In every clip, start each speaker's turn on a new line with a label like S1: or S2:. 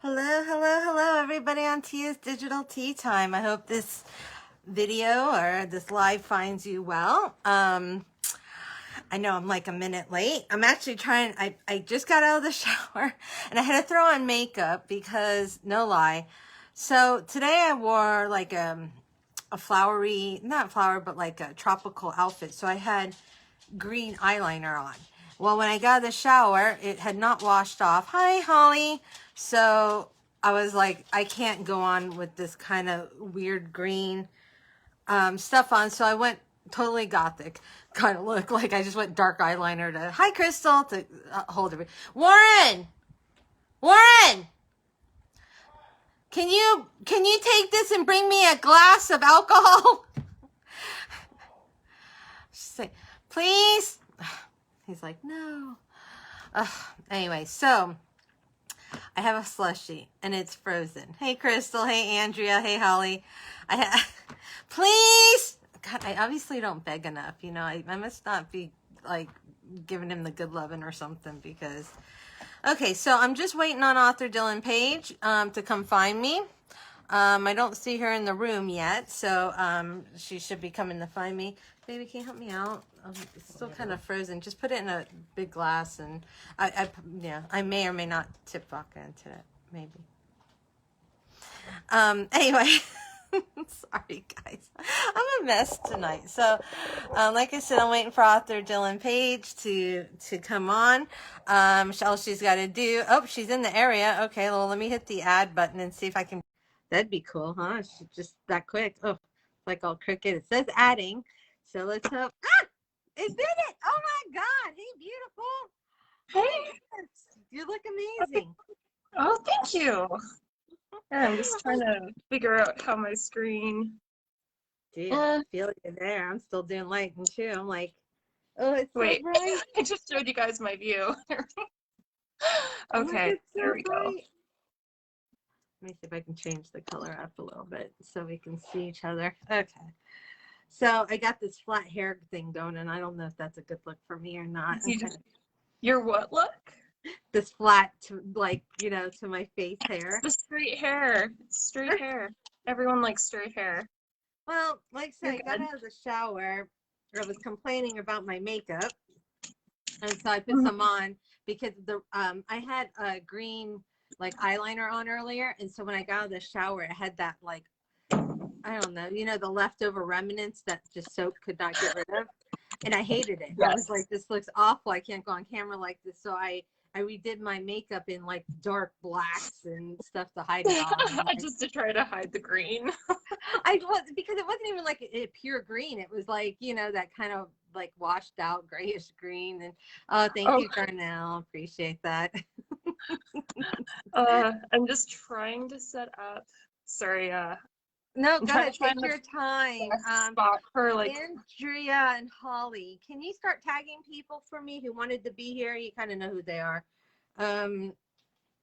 S1: Hello, hello, hello, everybody on Tia's Digital Tea Time. I hope this video or this live finds you well. I know I'm like a minute late. I'm actually trying, I just got out of the shower and I had to throw on makeup because, no lie. So today I wore like a flowery, not flower, but like a tropical outfit. So I had green eyeliner on. Well, when I got out of the shower, it had not washed off. Hi, Holly. So I was like, I can't go on with this kind of weird green stuff on. So I went totally gothic kind of look. Like I just went dark eyeliner to, hi, Crystal, to hold it. Warren! Warren! Can you take this and bring me a glass of alcohol? She's like, please? He's like, no. Anyway, so I have a slushie and it's frozen. Hey, Crystal. Hey, Andrea. Hey, Holly. Please. God, I obviously don't beg enough. You know, I must not be like giving him the good loving or something because. Okay, so I'm just waiting on author Dylan Page to come find me. I don't see her in the room yet, so she should be coming to find me. Baby, can you help me out? It's still kind of frozen. Just put it in a big glass, and I may or may not tip vodka into it, maybe. Anyway, sorry guys, I'm a mess tonight. So, like I said, I'm waiting for author Dylan Page to come on. All she's got to do. Oh, she's in the area. Okay, well, let me hit the add button and see if I can. That'd be cool, huh? She's just that quick. Oh, like all crooked. It says adding. So let's hope. Ah! It did it! Oh my God! Hey, beautiful.
S2: Hey,
S1: You look amazing.
S2: oh, thank you. Yeah, I'm just trying to figure out how my screen.
S1: Dude, I feel you there. I'm still doing lighting too. I'm like, oh, it's so
S2: Wait,
S1: bright.
S2: I just showed you guys my view.
S1: Look,
S2: Okay,
S1: it's so
S2: there we go.
S1: bright. Let me see if I can change the color up a little bit so we can see each other. Okay. So I got this flat hair thing going, and I don't know if that's a good look for me or not.
S2: Your what look?
S1: This flat, to, like, you know, to my face hair.
S2: The straight hair. It's straight hair. Everyone likes straight hair.
S1: Well, like I said, I got
S2: You're
S1: out of the shower. I was complaining about my makeup, and so I put
S2: good.
S1: some on because the I had a green like eyeliner on earlier, and so when I got out of the shower, it had that like, I don't know, you know, the leftover remnants that just soap could not get rid of, and I hated it. I was
S2: Yes.
S1: like, this looks awful. I can't go on camera like this. So I redid my makeup in like dark blacks and stuff to hide it all.
S2: Just to try to hide the green.
S1: I was, because it wasn't even like a pure green. It was like, you know, that kind of like washed out grayish green. And thank you, Darnell. Appreciate that.
S2: I'm just trying to set up. Sorry,
S1: No,
S2: I'm
S1: go
S2: trying
S1: ahead.
S2: to
S1: Take
S2: find
S1: your time.
S2: the spot for like.
S1: Andrea and Holly, can you start tagging people for me who wanted to be here? You kind of know who they are.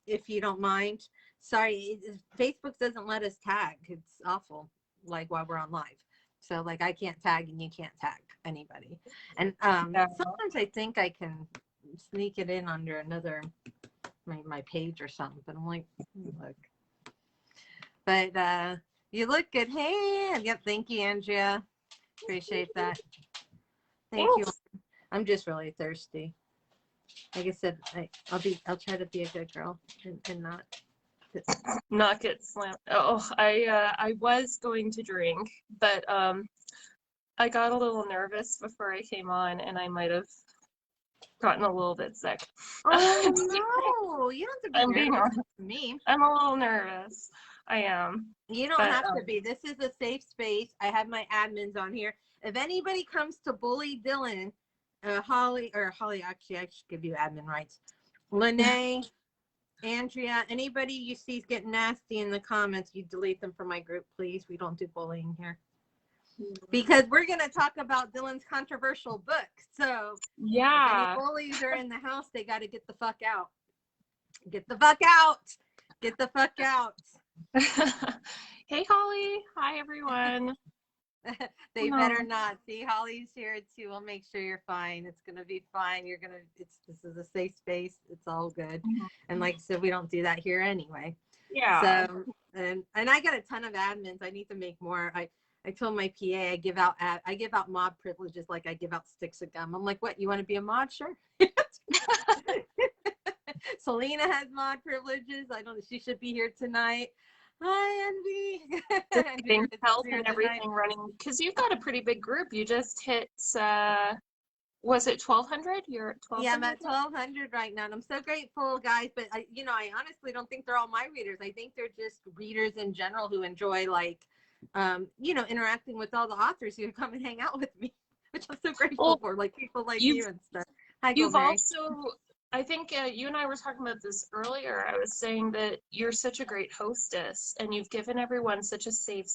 S1: If you don't mind. Sorry, Facebook doesn't let us tag. It's awful, like while we're on live. So like I can't tag and you can't tag anybody. And sometimes I think I can sneak it in under another my page or something, but I'm like, look. But you look good. Hey, yep, thank you, Andrea. Appreciate that. Thank you. I'm just really thirsty. Like I said, I'll try to be a good girl and
S2: not get slammed. Oh, I was going to drink, but I got a little nervous before I came on, and I might have gotten a little bit sick.
S1: Oh no, you don't have to be nervous to me.
S2: I'm a little nervous. I am.
S1: You don't have to be. This is a safe space. I have my admins on here. If anybody comes to bully Dylan, Holly, actually, I should give you admin rights. Lene, Andrea, anybody you see is getting nasty in the comments, you delete them from my group, please. We don't do bullying here. Because we're going to talk about Dylan's controversial book. So,
S2: yeah.
S1: If any bullies are in the house, they got to get the fuck out. Get the fuck out. Get the fuck out.
S2: Hey, Holly. Hi, everyone.
S1: They better not. See, Holly's here too. We'll make sure you're fine. It's gonna be fine. This is a safe space. It's all good. And like I said, we don't do that here anyway.
S2: Yeah.
S1: So, and I got a ton of admins. I need to make more. I told my PA I give out mod privileges like I give out sticks of gum. I'm like, what? You want to be a mod? Sure. Selena has mod privileges. I don't know. She should be here tonight. Hi, Envy.
S2: Just
S1: Envy
S2: getting
S1: is
S2: help
S1: here
S2: and
S1: tonight.
S2: everything running because you've got a pretty big group. You just hit was it 1200? You're at
S1: Yeah, I'm
S2: 1200
S1: at 1200 right now, and I'm so grateful, guys. But I honestly don't think they're all my readers. I think they're just readers in general who enjoy interacting with all the authors who come and hang out with me, which I'm so grateful
S2: Well,
S1: for, like people like
S2: you've
S1: you and stuff. Hi,
S2: you've
S1: Gold Mary.
S2: also, I think you and I were talking about this earlier. I was saying that you're such a great hostess and you've given everyone such a safe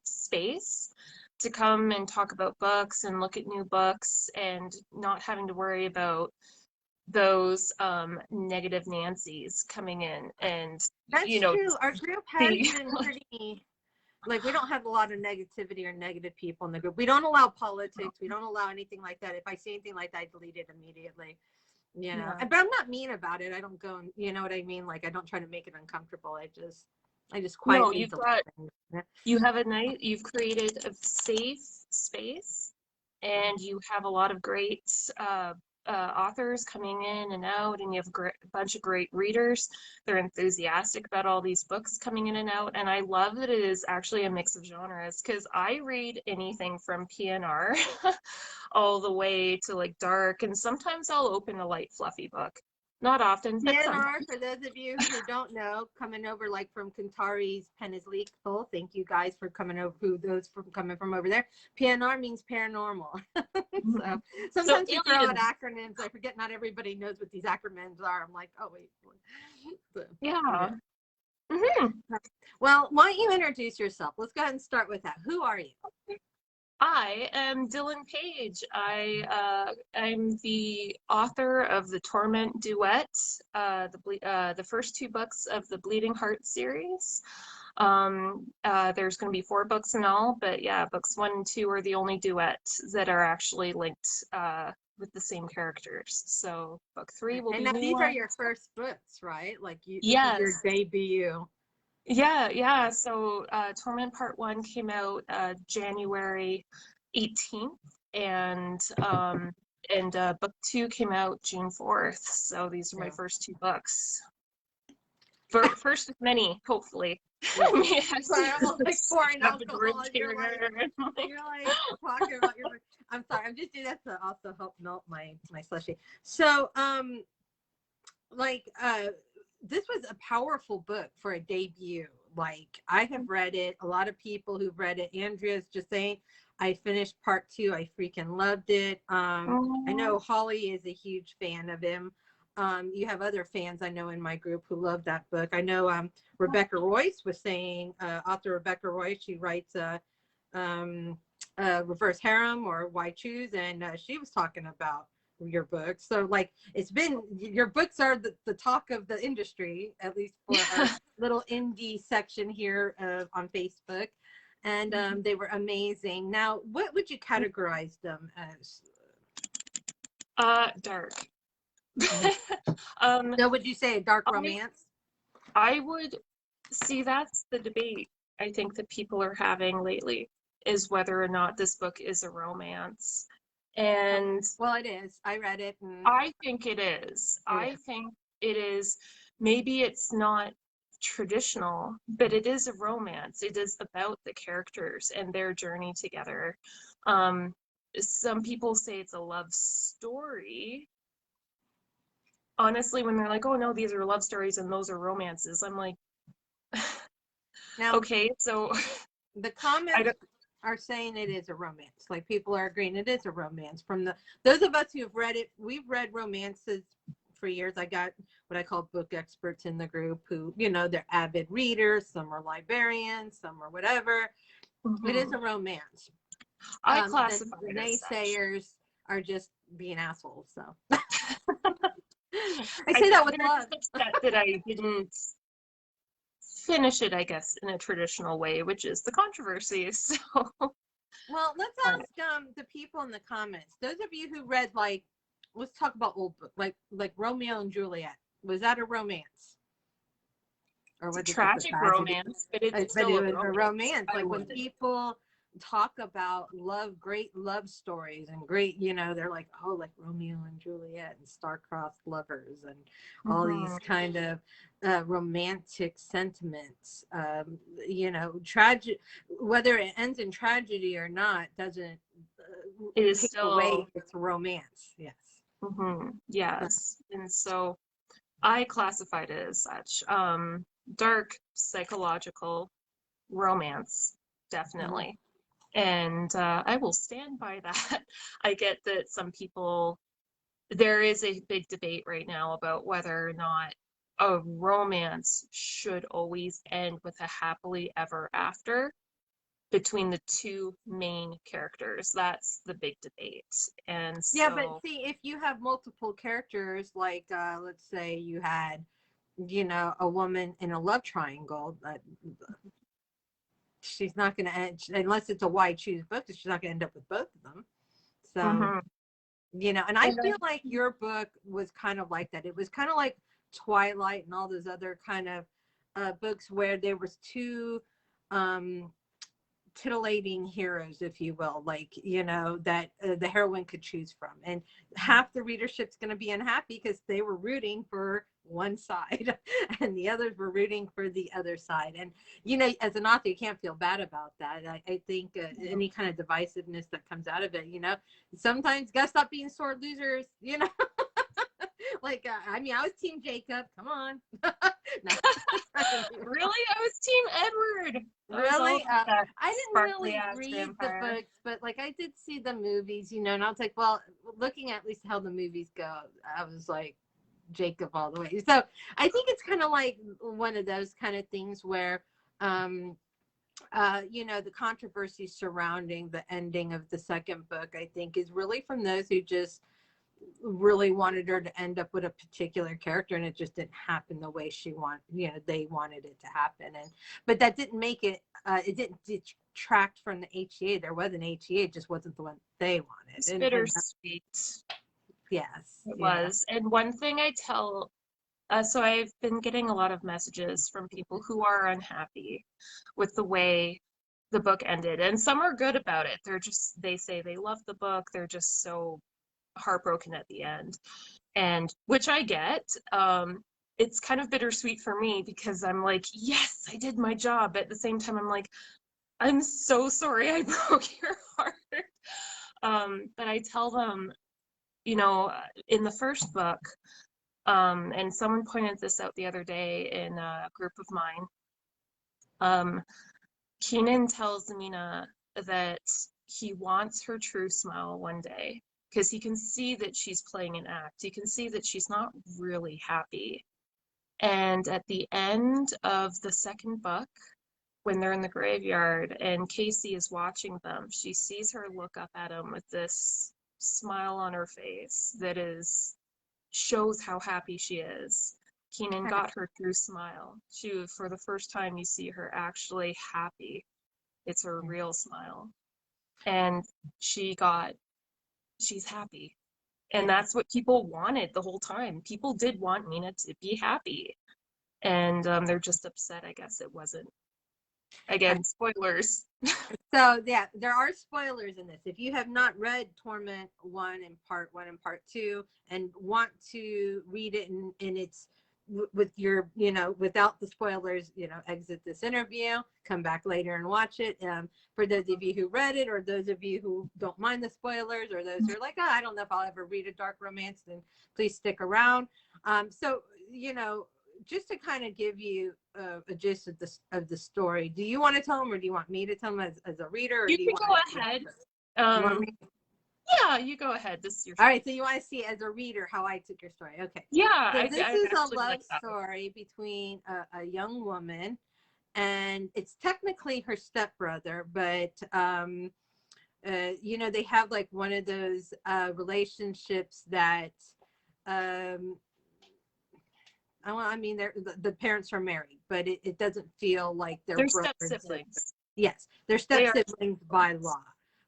S2: space to come and talk about books and look at new books and not having to worry about those negative Nancy's coming in and
S1: That's true. Our group has
S2: the
S1: been pretty. Like, we don't have a lot of negativity or negative people in the group. We don't allow politics. We don't allow anything like that. If I see anything like that, I delete it immediately.
S2: yeah.
S1: But I'm not mean about it. I don't go and, you know what I mean? Like, I don't try to make it uncomfortable. I just
S2: No,
S1: quietly delete things.
S2: you've created a safe space and you have a lot of great authors coming in and out, and you have a bunch of great readers. They're enthusiastic about all these books coming in and out, and I love that it is actually a mix of genres because I read anything from PNR all the way to like dark, and sometimes I'll open a light fluffy book. Not often, but sometimes.
S1: PNR, for those of you who don't know, coming over like from Kantari's Pen is Lethal. Thank you guys for coming over, coming from over there. PNR means paranormal. So sometimes we throw out acronyms. I forget not everybody knows what these acronyms are. I'm like, oh wait. So,
S2: Yeah. Mm-hmm.
S1: Well, why don't you introduce yourself? Let's go ahead and start with that. Who are you?
S2: I am Dylan Page. I'm the author of the Torment duet, the first two books of the Bleeding Heart series. There's going to be 4 books in all, but yeah, books 1 and 2 are the only duets that are actually linked with the same characters. So book 3 will be
S1: now
S2: new
S1: these
S2: one.
S1: are your first books, right? Like
S2: Yes.
S1: This is your debut.
S2: Yeah. So Torment Part 1 came out January 18th, and book 2 came out June 4th. So these are my first 2 books. First of many, hopefully.
S1: Yeah. Sorry, I'm like pouring alcohol. You're like talking about your. I'm sorry. I'm just doing that to also help melt my slushie. So this was a powerful book for a debut. Like, I have read it. A lot of people who've read it. Andrea's just saying, I finished part 2. I freaking loved it. I know Holly is a huge fan of him. You have other fans I know in my group who love that book. I know Rebecca Royce was saying, author Rebecca Royce, she writes Reverse Harem or Why Choose, and she was talking about your books. So like, it's been, your books are the talk of the industry, at least for our little indie section here on Facebook, and they were amazing. Now, what would you categorize them as?
S2: Dark.
S1: So would you say a dark romance?
S2: I would see, that's the debate I think that people are having lately, is whether or not this book is a romance. And
S1: well, it is. I read it. And
S2: I think it is. I think it is. Maybe it's not traditional, but it is a romance. It is about the characters and their journey together. Some people say it's a love story. Honestly, when they're like, oh no, these are love stories and those are romances, I'm like,
S1: now,
S2: okay, so
S1: the comments are saying it is a romance. Like, people are agreeing it is a romance. From those of us who have read it, we've read romances for years. I got what I call book experts in the group who, they're avid readers. Some are librarians, some are whatever. It is a romance.
S2: I classify
S1: the naysayers are just being assholes. So I say that with love.
S2: That I didn't finish it, I guess, in a traditional way, which is the controversy. So,
S1: well, let's ask the people in the comments. Those of you who read, like, let's talk about old book, like Romeo and Juliet. Was that a romance? or
S2: It's a
S1: was it just a
S2: tragic
S1: tragedy?
S2: romance, but it's
S1: But
S2: still
S1: it
S2: a
S1: was a
S2: romance.
S1: romance.
S2: I
S1: Like when
S2: would.
S1: people talk about love, great love stories and great, they're like, oh, like Romeo and Juliet and star-crossed lovers and all these
S2: Mhm.
S1: kind of romantic sentiments. Tragic, whether it ends in tragedy or not, doesn't
S2: It is
S1: take away
S2: still,
S1: its romance. Yes.
S2: yes. And so I classified it as such. Dark psychological romance,
S1: Mhm.
S2: definitely. And I will stand by that. I get that some people, there is a big debate right now about whether or not a romance should always end with a happily ever after between the two main characters. That's the big debate. And
S1: Yeah, but
S2: so,
S1: see, if you have multiple characters, like let's say you had, a woman in a love triangle, she's not going to end, unless it's a why choose book, she's not going to end up with both of them. So,
S2: mhm.
S1: and I
S2: And
S1: feel like your book was kind of like that. It was kind of like Twilight and all those other kind of books where there was two um, titillating heroes, if you will, like, that the heroine could choose from. And half the readership's going to be unhappy because they were rooting for one side and the others were rooting for the other side. And, as an author, you can't feel bad about that. I think any kind of divisiveness that comes out of it, sometimes you got to stop being sore losers. Like, I was Team Jacob. Come on. No.
S2: really, I was Team Edward. I was all
S1: Really?
S2: about that
S1: I didn't
S2: sparkly
S1: really
S2: ass
S1: read the
S2: vampire.
S1: books, but like I did see the movies, and I was like, well, looking at least how the movies go, I was like Jacob all the way. So I think it's kind of like one of those kind of things where, um, the controversy surrounding the ending of the second book, I think, is really from those who just really wanted her to end up with a particular character, and it just didn't happen the way they wanted it to happen. But that didn't make it, it didn't detract from the HEA. There was an HEA, it just wasn't the one they wanted.
S2: It's
S1: And
S2: bittersweet.
S1: yes,
S2: It
S1: yeah.
S2: was. And one thing I tell, so I've been getting a lot of messages from people who are unhappy with the way the book ended. And some are good about it. They say they love the book. They're just so heartbroken at the end. And which I get. It's kind of bittersweet for me because I'm like, yes, I did my job. At the same time, I'm like, I'm so sorry I broke your heart. But I tell them, in the first book, and someone pointed this out the other day in a group of mine. Keenan tells Amina that he wants her true smile one day because he can see that she's playing an act. He can see that she's not really happy. And at the end of the second book, when they're in the graveyard and Casey is watching them, she sees her look up at him with this smile on her face that shows how happy she is. Keenan got her true smile. For the first time, you see her actually happy. It's her real smile. And she's happy. And
S1: Yeah.
S2: that's what people wanted the whole time. People did want Nina to be happy. And they're just upset, I guess it wasn't. Again, spoilers.
S1: So yeah, there are spoilers in this. If you have not read Torment 1 and part 2 and want to read it in its with your, without the spoilers, exit this interview, come back later and watch it. For those of you who read it, or those of you who don't mind the spoilers, or those who are like, oh, I don't know if I'll ever read a dark romance, then please stick around. So, just to kind of give you a gist of the story, do you want to tell them, or do you want me to tell them as a reader, or
S2: You
S1: do you
S2: can
S1: want
S2: go
S1: to?
S2: ahead.
S1: You want me?
S2: Yeah, you go ahead. This is your
S1: All
S2: show.
S1: right, so you want to see as a reader how I took your story. Okay.
S2: Yeah,
S1: So
S2: I,
S1: this
S2: I
S1: is a
S2: actually
S1: love
S2: like that.
S1: story between a young woman, and it's technically her stepbrother, but they have like one of those relationships that the parents are married, but it doesn't feel like they're
S2: They're step
S1: brothers and sisters.
S2: siblings.
S1: Yes, they're
S2: They
S1: step
S2: are
S1: siblings by
S2: siblings.
S1: law,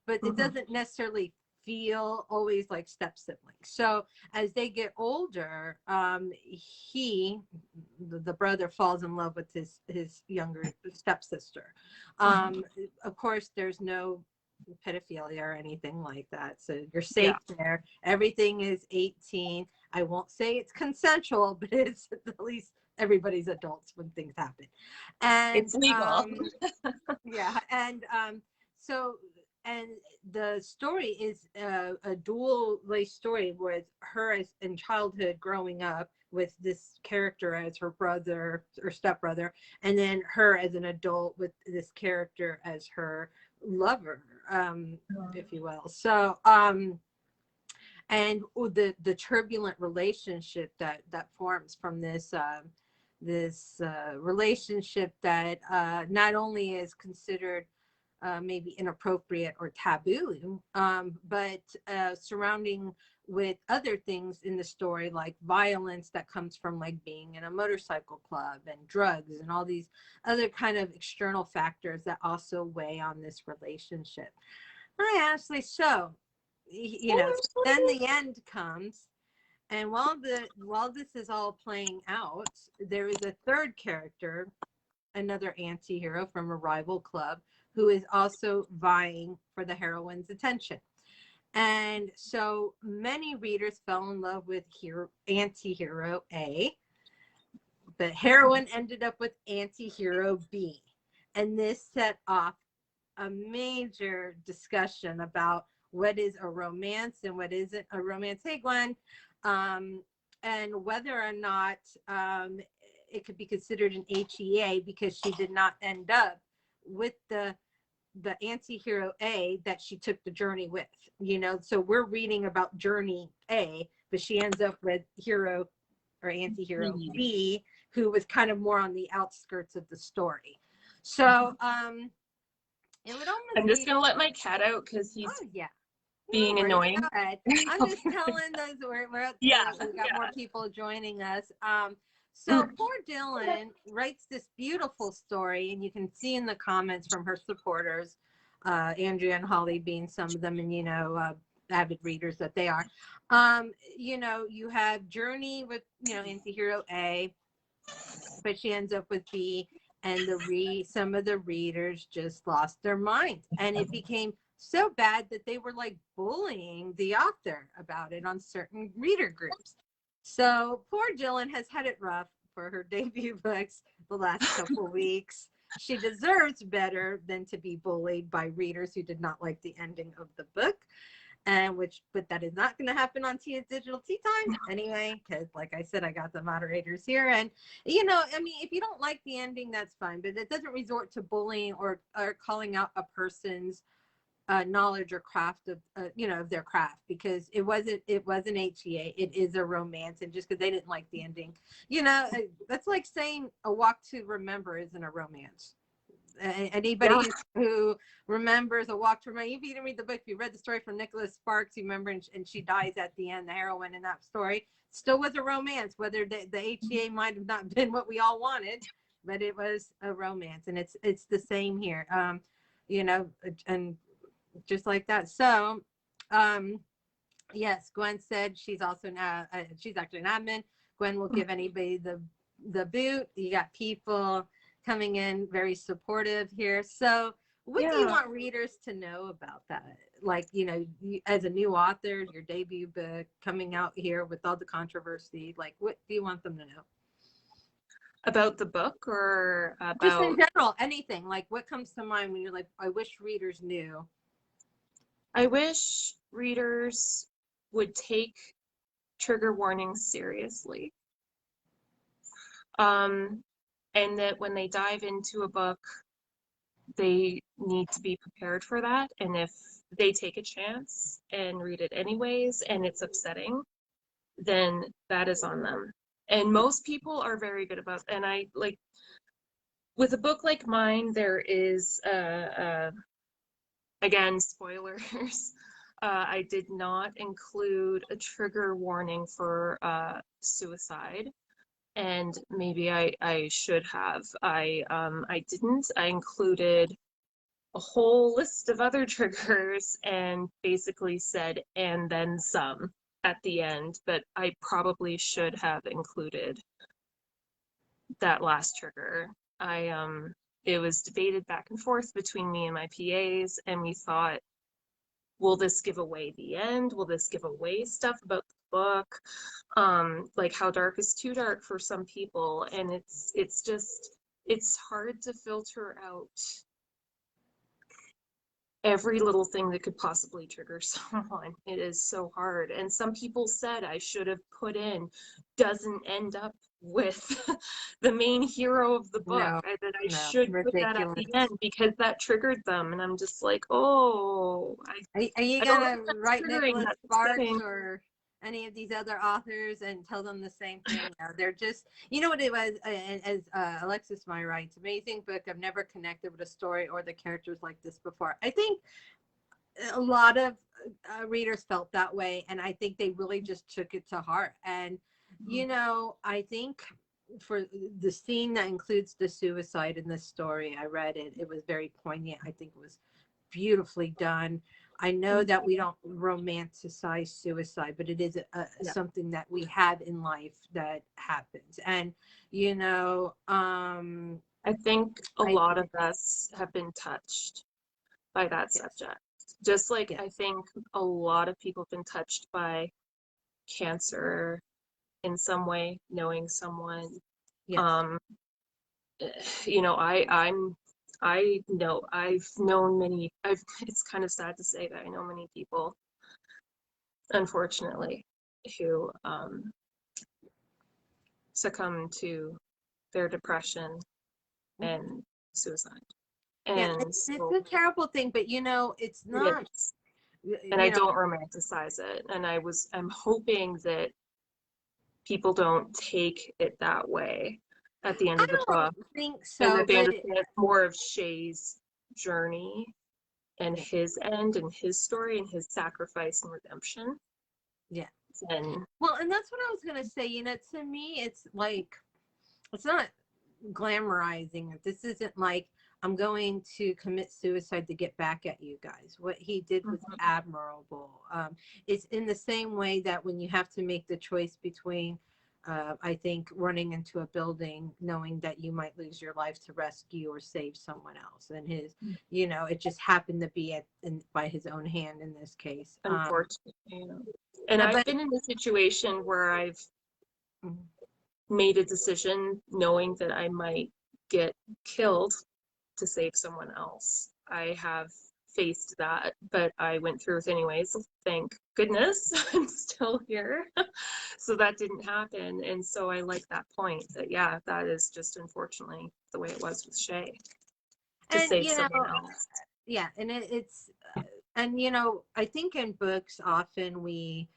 S1: but it
S2: Hmm.
S1: doesn't necessarily feel always like step siblings. So as they get older, the brother falls in love with his younger stepsister. Of course, there's no pedophilia or anything like that, so you're safe
S2: Yeah,
S1: there. Everything is 18. I won't say it's consensual, but it's at least everybody's adults when things happen. And
S2: it's legal.
S1: yeah, and so and the story is a dual lace story with her as in childhood growing up with this character as her brother or stepbrother, and then her as an adult with this character as her lover, if you will. So and the turbulent relationship that forms from this relationship that not only is considered maybe inappropriate or taboo, but surrounding with other things in the story, like violence that comes from like being in a motorcycle club and drugs and all these other kind of external factors that also weigh on this relationship. Hi, Ashley. So, then the end comes, and while this is all playing out, there is a third character, another anti-hero from a rival club, who is also vying for the heroine's attention. And so many readers fell in love with anti-hero A, but heroine ended up with anti-hero B. And this set off a major discussion about what is a romance and what isn't a romance. Hey, Glenn. And whether or not it could be considered an HEA because she did not end up with the anti-hero A that she took the journey with, so we're reading about journey A, but she ends up with hero or anti-hero B, who was kind of more on the outskirts of the story. So it would almost
S2: I'm just gonna let my cat out because he's being annoying.
S1: Go ahead. I'm just telling those we're up to, we've got more people joining us. So poor Dylan writes this beautiful story, and you can see in the comments from her supporters, Andrea and Holly being some of them, and avid readers that they are. You have Journey with anti-hero A, but she ends up with B, and some of the readers just lost their mind, and it became so bad that they were like bullying the author about it on certain reader groups. So poor Dylan has had it rough for her debut books the last couple weeks. She deserves better than to be bullied by readers who did not like the ending of the book. But that is not going to happen on Tia's Digital Tea Time anyway, because like I said, I got the moderators here, and if you don't like the ending, that's fine, but it doesn't resort to bullying or calling out a person's knowledge or craft of of their craft, because it wasn't HEA, it is a romance, and just because they didn't like the ending, that's like saying A Walk to Remember isn't a romance. Anybody who remembers A Walk to Remember, if you didn't read the book, if you read the story from Nicholas Sparks, you remember, and she dies at the end, the heroine in that story still was a romance, whether the HEA might have not been what we all wanted, but it was a romance, and it's the same here. And just like that. So yes, Gwen said she's also now she's actually an admin. Gwen will give anybody the boot. You got people coming in very supportive here. So what do you want readers to know about that? Like, as a new author, your debut book coming out here with all the controversy, like what do you want them to know?
S2: About the book, or about
S1: just in general, anything. Like what comes to mind when you're like, I wish readers knew?
S2: I wish readers would take trigger warnings seriously. And that when they dive into a book, they need to be prepared for that. And if they take a chance and read it anyways, and it's upsetting, then that is on them. And most people are very good about, and I like, with a book like mine, there is, again, spoilers. I did not include a trigger warning for suicide, and maybe I should have. I didn't. I included a whole list of other triggers and basically said, and then some at the end, but I probably should have included that last trigger. It was debated back and forth between me and my PAs, and we thought, will this give away the end? Will this give away stuff about the book? Like how dark is too dark for some people, and it's just, it's hard to filter out every little thing that could possibly trigger someone. It is so hard. And some people said I should have put in doesn't end up with the main hero of the book.
S1: No,
S2: That I
S1: no,
S2: should put that at
S1: ridiculous.
S2: the end because that triggered them. And I'm just like, oh,
S1: Are you
S2: I don't know
S1: gonna
S2: if that's
S1: write
S2: triggering,
S1: Nicholas
S2: that's
S1: Sparks
S2: upsetting.
S1: or any of these other authors and tell them the same thing? No, they're just, you know what it was, and as Alexis Meyer writes, amazing book. I've never connected with a story or the characters like this before. I think a lot of readers felt that way, and I think they really just took it to heart. And I think for the scene that includes the suicide in this story, I read it, it was very poignant. I think it was beautifully done. I know that we don't romanticize suicide, but it is
S2: Yeah.
S1: something that we have in life that happens. And you know
S2: I think a
S1: I
S2: lot of us have been touched by that
S1: yes,
S2: subject. Just like I
S1: yes,
S2: think a lot of people have been touched by cancer in some way, knowing someone.
S1: yes.
S2: Um, you know, I know I've known many. It's kind of sad to say that I know many people, unfortunately, who succumb to their depression and suicide.
S1: Yeah,
S2: And
S1: it's
S2: so
S1: a terrible thing, but it's
S2: it
S1: not,
S2: is. And I
S1: you know,
S2: don't romanticize it. And I'm hoping that people don't take it that way at the end
S1: I
S2: of the
S1: don't
S2: book,
S1: think
S2: and
S1: so,
S2: that they
S1: but
S2: understand it's more of Shay's journey and
S1: yeah,
S2: his end and his story and his sacrifice and redemption.
S1: yeah.
S2: And
S1: Well, and that's what I was gonna say. To me, it's like it's not glamorizing it. This isn't like I'm going to commit suicide to get back at you guys. What he did was admirable. It's in the same way that when you have to make the choice between, I think, running into a building knowing that you might lose your life to rescue or save someone else. And it just happened to be by his own hand in this case.
S2: unfortunately, and I've
S1: But
S2: been in a situation where I've
S1: mm,
S2: made a decision knowing that I might get killed to save someone else. I have faced that, but I went through it anyways. Thank goodness I'm still here. So that didn't happen. And so I like that point that, yeah, that is just unfortunately the way it was with Shay to
S1: and
S2: save someone else.
S1: yeah, and it's and I think in books often we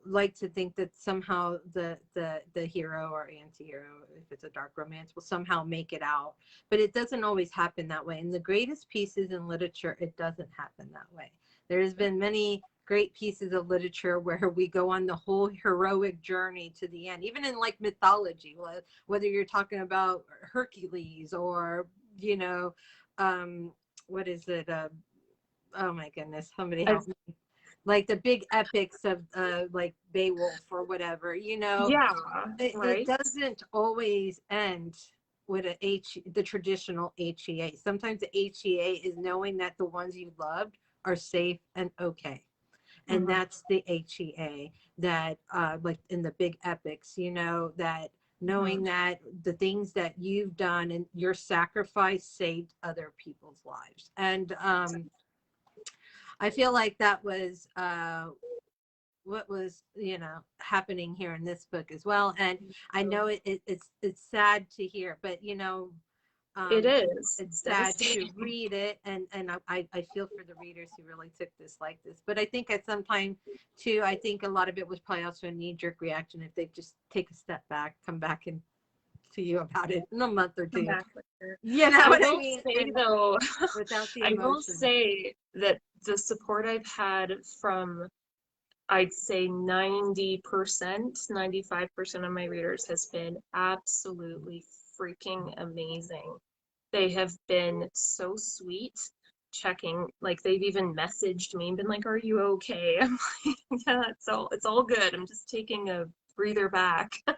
S1: like to think that somehow the hero or anti-hero, if it's a dark romance, will somehow make it out, but it doesn't always happen that way. In the greatest pieces in literature, it doesn't happen that way. There's been many great pieces of literature where we go on the whole heroic journey to the end, even in like mythology, whether you're talking about Hercules or um what is it, oh my goodness, somebody
S2: I,
S1: help me, like the big epics of like Beowulf or whatever,
S2: yeah,
S1: it
S2: right.
S1: doesn't always end with the traditional HEA. Sometimes the HEA is knowing that the ones you loved are safe and okay. And
S2: Mm-hmm.
S1: that's the HEA that like in the big epics, that knowing that the things that you've done and your sacrifice saved other people's lives. And I feel like that was what was happening here in this book as well. And I know it's sad to hear, but
S2: It
S1: um
S2: is.
S1: it's
S2: It's
S1: sad to
S2: devastating.
S1: read it, and I feel for the readers who really took this like this. But I think at some time too, I think a lot of it was probably also a knee-jerk reaction. If they just take a step back, come back and to you about it in a month or
S2: Come
S1: two,
S2: back later.
S1: you know
S2: I
S1: what I
S2: will
S1: mean,
S2: say
S1: and
S2: though,
S1: without the
S2: I will
S1: emotion.
S2: say that the support I've had from, I'd say 90%, 95% of my readers has been absolutely freaking amazing. they have been so sweet, checking, like they've even messaged me and been like, "Are you okay?" I'm like, "Yeah, it's all good. I'm just taking a breather back."
S1: Yeah.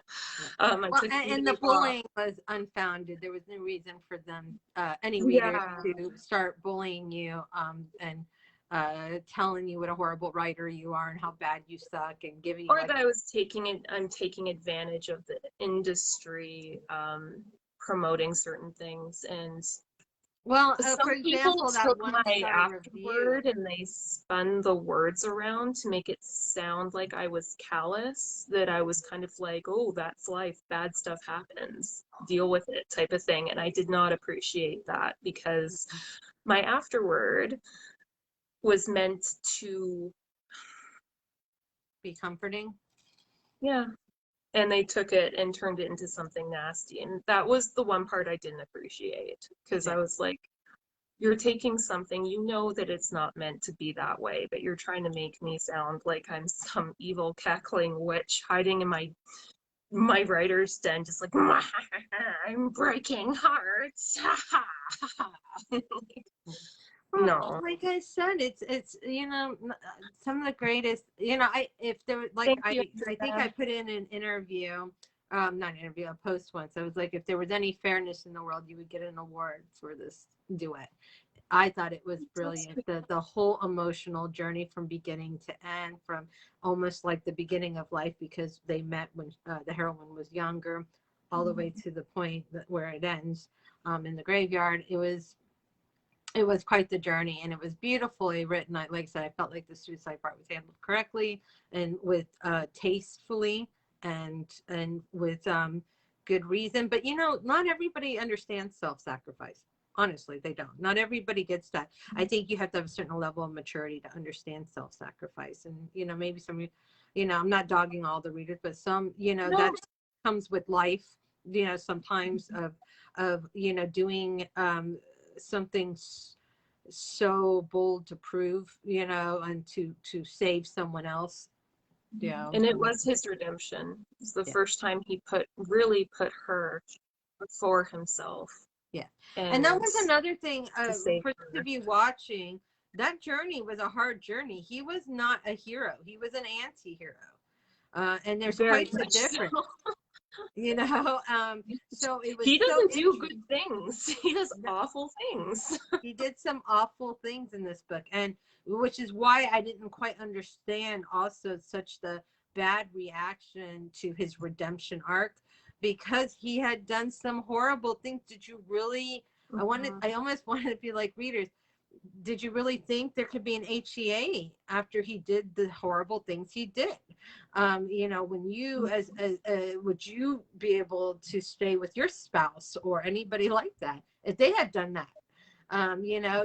S2: I
S1: Well,
S2: took a few
S1: and the
S2: days off.
S1: bullying was unfounded. There was no reason for them, any readers,
S2: Yeah.
S1: to start bullying you, and telling you what a horrible writer you are and how bad you suck and giving you
S2: Or
S1: like,
S2: that I'm taking advantage of the industry, promoting certain things. And
S1: well, for
S2: some people
S1: example, that
S2: took
S1: one
S2: my
S1: star review.
S2: afterword and they spun the words around to make it sound like I was callous, that I was kind of like, "Oh, that's life, bad stuff happens, deal with it," type of thing. And I did not appreciate that, because my afterword was meant to,
S1: Be comforting.
S2: yeah, and they took it and turned it into something nasty. And that was the one part I didn't appreciate, because
S1: Yeah.
S2: I was like, you're taking something, you know that it's not meant to be that way, but you're trying to make me sound like I'm some evil cackling witch hiding in my writer's den, just like, "I'm breaking hearts."
S1: Well,
S2: No.
S1: like I said, it's some of the greatest. I if there like
S2: Thank you,
S1: I think
S2: Andrea.
S1: I put in an interview, not an interview, a post once. I was like, if there was any fairness in the world, you would get an award for this duet. I thought it was
S2: That's
S1: brilliant.
S2: sweet.
S1: The whole emotional journey from beginning to end, from almost like the beginning of life, because they met when the heroine was younger, all the way to the point where it ends, in the graveyard. It was quite the journey, and it was beautifully written. Like I said, I felt like the suicide part was handled correctly and with tastefully, and with good reason. But not everybody understands self-sacrifice. Honestly, they don't. Not everybody gets that. I think you have to have a certain level of maturity to understand self-sacrifice. And maybe some, I'm not dogging all the readers, but some,
S2: No.
S1: that comes with life. Sometimes of doing something so bold to prove, and to save someone else. Yeah.
S2: And it was his redemption. It was the
S1: Yeah.
S2: first time he really put her before himself
S1: Yeah. And that
S2: and
S1: was another thing,
S2: to save
S1: for those
S2: her.
S1: of you watching, that journey was a hard journey. He was not a hero. He was an anti-hero. And there's
S2: Very
S1: quite the
S2: much so.
S1: difference, you know. So it was
S2: He
S1: so
S2: doesn't do
S1: interesting.
S2: good things. He does awful things.
S1: He did some awful things in this book, and which is why I didn't quite understand also such the bad reaction to his redemption arc, because he had done some horrible things. Did you really?
S2: Mhm.
S1: I almost wanted to be like, readers, did you really think there could be an HEA after he did the horrible things he did? When you, as would you be able to stay with your spouse or anybody like that if they had done that? You know,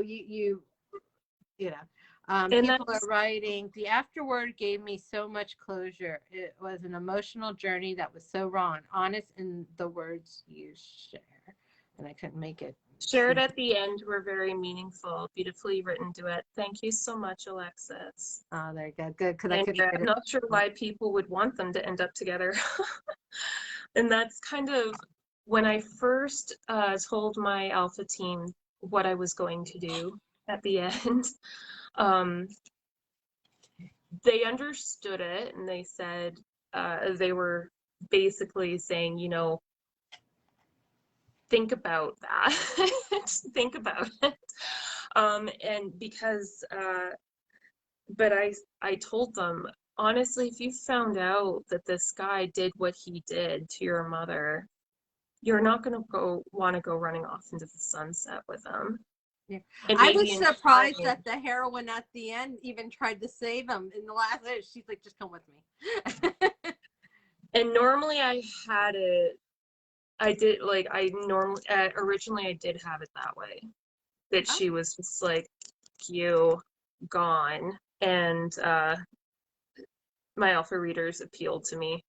S2: And
S1: people are
S2: that's
S1: writing, the afterword gave me so much closure. It was an emotional journey that was so raw and honest in the words you share. And I couldn't make it.
S2: shared at the end were very meaningful, beautifully written duet. Thank you so much, Alexis.
S1: Oh, there you go. Good, because I
S2: And
S1: couldn't
S2: I'm
S1: get it.
S2: not sure why people would want them to end up together. And that's kind of when I first told my alpha team what I was going to do at the end. Um, they understood it, and they said, they were basically saying, think about that. Think about it. And because, but I told them, honestly, if you found out that this guy did what he did to your mother, you're not going to want to go running off into the sunset with him.
S1: Yeah.
S2: And
S1: I was
S2: maybe in
S1: surprised
S2: trying,
S1: that the heroine at the end even tried to save him in the last. She's like, just come with me.
S2: and normally I had it, I did, like, originally I did have it that way, that
S1: Oh,
S2: she was just like, you, gone. And my alpha readers appealed to me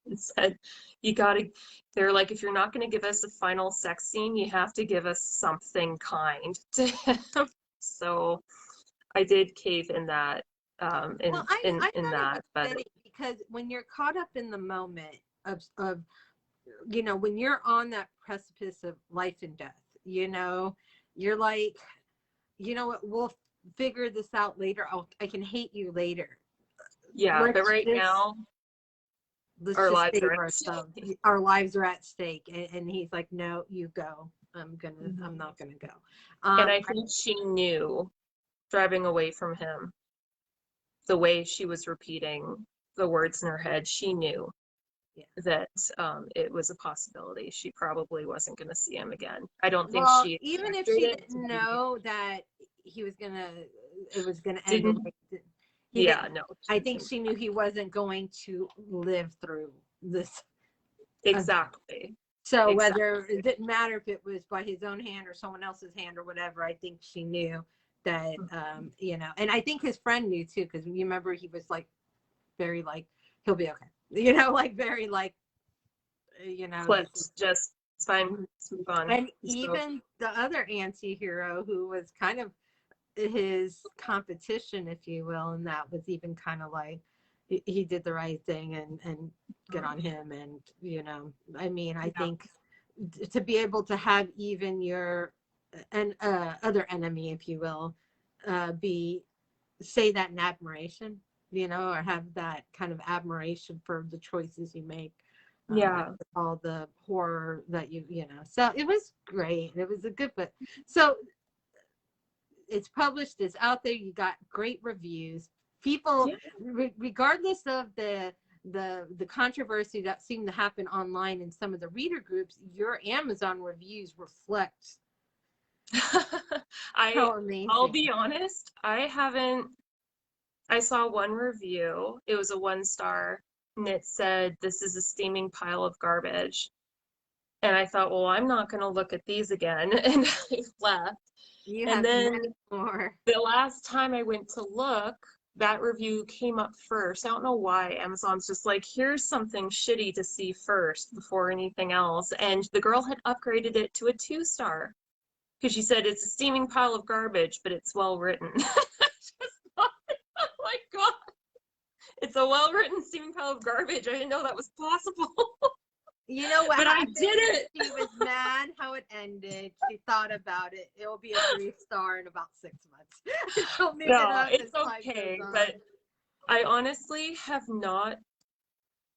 S2: and said, you gotta, they're like, if you're not gonna give us a final sex scene, you have to give us something kind to him. So I did cave in that,
S1: well, I
S2: in
S1: thought it was
S2: that, but
S1: fitting because when you're caught up in the moment of you know, when you're on that precipice of life and death, you know, you're like, you know what, we'll figure this out later. I can hate you later.
S2: Yeah, but
S1: Let's
S2: right
S1: just
S2: now,
S1: let's
S2: our
S1: just
S2: lives
S1: save
S2: are at
S1: ourselves.
S2: stake.
S1: Our lives are at stake. And he's like, no, you go. I'm
S2: Mhm.
S1: not gonna go.
S2: And I think she knew, driving away from him, the way she was repeating the words in her head, she knew
S1: Yeah.
S2: that it was a possibility. She probably wasn't going to see him again. I don't think
S1: Well,
S2: she
S1: even if
S2: expected
S1: she
S2: it to
S1: didn't
S2: be.
S1: know that it was gonna end the
S2: Didn't,
S1: way he
S2: yeah,
S1: didn't.
S2: no,
S1: I
S2: she
S1: think
S2: didn't.
S1: she knew he wasn't going to live through this event.
S2: Exactly.
S1: So
S2: Exactly.
S1: whether it didn't matter if it was by his own hand or someone else's hand or whatever, I think she knew that, you know, and I think his friend knew too, because you remember he was like very like, he'll be okay, you know, like very like, you know, this is,
S2: Flipped, just, it's fine. Let's move on.
S1: and
S2: Let's go.
S1: even the other anti-hero who was kind of his competition, if you will, and that was even kind of like he did the right thing and get on him. And you know, I mean, I
S2: Yeah.
S1: think to be able to have even your and other enemy, if you will, be say that in admiration, you know, or have that kind of admiration for the choices you make,
S2: Yeah.
S1: all the horror that you know. So it was great. It was a good book. So it's published, it's out there, you got great reviews. People,
S2: Yeah.
S1: regardless of the controversy that seemed to happen online in some of the reader groups, your Amazon reviews reflect
S2: I
S1: how
S2: I'll
S1: amazing.
S2: be honest, I saw one review. It was a 1 star and it said this is a steaming pile of garbage. And I thought, well, I'm not going to look at these again. And I left.
S1: You
S2: And
S1: have many
S2: then
S1: more.
S2: the last time I went to look, that review came up first. I don't know why. Amazon's just like, here's something shitty to see first before anything else. And the girl had upgraded it to a 2 star because she said it's a steaming pile of garbage, but it's well written. Just thought, oh my God, it's a well written steaming pile of garbage. I didn't know that was possible.
S1: You know what
S2: But I
S1: happened?
S2: did it.
S1: She was mad how it ended. She thought about it. It will be a 3 star in about 6 months. She'll move it
S2: No,
S1: up as
S2: it's
S1: time goes
S2: okay.
S1: on.
S2: But I honestly have not,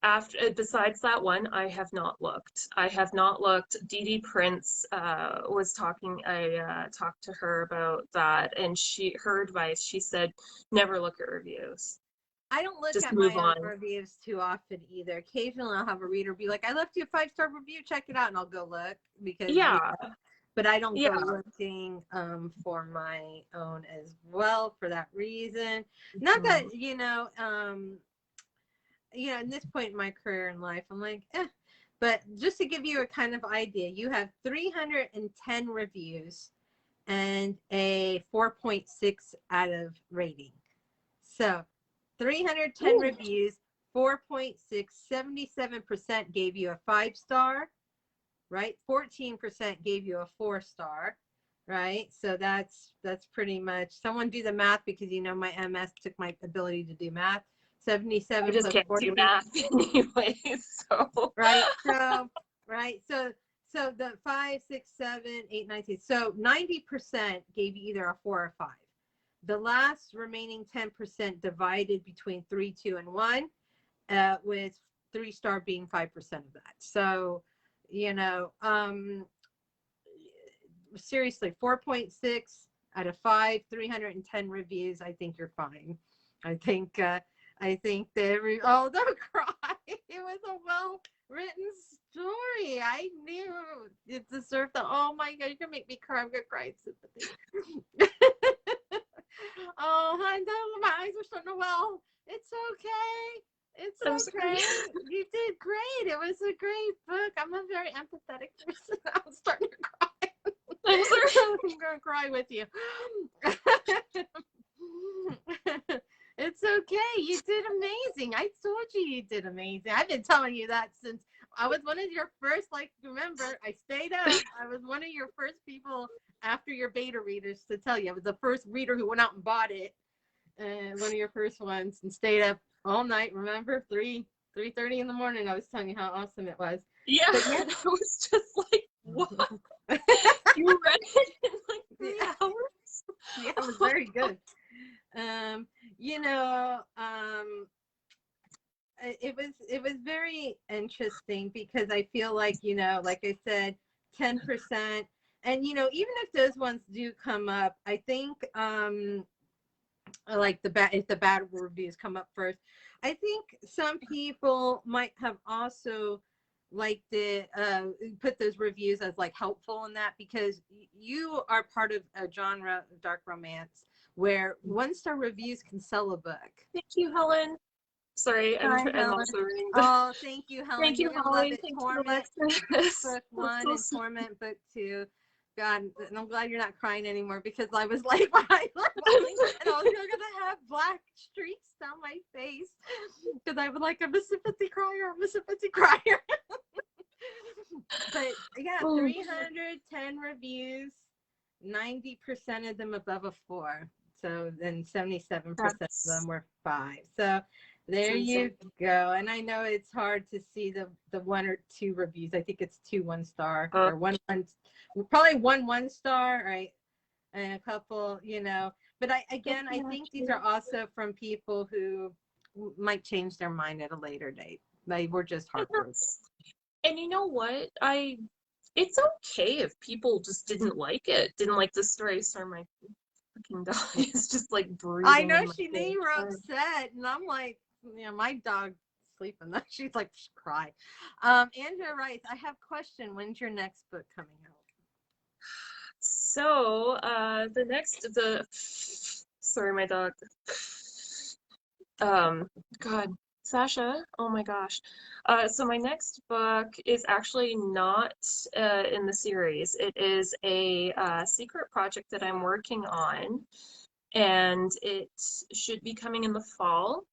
S2: after besides that one, I have not looked. I have not looked. Dee Dee Prince was talking. I talked to her about that, and her advice. She said, never look at reviews.
S1: I don't look
S2: Just
S1: at
S2: move
S1: my own
S2: on.
S1: reviews too often either. Occasionally I'll have a reader be like, I left you a 5 star review, check it out, and I'll go look because you
S2: Yeah,
S1: know, but I don't go
S2: yeah.
S1: looking for my own as well for that reason. Not
S2: Mhm.
S1: that, you know, at this point in my career in life, I'm like, eh. But just to give you a kind of idea, you have 310 reviews and a 4.6 out of rating. So 310
S2: Ooh.
S1: reviews, 4.6, 77% gave you a 5 star, right? 14% gave you a 4 star, right? So that's pretty much, someone do the math because you know my MS took my ability to do math.
S2: I
S1: 77
S2: just
S1: plus
S2: can't do
S1: 14,
S2: math anyway, so.
S1: right? So, right. So the 5, 6, 7, 8, 9, 10. So 90% gave you either a 4 or 5. The last remaining 10% divided between 3, 2, and 1, with 3 star being 5% of that. So, you know, seriously, 4.6 out of 5, 310 reviews. I think you're fine. I think that oh, don't cry. It was a well written story. I knew it deserved the. Oh my God, you're gonna make me cry. I'm gonna cry in sympathy. Oh, I know my eyes are starting to well. It's okay. It's
S2: I'm sorry.
S1: okay. You did great. It was a great book. I'm a very empathetic person. I'm starting to cry.
S2: I'm sorry.
S1: I'm gonna cry with you. It's okay. You did amazing. I told you did amazing. I've been telling you that since I was one of your first, like, remember, I stayed up. I was one of your first people after your beta readers to tell you. I was the first reader who went out and bought it. One of your first ones and stayed up all night. Remember, 3:30 in the morning. I was telling you how awesome it was.
S2: Yeah,
S1: But yeah.
S2: I was just like, what? You read it in like 3 hours?
S1: Yeah, it was very good. Um, you know, it was very interesting because I feel like, like I said, 10%. And even if those ones do come up, I think like if the bad reviews come up first, I think some people might have also liked it, put those reviews as like helpful in that, because you are part of a genre of dark romance where 1-star reviews can sell a book.
S2: Thank you, Helen. Sorry,
S1: Hi,
S2: I'm
S1: Helen.
S2: also reading the.
S1: Oh, thank you, Helen.
S2: Thank
S1: You're
S2: you,
S1: gonna love
S2: Holly.
S1: it.
S2: Thank you,
S1: Torment
S2: Alexis.
S1: book
S2: That's
S1: 1
S2: so
S1: and
S2: sweet.
S1: Torment book 2. God, and I'm glad you're not crying anymore, because I was like, when I and I was gonna have black streaks down my face because I was like, I'm a sympathy crier. I'm a sympathy crier. But yeah, 310 reviews, 90% of them above a 4. So then 77% of them were 5. So there you go. And I know it's hard to see the 1 or 2 reviews. I think it's 2 1-star or probably 1 1-star, right? And a couple, But I think these are also from people who might change their mind at a later date. They were just heartbroken.
S2: And you know what? It's okay if people just didn't like it, didn't like the story. Sorry, my fucking dog is just like breathing.
S1: I know,
S2: in my
S1: she knew
S2: face.
S1: you were upset, and I'm like, my dog sleeping. She's like, cry. Andrea writes, I have a question. When's your next book coming out?
S2: So, sorry, my dog. God, Sasha, oh my gosh. So my next book is actually not in the series. It is a secret project that I'm working on, and it should be coming in the fall.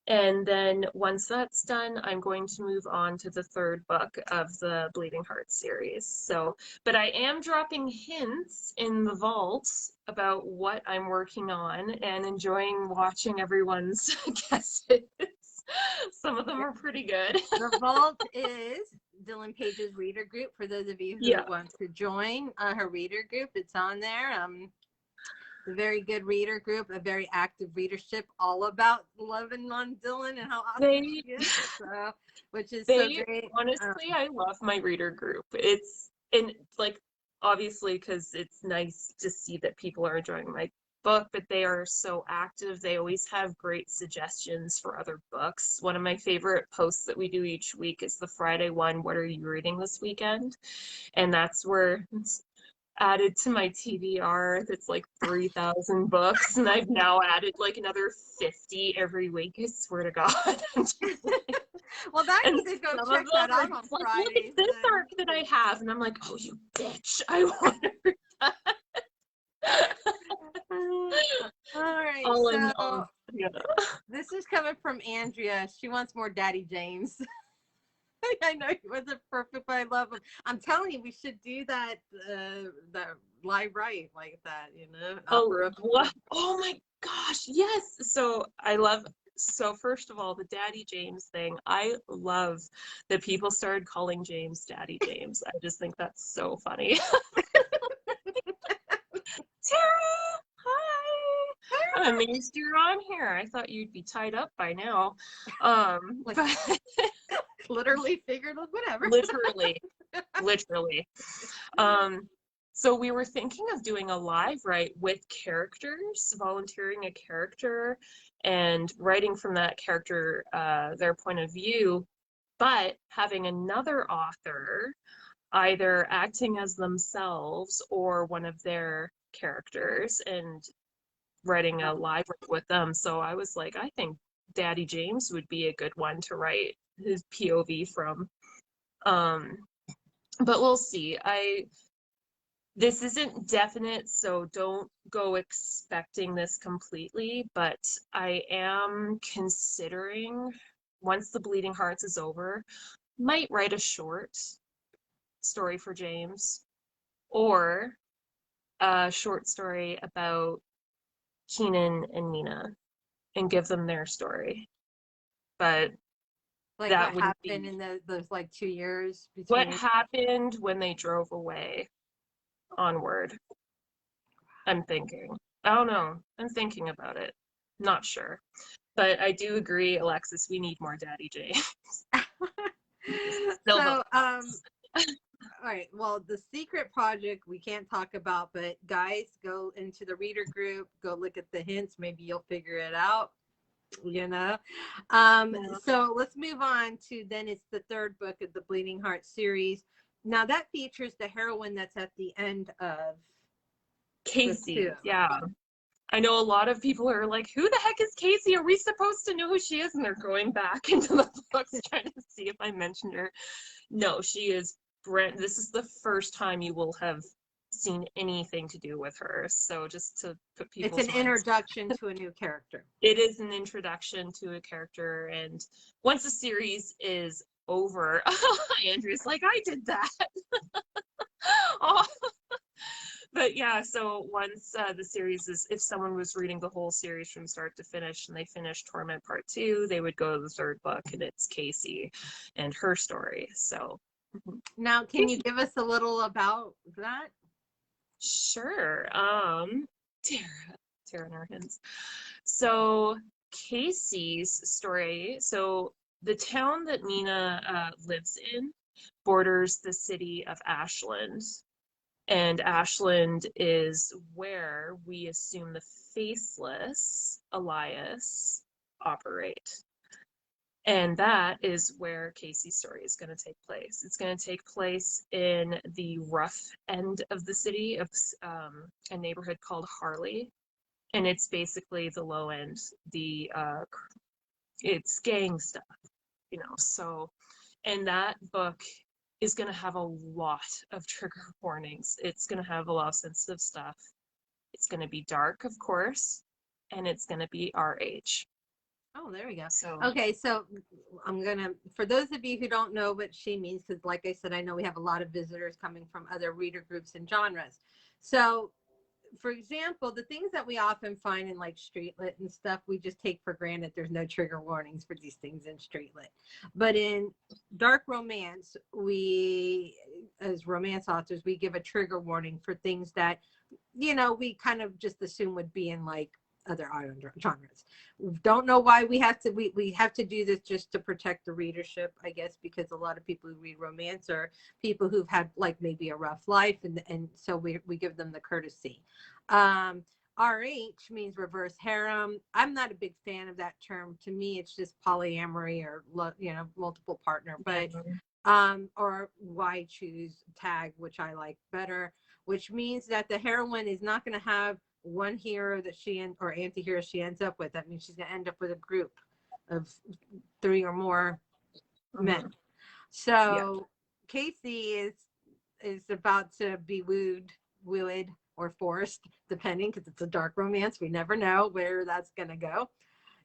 S2: And then once that's done, I'm going to move on to the 3rd book of the Bleeding Heart series. So, but I am dropping hints in the vault about what I'm working on and enjoying watching everyone's guesses. Some of them are pretty good.
S1: The vault is Dylan Page's reader group. For those of you who want to join her reader group, it's on there. A very good reader group, a very active readership, all about loving on Dylan and how awesome she is, which is so great.
S2: Honestly, I love my reader group. It's like obviously because it's nice to see that people are enjoying my book, but they are so active. They always have great suggestions for other books. One of my favorite posts that we do each week is the Friday one, what are you reading this weekend? And that's where it's added to my TBR that's like 3,000 books, and I've now added like another 50 every week. I swear to God.
S1: Well, I need to go check that out on Fridays.
S2: Look at this arc that I have, and I'm like, oh, you bitch! I want to read that.
S1: All right, so this is coming from Andrea. She wants more Daddy James. I know he wasn't perfect, but I love him. I'm telling you, we should do that live write like that,
S2: Oh my gosh, yes. So first of all, the Daddy James thing, I love that people started calling James Daddy James. I just think that's so funny. Tara, hi. I'm amazed you're on here. I thought you'd be tied up by now. But
S1: literally, figuratively, whatever.
S2: Literally. So we were thinking of doing a live write with characters, volunteering a character and writing from that character, their point of view, but having another author either acting as themselves or one of their characters and writing a live with them. So I was like, I think Daddy James would be a good one to write his POV from. But we'll see. This isn't definite, so don't go expecting this completely, but I am considering, once the Bleeding Hearts is over, might write a short story for James or a short story about Keenan and Nina and give them their story. But
S1: Like
S2: That
S1: what
S2: would
S1: happened
S2: be
S1: in those like 2 years
S2: what
S1: between.
S2: happened when they drove away onward. I'm thinking. I don't know. I'm thinking about it. Not sure. But I do agree, Alexis, we need more Daddy J. Still the
S1: So, all right. Well, the secret project we can't talk about, but guys, go into the reader group, go look at the hints. Maybe you'll figure it out. You know.
S2: yeah.
S1: So let's move on to then it's the third book of the Bleeding Heart series. Now that features the heroine that's at the end of the
S2: Casey.
S1: two.
S2: Yeah. I know a lot of people are like, who the heck is Casey? Are we supposed to know who she is? And they're going back into the books trying to see if I mentioned her. No, she is brand. This is the first time you will have seen anything to do with her. So just to put
S1: It's
S2: people's
S1: an
S2: minds,
S1: introduction to a new character.
S2: it is an introduction to a character. And once the series is over, Andrew's like, I did that. Oh. But yeah, so once the series is, if someone was reading the whole series from start to finish and they finished Torment Part 2, they would go to the third book and it's Casey and her story. So,
S1: Now, can you give us a little about that?
S2: sure. Tara and our hints. So, Casey's story. So, the town that Mina lives in borders the city of Ashland. And Ashland is where we assume the Faceless Elias operate. And that is where Casey's story is going to take place. It's going to take place in the rough end of the city of a neighborhood called Harley. And it's basically the low end, it's gang stuff, you know. So, and that book is going to have a lot of trigger warnings. It's going to have a lot of sensitive stuff. It's going to be dark, of course, and it's going to be our age.
S1: Oh, there we go.
S2: So,
S1: Okay, so I'm gonna, for those of you who don't know what she means, because like I said, I know we have a lot of visitors coming from other reader groups and genres. So, for example, the things that we often find in like streetlit and stuff, we just take for granted. There's no trigger warnings for these things in streetlit. But in dark romance, we, as romance authors, we give a trigger warning for things that, you know, we kind of just assume would be in like other genres. Don't know why we have to we have to do this just to protect the readership, I guess, because a lot of people who read romance are people who've had like maybe a rough life, and so we give them the courtesy. RH means reverse harem. I'm not a big fan of that term. To me, it's just polyamory or you know, multiple partner. But or why choose tag, which I like better, which means that the heroine is not going to have one hero that or anti-hero she ends up with. That means she's going to end up with a group of 3 or more men. So Casey is about to be wooed or forced, depending, because it's a dark romance. We never know where that's going to go,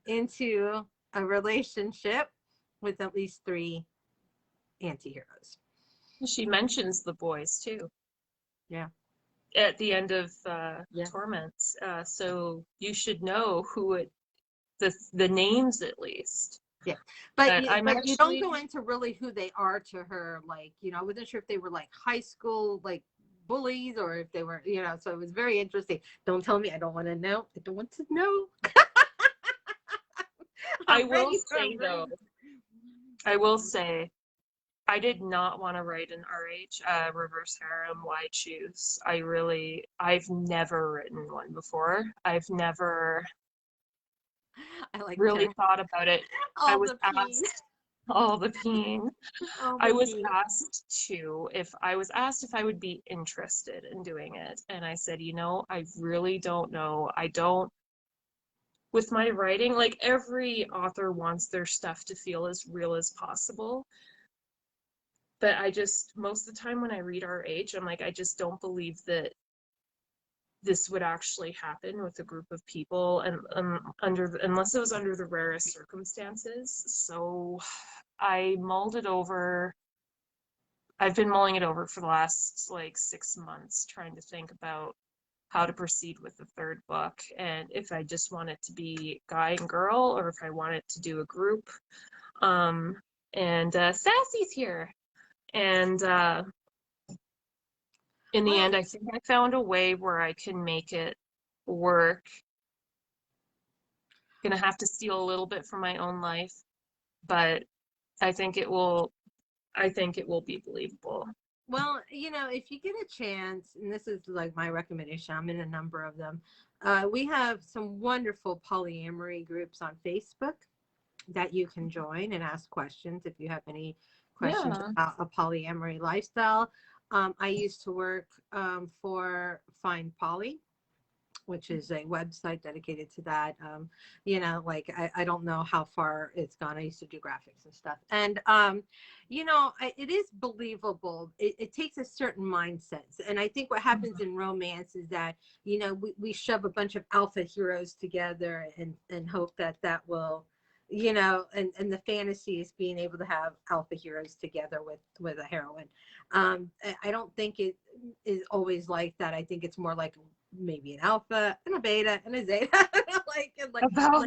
S1: into a relationship with at least 3 anti-heroes.
S2: she mentions the boys too.
S1: Yeah.
S2: At the end of Torment. So you should know the names at least.
S1: Yeah, but
S2: actually,
S1: you don't go into really who they are to her. Like, you know, I wasn't sure if they were like high school, like bullies, or if they were, you know, so it was very interesting. Don't tell me. I don't want to know. I don't want to know.
S2: I will say, I did not want to write an RH, reverse harem, why choose? I've never written one before. I've never really thought about it. I was asked all the peen. I was asked if I would be interested in doing it. And I said, you know, I really don't know. With my writing, like every author wants their stuff to feel as real as possible. But most of the time when I read RH, I'm like, I just don't believe that this would actually happen with a group of people, and unless it was under the rarest circumstances. So I mulled it over. I've been mulling it over for the last like 6 months, trying to think about how to proceed with the third book, and if I just want it to be guy and girl, or if I want it to do a group. and Sassy's here. And in the
S1: Well,
S2: end, I think I found a way where I can make it work. Gonna have to steal a little bit from my own life, but I think it will. I think it will be believable.
S1: well, if you get a chance, and this is like my recommendation, I'm in a number of them. We have some wonderful polyamory groups on Facebook that you can join and ask questions if you have any questions
S2: Yeah.
S1: about a polyamory lifestyle. I used to work for Find Poly, which is a website dedicated to that. Like I don't know how far it's gone. I used to do graphics and stuff. And, it is believable. It takes a certain mindset. And I think what happens in romance is that, we shove a bunch of alpha heroes together and hope that that will, and the fantasy is being able to have alpha heroes together with a heroine. I don't think it is always like that. I think it's more like maybe an alpha and a beta and a zeta,
S2: About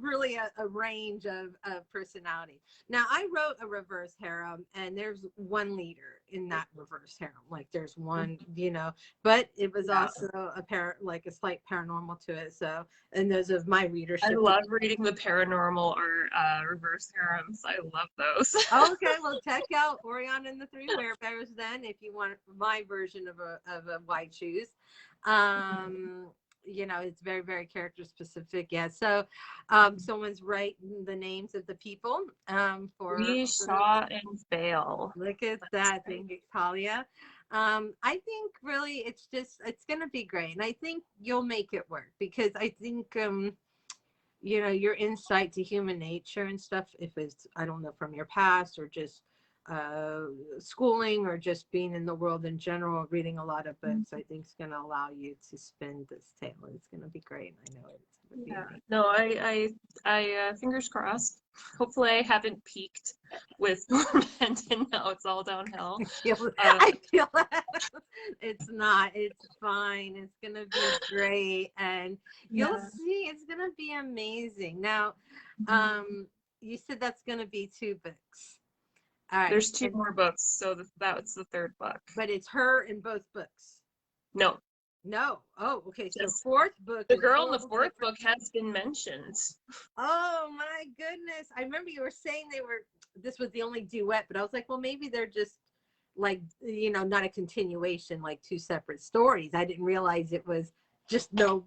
S1: really a range of personality. Now I wrote a reverse harem, and there's one leader in that reverse harem. Like there's one, but it was
S2: yeah.
S1: also like a slight paranormal to it. So, and those of my
S2: I
S1: readership.
S2: love reading the paranormal or reverse harems. I love those.
S1: Okay, well, check out Orion and the Three Werebears then, if you want my version of a white shoes. It's very, very character specific. Yeah. So, someone's writing the names of the people for
S2: We Shaw and Bale.
S1: look at that. Thank you, Talia. I think really it's going to be great. And I think you'll make it work because I think, your insight to human nature and stuff, if it's, I don't know, from your past or just schooling or just being in the world in general, reading a lot of books, I think is going to allow you to spin this tale. It's going to be great. I know it's going to be
S2: Yeah.
S1: amazing.
S2: No, I fingers crossed. Hopefully, I haven't peaked with Torment, and now it's all downhill.
S1: I feel that it's not. It's fine. It's gonna be great, and you'll
S2: Yeah.
S1: see. It's gonna be amazing. Now, you said that's gonna be 2 books. All right,
S2: There's 2 more books, so that's the 3rd book.
S1: but it's her in both books.
S2: No,
S1: No. Oh, okay. So
S2: just
S1: 4th book.
S2: the
S1: Is
S2: girl in the
S1: whole
S2: 4th
S1: different.
S2: book has been mentioned.
S1: Oh my goodness! I remember you were saying this was the only duet, but I was like, well, maybe they're just like, not a continuation, like 2 separate stories. I didn't realize it was just no.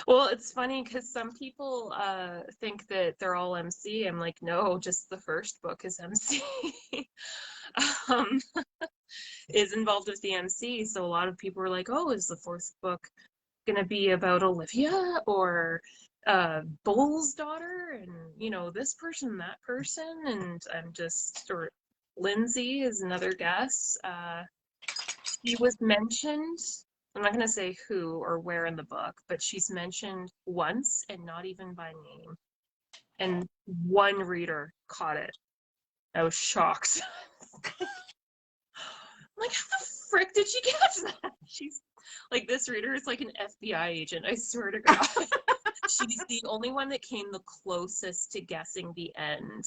S2: Well, it's funny because some people think that they're all MC. I'm like, no, just the 1st book is MC. um, is involved with the MC. So a lot of people are like, oh, is the 4th book gonna be about Olivia or Bull's daughter and this person, that person? And I'm just, or Lindsay is another guess. She was mentioned. I'm not gonna say who or where in the book, but she's mentioned once and not even by name. And one reader caught it. I was shocked. I'm like, how the frick did she catch that? She's like, this reader is like an FBI agent, I swear to God. She's the only one that came the closest to guessing the end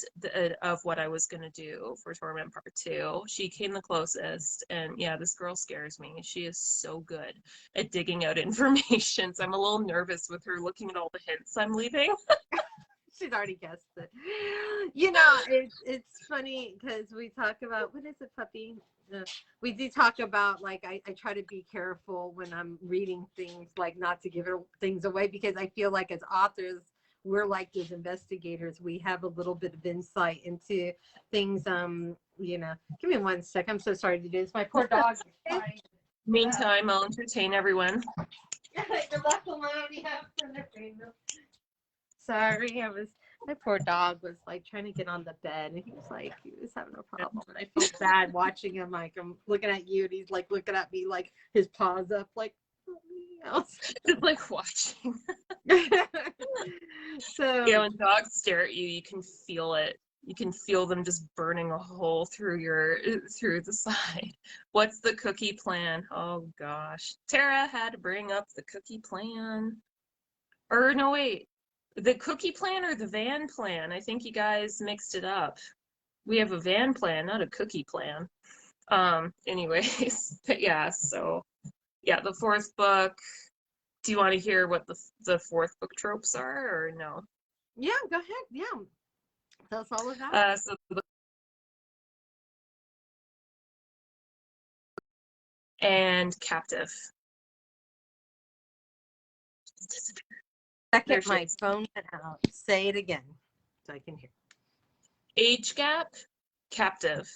S2: of what I was going to do for Torment Part 2. She came the closest, and yeah, this girl scares me. She is so good at digging out information, so I'm a little nervous with her looking at all the hints I'm leaving.
S1: She's already guessed it. It's funny because we talk about, what is it, puppy? We do talk about, like, I try to be careful when I'm reading things, like not to give things away, because I feel like as authors, we're like those investigators. We have a little bit of insight into things. Give me 1 sec. I'm so sorry to do this. My poor dog is crying.
S2: Meantime, I'll entertain everyone.
S1: You're left alone. Sorry, my poor dog was like trying to get on the bed, and he was having a problem, and I felt bad watching him. Like, I'm looking at you, and he's like looking at me, like his paws up, like,
S2: Just like watching.
S1: So
S2: yeah, when dogs stare at you, you can feel it. You can feel them just burning a hole through the side. What's the cookie plan? Oh gosh, Tara had to bring up the cookie plan. Or no, wait. The cookie plan or the van plan? I think you guys mixed it up. We have a van plan, not a cookie plan. Anyways, but yeah, so yeah, the fourth book. Do you want to hear what the fourth book tropes are or no?
S1: Yeah, go ahead. Yeah. Tell us all about it.
S2: So the and captive. There
S1: Second,
S2: she
S1: my
S2: is.
S1: phone went out. Say it again so I can hear.
S2: Age gap, captive,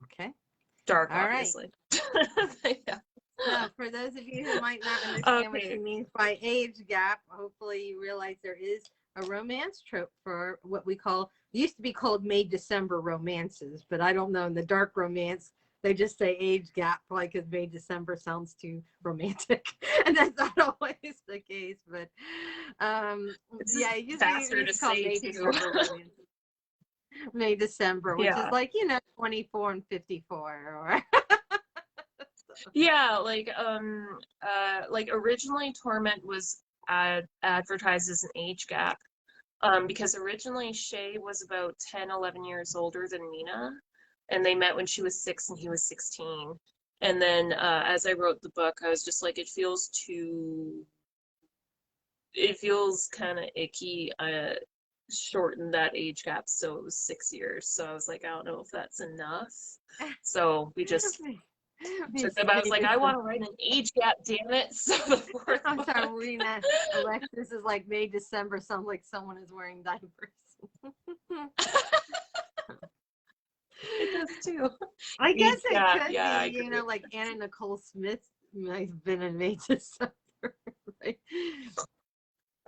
S1: Okay.
S2: dark,
S1: All right.
S2: obviously. Yeah.
S1: So for those of you who might not understand what she
S2: Okay.
S1: means by age gap, hopefully you realize there is a romance trope for what we call, used to be called May December romances, but I don't know, in the dark romance, they just say age gap, like because May December sounds too romantic. And that's not always the case, but
S2: It's
S1: yeah, it
S2: faster to
S1: used to call
S2: say
S1: May
S2: too.
S1: December romances. May December, which is
S2: Yeah.
S1: like, 24 and 54 or
S2: Yeah, like originally Torment was advertised as an age gap. Because originally Shay was about 10, 11 years older than Mina, and they met when she was 6 and he was 16. And then as I wrote the book, I was just like, it feels kind of icky. Shorten that age gap so it was 6 years. So I was like, I don't know if that's enough. So we just took them. I was like, I want to write an age gap, damn it. So the fourth
S1: I'm
S2: book.
S1: sorry, Rena. Alexis is like May, December. Sounds like someone is wearing diapers.
S2: It does too.
S1: I guess
S2: Age
S1: it
S2: gap,
S1: could
S2: yeah, I
S1: be,
S2: agree.
S1: like Anna Nicole Smith might have been in May, December. Right?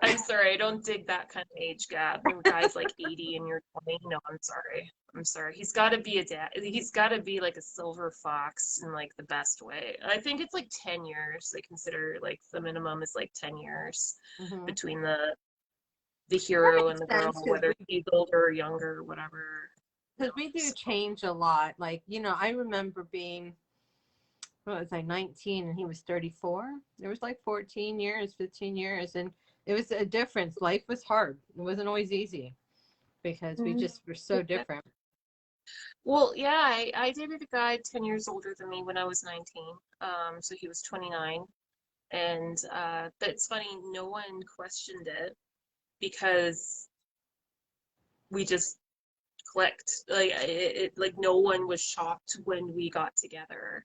S2: I'm sorry, I don't dig that kind of age gap. When a guy's like 80 and you're 20, no, I'm sorry. I'm sorry. He's got to be a dad. He's got to be like a silver fox in like the best way. I think it's like 10 years. They consider like the minimum is like 10 years
S1: Mm-hmm.
S2: between the
S1: That
S2: hero and
S1: makes
S2: the girl,
S1: sense
S2: whether he's older or younger or whatever.
S1: because we do
S2: So,
S1: change a lot. Like, I remember being, what was I, 19 and he was 34. There was like 14 years, 15 years, and it was a difference. Life was hard. It wasn't always easy because we
S2: mm,
S1: just were so
S2: yeah.
S1: different.
S2: Well, yeah, I dated a guy 10 years older than me when I was 19. So he was 29. And that's funny, no one questioned it because we just clicked. Like no one was shocked when we got together.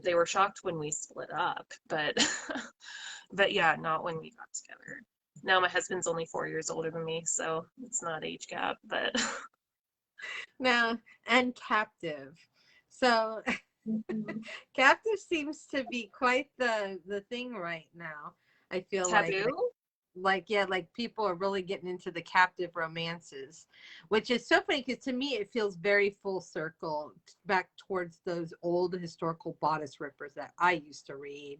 S2: They were shocked when we split up, but but yeah, not when we got together. Now my husband's only 4 years older than me, so it's not age gap, but
S1: Now, and captive. So captive seems to be quite the thing right now. I feel
S2: taboo.
S1: yeah, like people are really getting into the captive romances, which is so funny because to me it feels very full circle back towards those old historical bodice rippers that I used to read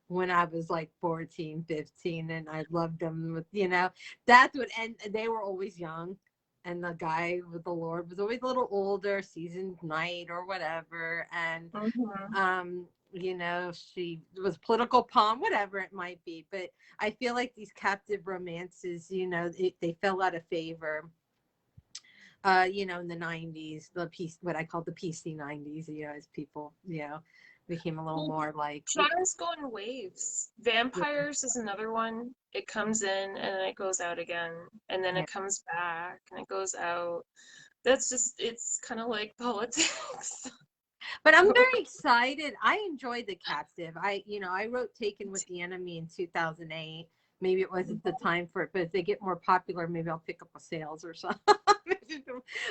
S1: when I was like 14, 15, and I loved them with, that's what, and they were always young. And the guy with the Lord was always a little older, seasoned knight or whatever. And
S2: Mm-hmm.
S1: she was political pawn, whatever it might be. But I feel like these captive romances, they fell out of favor. In the 90s, what I call the PC 90s, as people, became a little
S2: Well,
S1: more like,
S2: genres go in waves. Vampires is another one. It comes in and then it goes out again, and then
S1: yeah.
S2: it comes back and it goes out. It's kind of like politics.
S1: But I'm
S2: So,
S1: very excited. I enjoyed The Captive. I wrote Taken with the Enemy in 2008. Maybe it wasn't the time for it, but if they get more popular, maybe I'll pick up a sales or something.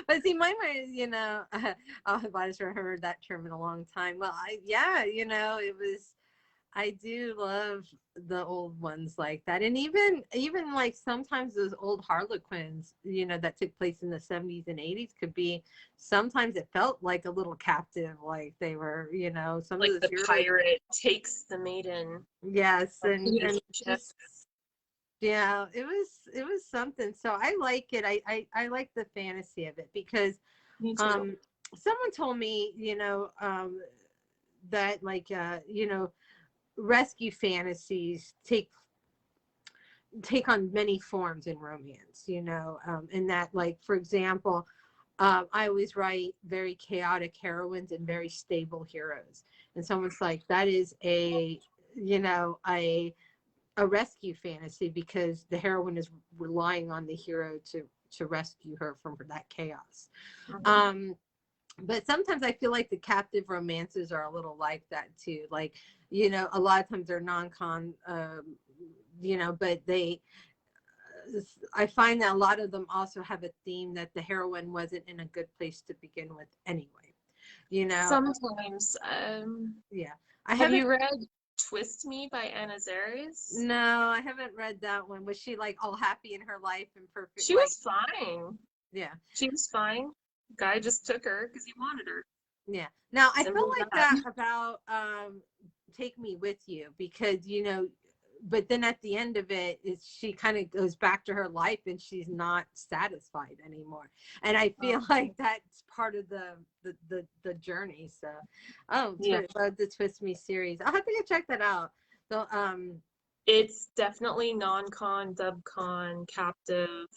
S1: But see, my mind is, I've always heard that term in a long time. Well, it was, I do love the old ones like that. And even like sometimes those old Harlequins, that took place in the 70s and 80s could be, sometimes it felt like a little captive, like they were, some of
S2: like
S1: those
S2: the
S1: heroes.
S2: pirate takes the maiden
S1: Yes,
S2: on
S1: and
S2: his ship.
S1: just, yeah, it was something. So I like it. I like the fantasy of it because
S2: Me too.
S1: um someone told me, that like rescue fantasies take take on many forms in romance, in that, like, for example, I always write very chaotic heroines and very stable heroes. And someone's like, that is a rescue fantasy, because the heroine is relying on the hero to rescue her from that chaos.
S2: Mhm.
S1: But sometimes I feel like the captive romances are a little like that too. Like, a lot of times they're non-con, but I find that a lot of them also have a theme that the heroine wasn't in a good place to begin with anyway.
S2: Sometimes.
S1: Yeah. I
S2: Have
S1: haven't,
S2: you read Twist Me by Anna Zaris?
S1: no, I haven't read that one. Was she like all happy in her life and perfect?
S2: She
S1: Like,
S2: was fine.
S1: yeah.
S2: She was fine. Guy just took her because he wanted her.
S1: Yeah. Now I feel
S2: Simple as
S1: like
S2: that.
S1: that about Take Me With You, because but then at the end of it is she kind of goes back to her life and she's not satisfied anymore. And I feel like that's part of the journey. So
S2: Yeah.
S1: the Twist Me series. I'll have to go check that out. So
S2: It's definitely non-con, dub-con, captive.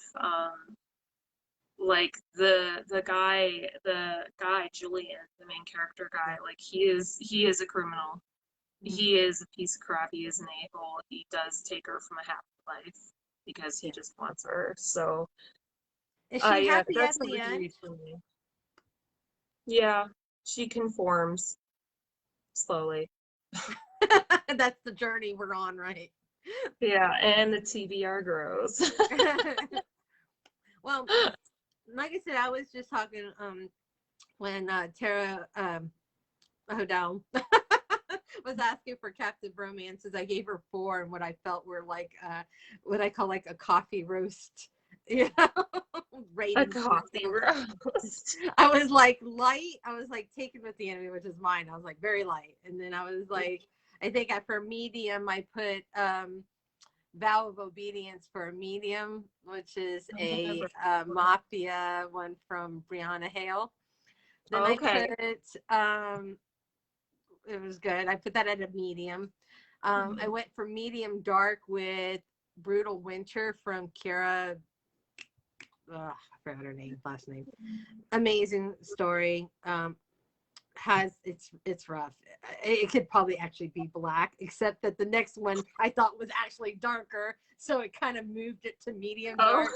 S2: Like the guy Julian, the main character guy, like he is a criminal. He is a piece of crap. He is an a-hole. He does take her from a happy life because he
S1: yeah.
S2: just wants her. So
S1: Is she
S2: I
S1: happy
S2: that's
S1: at
S2: a
S1: the end?
S2: read for me. Yeah, she conforms slowly.
S1: That's the journey we're on, right?
S2: Yeah, and the TBR grows.
S1: Well, like I said, I was just talking when Tara Hodel was asking for captive romances. I gave her 4, and what I felt were like what I call like a coffee roast, you know,
S2: A
S1: rating
S2: coffee
S1: system.
S2: roast.
S1: I was like light. I was like taken with the enemy, which is mine. I was like very light, and then I was like, I think for medium, I put Vow of Obedience for a medium, which is a mafia one from Brianna Hale. Then I
S2: Okay.
S1: put it was good. I put that at a medium. I went for medium dark with Brutal Winter from Kira. I forgot her last name. Amazing story. It's rough. It could probably actually be black, except that the next one I thought was actually darker, so it kind of moved it to medium
S2: Oh,
S1: dark,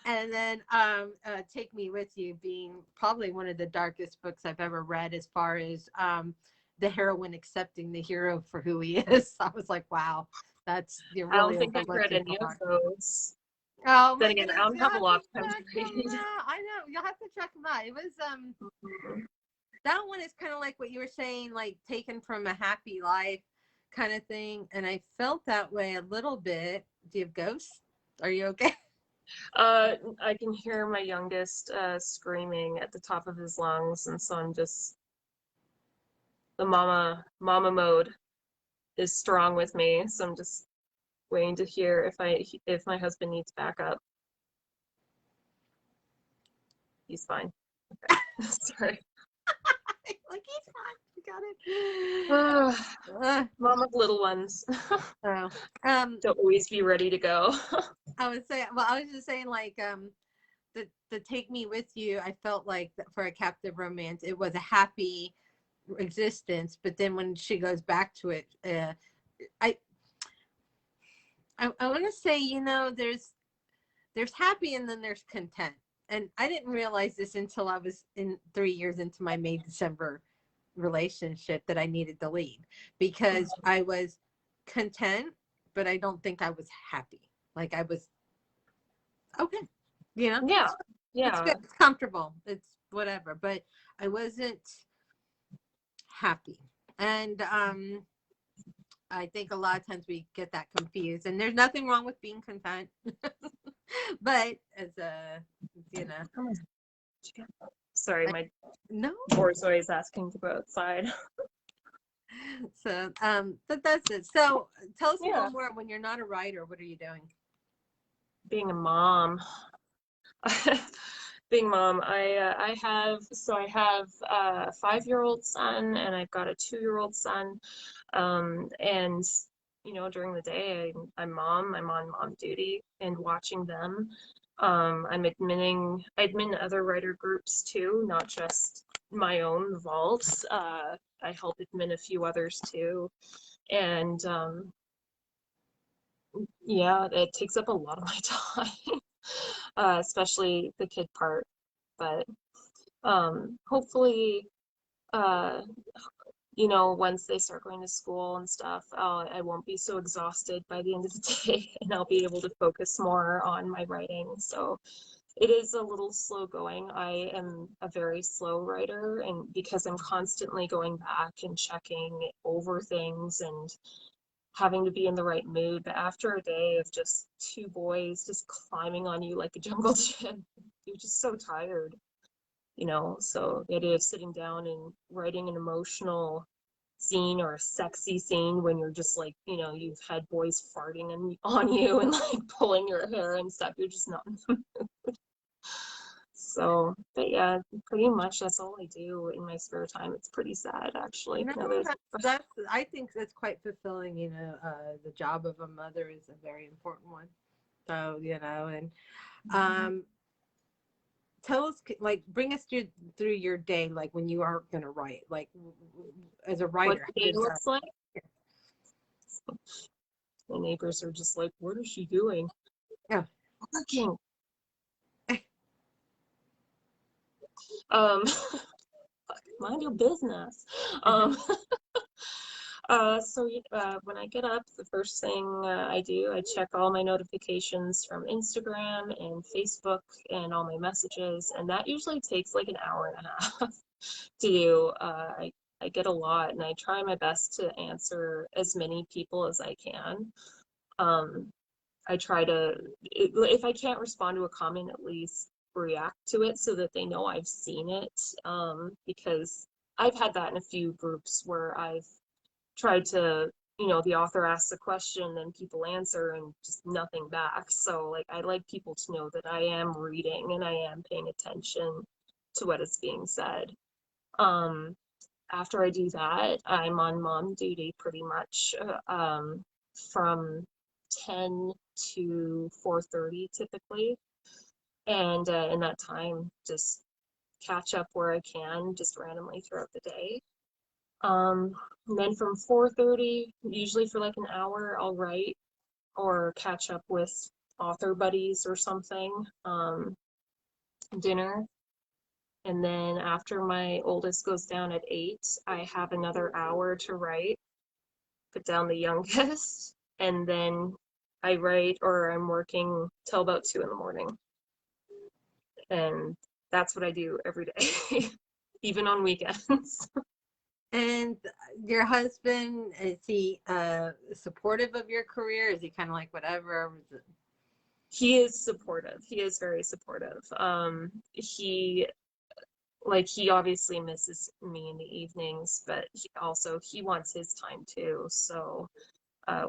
S1: and then Take Me With You being probably one of the darkest books I've ever read, as far as the heroine accepting the hero for who he is. I was like, wow, you're
S2: I don't
S1: really
S2: think I've read
S1: overlooking a
S2: any of
S1: lot.
S2: those.
S1: Oh
S2: Then
S1: my
S2: again, I
S1: goodness,
S2: don't
S1: you'll
S2: have a
S1: have to
S2: lot of time
S1: check
S2: to
S1: them
S2: read.
S1: out. I know, you'll have to check them out. It was that one is kind of like what you were saying, like taken from a happy life kind of thing. And I felt that way a little bit. Do you have ghosts? Are you okay?
S2: I can hear my youngest screaming at the top of his lungs, and so I'm just the mama mode is strong with me, so I'm just waiting to hear if my husband needs backup. He's fine. Okay. Sorry.
S1: Like, he's fine. You got it.
S2: Mom of little ones.
S1: So,
S2: Don't always be ready to go.
S1: I would say, well, I was just saying, like, the Take Me With You, I felt like for a captive romance, it was a happy existence, but then when she goes back to it, I I want to say, there's happy and then there's content. And I didn't realize this until I was in 3 years into my May December relationship, that I needed to leave, because I was content, but I don't think I was happy. Like, I was okay,
S2: Yeah,
S1: it's
S2: yeah.
S1: good, it's comfortable, it's whatever, but I wasn't happy. And I think a lot of times we get that confused, and there's nothing wrong with being content. But as a, you know,
S2: Sorry,
S1: like,
S2: my
S1: no.
S2: boy's always asking to go outside.
S1: So, but that's it. So tell us a
S2: Yeah,
S1: little more. When you're not a writer, what are you doing?
S2: being a mom. Being mom, I have a 5-year-old son and I've got a 2-year-old son, and during the day, I'm on mom duty and watching them. I admin other writer groups too, not just my own vaults. I help admin a few others too. And yeah, it takes up a lot of my time, especially the kid part. But hopefully, uh, once they start going to school and stuff, I won't be so exhausted by the end of the day, and I'll be able to focus more on my writing. So it is a little slow going. I am a very slow writer, and because I'm constantly going back and checking over things and having to be in the right mood. But after a day of just two boys just climbing on you like a jungle gym, you're just so tired. So the idea of sitting down and writing an emotional scene or a sexy scene when you're just like, you've had boys farting on you and like pulling your hair and stuff, you're just not in the mood. So, but yeah, pretty much that's all I do in my spare time. It's pretty sad, actually.
S1: No, that's I think that's quite fulfilling. The job of a mother is a very important one. So, and um, tell us, like, bring us through your day, like when you are going to write, like as a
S2: what
S1: writer.
S2: the day looks like. The neighbors are just like, what is she doing?
S1: Yeah.
S2: Working. um Mind your business. When I get up, the first thing I do, I check all my notifications from Instagram and Facebook and all my messages, and that usually takes like an hour and a half to do. I get a lot, and I try my best to answer as many people as I can. I try to, if I can't respond to a comment, at least react to it so that they know I've seen it. Because I've had that in a few groups where I've tried to, the author asks a question and people answer and just nothing back. So like, I like people to know that I am reading and I am paying attention to what is being said. After I do that, I'm on mom duty pretty much from 10 to 4:30 typically. And in that time, just catch up where I can, just randomly throughout the day. And then from 4:30, usually for like an hour, I'll write or catch up with author buddies or something, dinner. And then after my oldest goes down at 8, I have another hour to write, put down the youngest, and then I write or I'm working till about 2 in the morning. And that's what I do every day, even on weekends.
S1: And your husband, is he supportive of your career? Is he kind of like whatever?
S2: He is supportive. He is very supportive. He obviously misses me in the evenings, but he wants his time too. So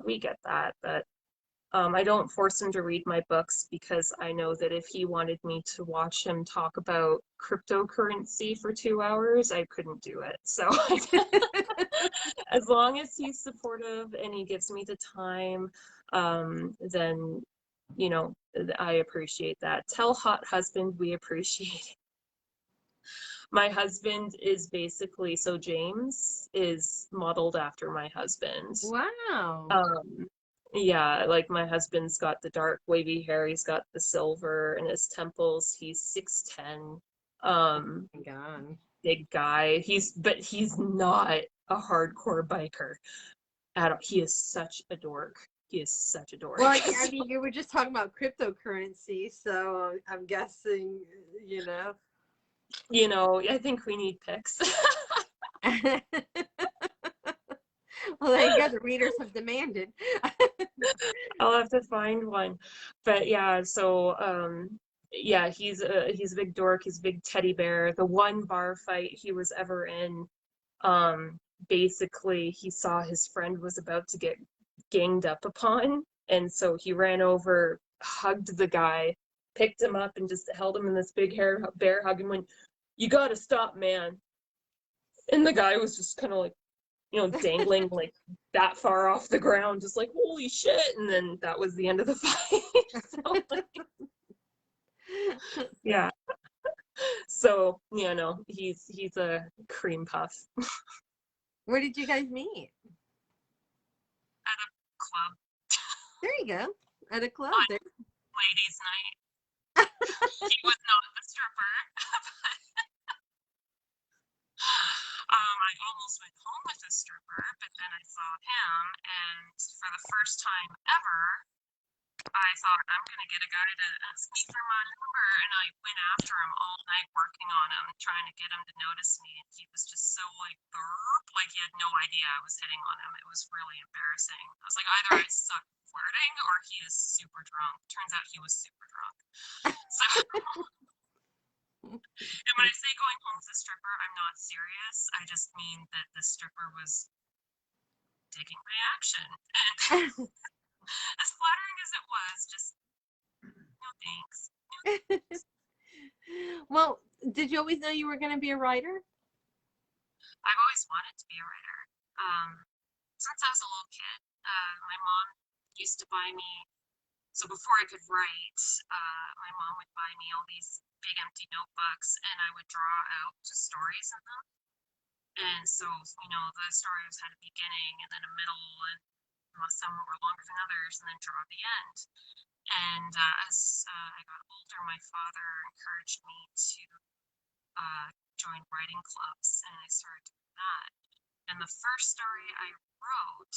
S2: we get that. But I don't force him to read my books because I know that if he wanted me to watch him talk about cryptocurrency for 2 hours, I couldn't do it. So as long as he's supportive and he gives me the time, then, I appreciate that. Tell hot husband we appreciate it. My husband is basically, so James is modeled after my husband.
S1: Wow.
S2: Yeah, like my husband's got the dark wavy hair, he's got the silver in his temples, he's 6'10",
S1: Oh my God.
S2: big guy. But he's not a hardcore biker at all. He is such a dork. He is such a dork.
S1: Well, I mean, you were just talking about cryptocurrency, so I'm guessing,
S2: I think we need pics.
S1: Well, there you go. The readers have demanded.
S2: I'll have to find one. But yeah, so yeah, he's a big dork, he's a big teddy bear. The one bar fight he was ever in, basically he saw his friend was about to get ganged up upon, and so he ran over, hugged the guy, picked him up and just held him in this big bear hug and went, "You gotta stop, man." And the guy was just kind of like, dangling like that far off the ground, just like, holy shit. And then that was the end of the fight. So, like, yeah. So, no, he's a cream puff.
S1: Where did you guys meet?
S2: At a club
S1: There you go. At a club
S2: on
S1: there.
S2: ladies' night. He was not the stripper. I almost went home with a stripper, but then I saw him, and for the first time ever, I thought, I'm gonna get a guy to ask me for my number, and I went after him all night working on him, trying to get him to notice me, and he was just so like, burp, like he had no idea I was hitting on him. It was really embarrassing. I was like, either I suck flirting or he is super drunk. Turns out he was super drunk. So, and when I say going home with a stripper, I'm not serious. I just mean that the stripper was digging my action. And as flattering as it was, just no thanks.
S1: Well, did you always know you were going to be a writer?
S2: I've always wanted to be a writer. Since I was a little kid, my mom used to buy me, so before I could write, my mom would buy me all these big empty notebooks, and I would draw out just stories in them. And so, the stories had a beginning and then a middle, and some were longer than others, and then draw the end. And as I got older, my father encouraged me to join writing clubs, and I started doing that. And the first story I wrote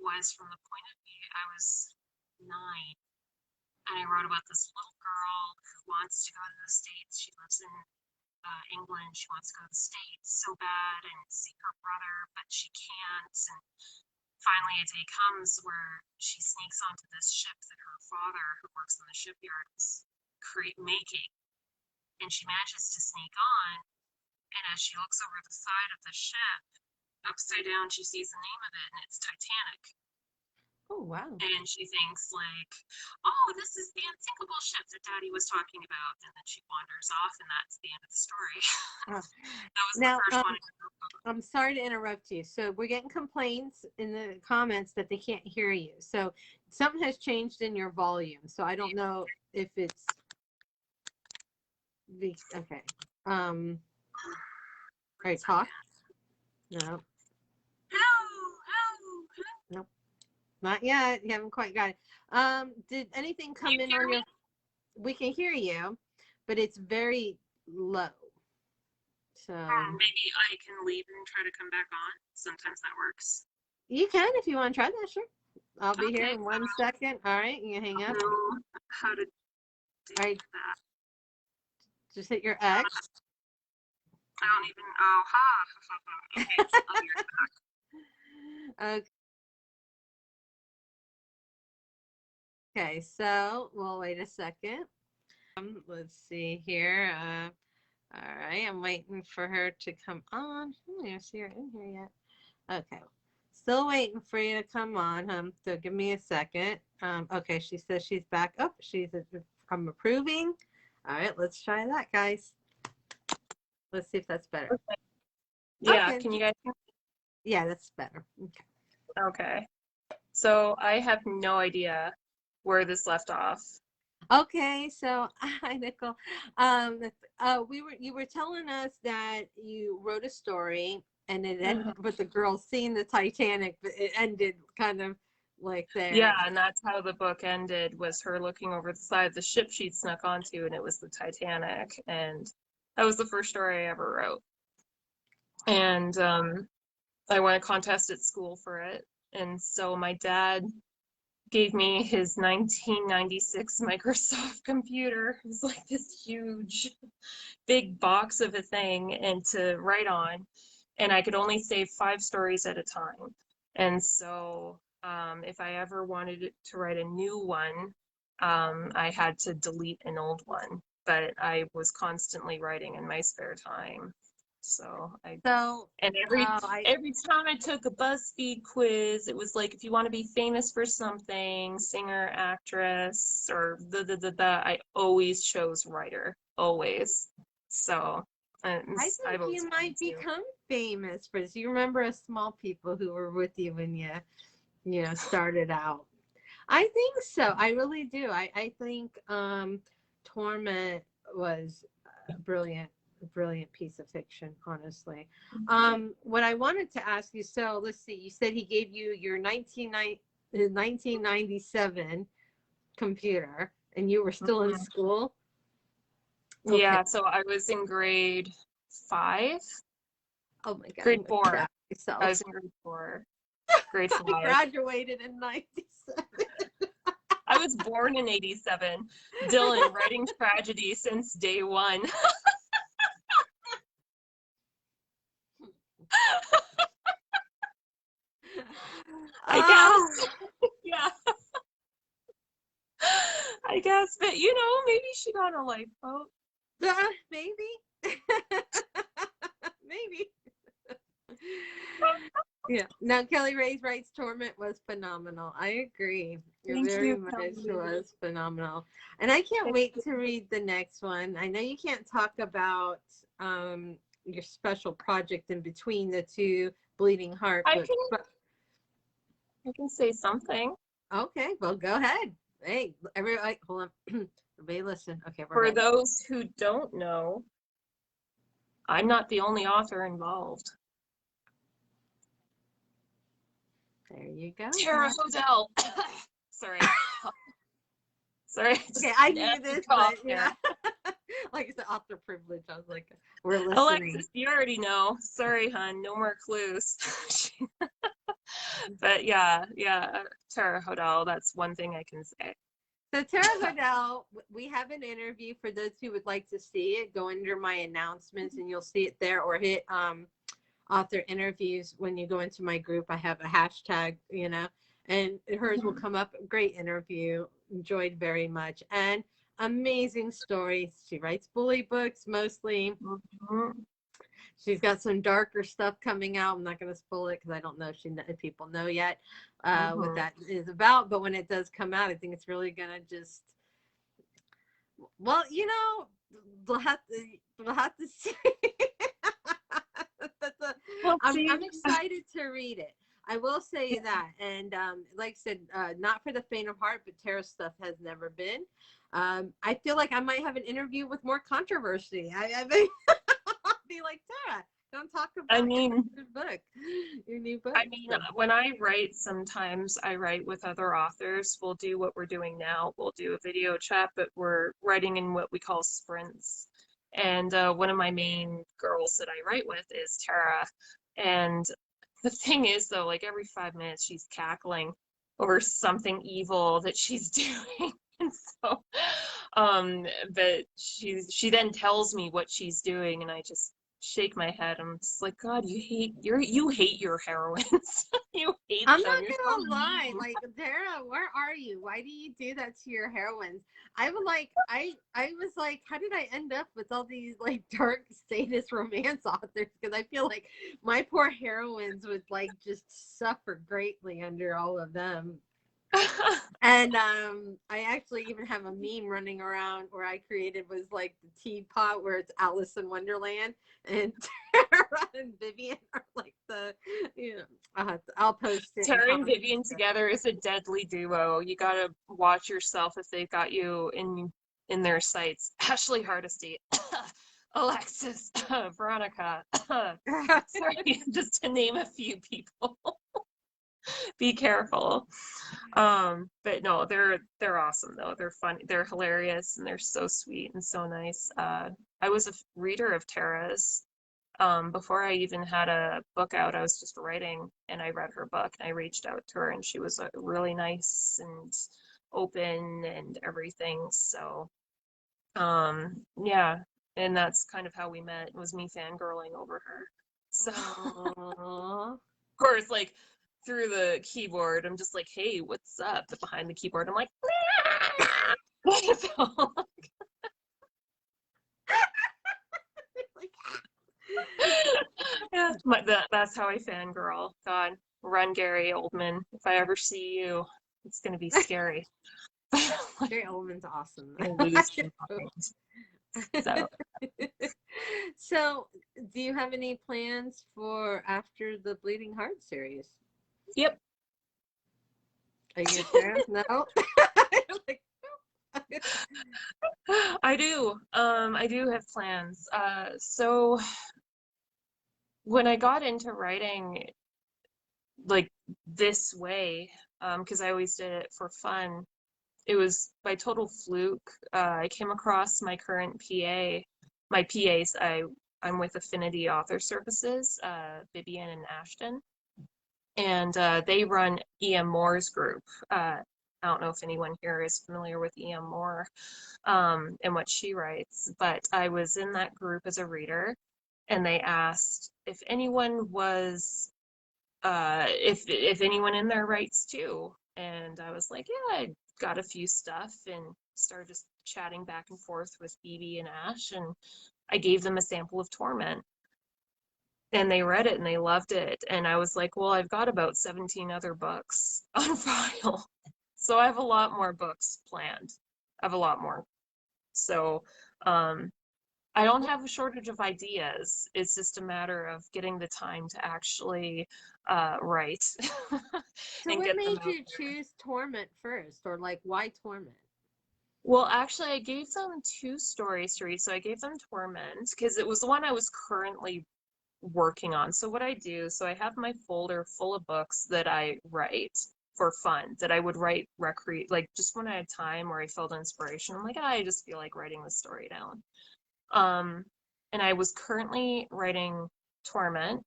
S2: was from the point of view, I was 9, and I wrote about this little girl who wants to go to the States. She lives in England. She wants to go to the States so bad and see her brother, but she can't. And finally, a day comes where she sneaks onto this ship that her father, who works in the shipyard, is making. And she manages to sneak on. And as she looks over the side of the ship, upside down, she sees the name of it, and it's Titanic.
S1: Oh, wow.
S2: And she thinks like, oh, this is the unsinkable ship that Daddy was talking about. And then she wanders off, and that's the end of the story. That was
S1: Now,
S2: the first one.
S1: I'm sorry to interrupt you. So we're getting complaints in the comments that they can't hear you. So something has changed in your volume. So I don't know if it's the okay. All right, talk. No. Nope. Not yet. You haven't quite got it. Did anything come in on your? We can hear you, but it's very low. So
S2: maybe I can leave and try to come back on. Sometimes that works.
S1: You can if you want to try that. Sure. I'll be here in 1 second. All right, you can hang up.
S2: How to do that?
S1: Just hit your X.
S2: I don't even. Oh, ha. Okay, so I'll be right back.
S1: Okay. Okay, so we'll wait a second. Let's see here. All right, I'm waiting for her to come on. I don't see her in here yet. Okay, still waiting for you to come on. So give me a second. Okay, she says she's back up. I'm approving. All right, let's try that, guys. Let's see if that's better.
S2: Okay. Yeah,
S1: okay.
S2: Can you guys hear me?
S1: Yeah, that's better.
S2: Okay. So I have no idea where this left off.
S1: Okay, so hi Nicole. You were telling us that you wrote a story and it ended with the girl seeing the Titanic, but it ended kind of like there.
S2: Yeah, and that's how the book ended, was her looking over the side of the ship she'd snuck onto, and it was the Titanic. And that was the first story I ever wrote. And I won a contest at school for it. And so my dad gave me his 1996 Microsoft computer. It was like this huge, big box of a thing, and to write on. And I could only save 5 stories at a time. And so if I ever wanted to write a new one, I had to delete an old one. But I was constantly writing in my spare time. Every time I took a BuzzFeed quiz, it was like, if you want to be famous for something, singer, actress, or I always chose writer, always. So And
S1: I
S2: I've
S1: think
S2: always
S1: you
S2: wanted
S1: might
S2: to.
S1: become famous for this. You remember us small people who were with you when you started out. I think so. I really do. I think Torment was a brilliant piece of fiction, honestly. What I wanted to ask you, so let's see, you said he gave you your 1997 computer and you were still in
S2: Mhm.
S1: school? Okay.
S2: Yeah, so I was in grade 5,
S1: Oh my God, I'm
S2: grade
S1: gonna crap
S2: 4. I
S1: myself.
S2: was in grade 4, grade
S1: I
S2: 5.
S1: graduated in 97.
S2: I was born in 87. Dylan, writing tragedy since day one. I
S1: Ah,
S2: guess. Yeah, I guess. But maybe she got a lifeboat.
S1: maybe. Maybe. Yeah. Now, Kelly Ray's Writes Torment was phenomenal. I agree. It
S2: Thank
S1: very
S2: you,
S1: much
S2: Kelly.
S1: was phenomenal. And I can't
S2: Thank
S1: wait
S2: you.
S1: to read the next one. I know you can't talk about your special project in between the two Bleeding Heart
S2: I
S1: books,
S2: can
S1: but
S2: I can say something.
S1: okay, well, go ahead. Hey, everybody, hold on. Everybody listen. Okay, we're
S2: For
S1: ready.
S2: those who don't know, I'm not the only author involved.
S1: There you go,
S2: Tara
S1: guys.
S2: Hodel. Sorry. Sorry,
S1: Okay,
S2: just
S1: I knew
S2: nasty
S1: this,
S2: cough
S1: but
S2: there.
S1: like I said, author privilege. I was like, we're listening.
S2: Alexis, you already know. Sorry, hon, no more clues. But yeah, Tara Hodel, that's one thing I can say.
S1: So Tara Hodel, we have an interview for those who would like to see it. Go under my announcements and you'll see it there, or hit author interviews when you go into my group. I have a hashtag, and hers will come up. Great interview, enjoyed very much, and amazing stories. She writes bully books mostly.
S2: Mhm,
S1: She's got some darker stuff coming out. I'm not going to spoil it because I don't know if people know yet what
S2: mhm.
S1: that is about. But when it does come out, I think it's really going to just, well, we'll have to see. That's a,
S2: Well, see,
S1: I'm excited to read it. I will say that, and like I said, not for the faint of heart, but Tara's stuff has never been. I feel like I might have an interview with more controversy. I mean, I'll be like, Tara, don't talk
S2: I
S1: about
S2: mean,
S1: your book, your new book.
S2: I mean,
S1: So.
S2: when I write, sometimes I write with other authors. We'll do what we're doing now. We'll do a video chat, but we're writing in what we call sprints. And one of my main girls that I write with is Tara. And the thing is, though, like every 5 minutes, she's cackling over something evil that she's doing. And so, but she then tells me what she's doing, and I just shake my head. I'm just like, God, you hate your heroines. You hate
S1: I'm
S2: them.
S1: not
S2: You're so
S1: gonna lie,
S2: mean.
S1: like Dara, where are you? Why do you do that to your heroines? I was like, I was like, how did I end up with all these like dark sadist romance authors? Because I feel like my poor heroines would like just suffer greatly under all of them. And I actually even have a meme running around where I created was like the teapot where it's Alice in Wonderland and Tara and Vivian are like I'll post it and
S2: Tara and
S1: comment.
S2: Vivian together is a deadly duo. You gotta watch yourself if they've got you in their sights. Ashley Hardesty, Alexis, Veronica. Sorry, just to name a few people. Be careful. But no, they're awesome though. They're fun, they're hilarious, and they're so sweet and so nice. I was a reader of Tara's. Before I even had a book out, I was just writing, and I read her book, and I reached out to her, and she was really nice and open and everything. So, yeah, and that's kind of how we met. It was me fangirling over her. So,
S1: Aww.
S2: course, like through the keyboard, I'm just like, hey, what's up? But behind the keyboard, I'm like, so,
S1: Like,
S2: yeah, that's how I fangirl. God, run, Gary Oldman. If I ever see you, it's gonna be scary.
S1: Gary Oldman's awesome.
S2: I lose my mind. So,
S3: So, do you have any plans for after the Bleeding Heart series?
S2: yep.
S3: Are you gonna share? No. Like,
S2: I do. I do have plans. So when I got into writing like this way, because I always did it for fun, it was by total fluke. I came across my current PA, my PAs. I'm with Affinity Author Services, Vivian and Ashton, and they run E.M. Moore's group. I don't know if anyone here is familiar with E.M. Moore and what she writes, but I was in that group as a reader, and they asked if anyone was, if anyone in there writes too, and I was like, yeah, I got a few stuff, and started just chatting back and forth with Phoebe and Ash, and I gave them a sample of Torment. And they read it and they loved it. And I was like, well, I've got about 17 other books on file. So I have a lot more books planned. I have a lot more. So I don't have a shortage of ideas. It's just a matter of getting the time to actually write
S3: so,
S2: and
S3: what
S2: get them
S3: made
S2: out
S3: you
S2: there.
S3: choose Torment first, or like why Torment?
S2: Well, actually, I gave them two stories to read. So I gave them Torment because it was the one I was currently working on. So what I do, so I have my folder full of books that I write for fun, that I would write like just when I had time or I felt inspiration. I'm like, I just feel like writing this story down. Um, and I was currently writing Torment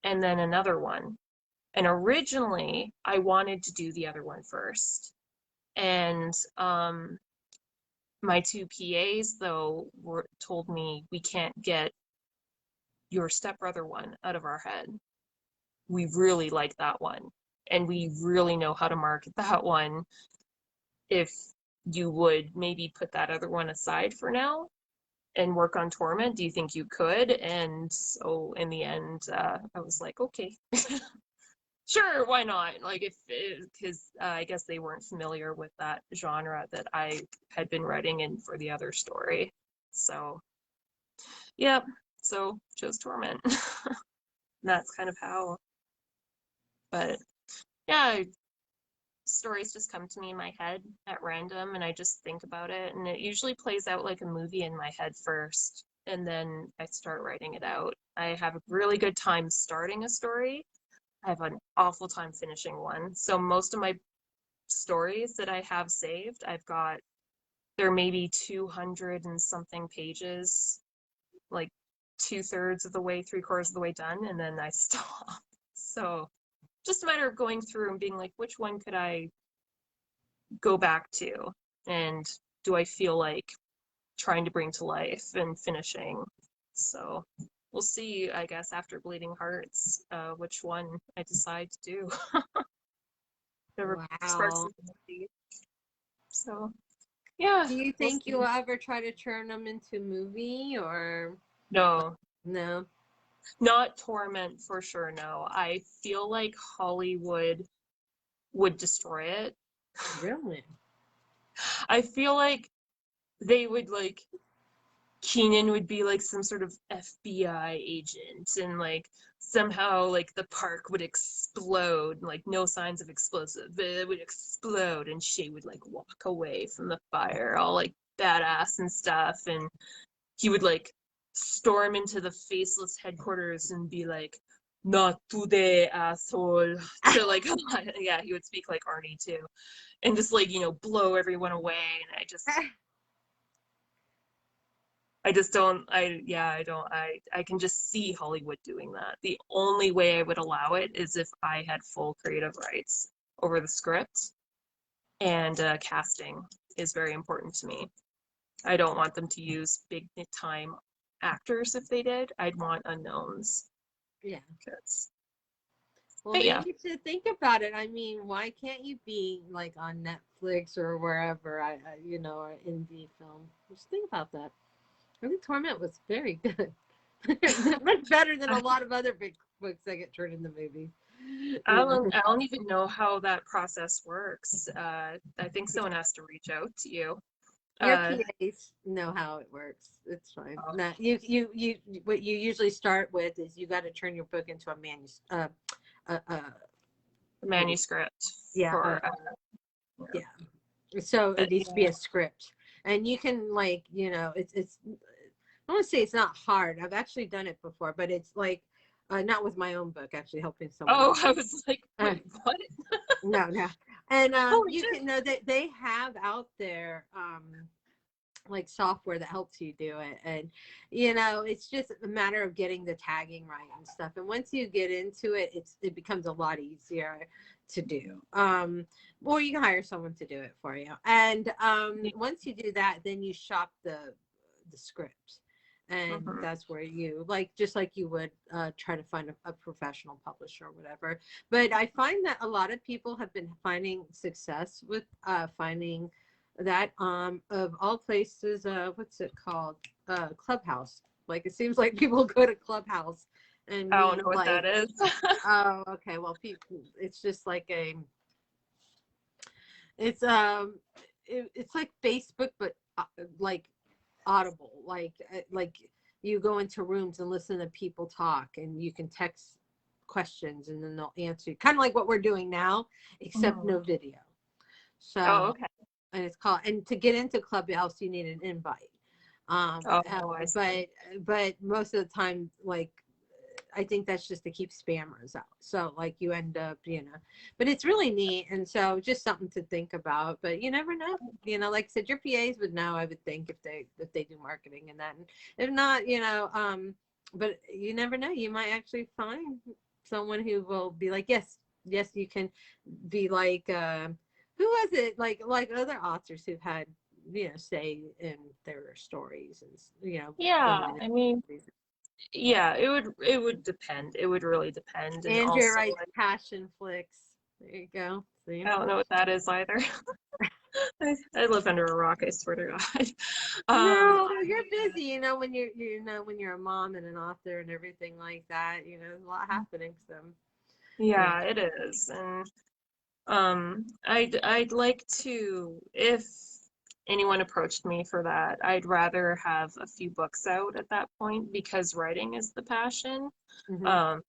S2: and then another one. And originally I wanted to do the other one first. And my two PAs though told me we can't get your stepbrother one out of our head. We really like that one and we really know how to market that one. If you would maybe put that other one aside for now and work on Torment, do you think you could? And so in the end, I was like, okay, sure, why not? Like if, because I guess they weren't familiar with that genre that I had been writing in for the other story. So, yeah, so chose Torment. That's kind of how, but yeah, stories just come to me in my head at random and I just think about it. And it usually plays out like a movie in my head first. And then I start writing it out. I have a really good time starting a story. I have an awful time finishing one. So most of my stories that I have saved, they're maybe 200 and something pages, like 2/3 of the way, 3/4 of the way done, and then I stop. So just a matter of going through and being like, which one could I go back to? And do I feel like trying to bring to life and finishing? So we'll see, I guess, after Bleeding Hearts, which one I decide to do. The sparks
S3: Wow.
S2: of the So yeah,
S3: Do you
S2: we'll
S3: think
S2: see.
S3: you'll ever try to turn them into movie or
S2: No,
S3: no?
S2: not Torment for sure, no. I feel like Hollywood would destroy it.
S3: Really?
S2: I feel like they would like Keenan would be like some sort of FBI agent and like somehow like the park would explode, like no signs of explosive, but it would explode and Shay would like walk away from the fire all like badass and stuff and he would like storm into the faceless headquarters and be like, not today, asshole. To like, yeah, he would speak like Arnie too, and just like blow everyone away. And I just don't. I don't. I can just see Hollywood doing that. The only way I would allow it is if I had full creative rights over the script and casting is very important to me. I don't want them to use big time actors if they did. I'd want unknowns.
S3: Yeah. Well,
S2: But
S3: then
S2: yeah,
S3: you should think about it. I mean, why can't you be like on Netflix or wherever? Or indie film. Just think about that. I think Torment was very good. Much better than a lot of other big books that get turned into movies.
S2: I don't even know how that process works. I think someone has to reach out to you.
S3: Your
S2: Uh,
S3: PAs know how it works. It's fine.
S2: oh,
S3: No, what you usually start with is you got to turn your book into a what do you,
S2: manuscript
S3: yeah,
S2: for
S3: yeah. So it
S2: but
S3: needs to be
S2: yeah.
S3: a script, and you can like, it's. I want to say it's not hard. I've actually done it before, but it's like, not with my own book, actually helping someone
S2: Oh,
S3: else.
S2: I was like,
S3: Uh,
S2: wait, what?
S3: no. And
S2: Holy
S3: you
S2: shit.
S3: can know that they have out there like software that helps you do it, and it's just a matter of getting the tagging right and stuff, and once you get into it, it becomes a lot easier to do, or you can hire someone to do it for you, and once you do that, then you shop the script, and
S2: Mhm.
S3: that's where you like, just like you would try to find a professional publisher or whatever. But I find that a lot of people have been finding success with finding that, of all places, what's it called, Clubhouse. Like, it seems like people go to Clubhouse and
S2: I don't
S3: meet,
S2: know what
S3: like,
S2: that is.
S3: oh, okay, well, people, it's just like it's it's like Facebook, but like Audible, like you go into rooms and listen to people talk, and you can text questions and then they'll answer you, kind of like what we're doing now, except
S2: Mhm.
S3: no video.
S2: Oh,
S3: So,
S2: okay.
S3: and it's called, and to get into Clubhouse, you need an invite.
S2: Oh, I see.
S3: But most of the time, like, I think that's just to keep spammers out. So like you end up, but it's really neat. And so just something to think about, but you never know, like I said, your PAs would know, I would think, if they do marketing and that, and if not, but you never know, you might actually find someone who will be like, yes, yes, you can be like, who was it? Like other authors who've had, say in their stories, and
S2: Yeah,
S3: going
S2: I mean,
S3: into
S2: yeah, it would depend. It would really depend. And
S3: Andrea
S2: also,
S3: writes
S2: like,
S3: passion flicks. There you go. See?
S2: I don't know what that is either. I live under a rock, I swear to God.
S3: No, you're
S2: I
S3: busy. When when you're a mom and an author and everything like that. There's a lot happening. So yeah.
S2: yeah, it is. And I'd like to, if anyone approached me for that, I'd rather have a few books out at that point because writing is the passion.
S3: Hmm.
S2: Um,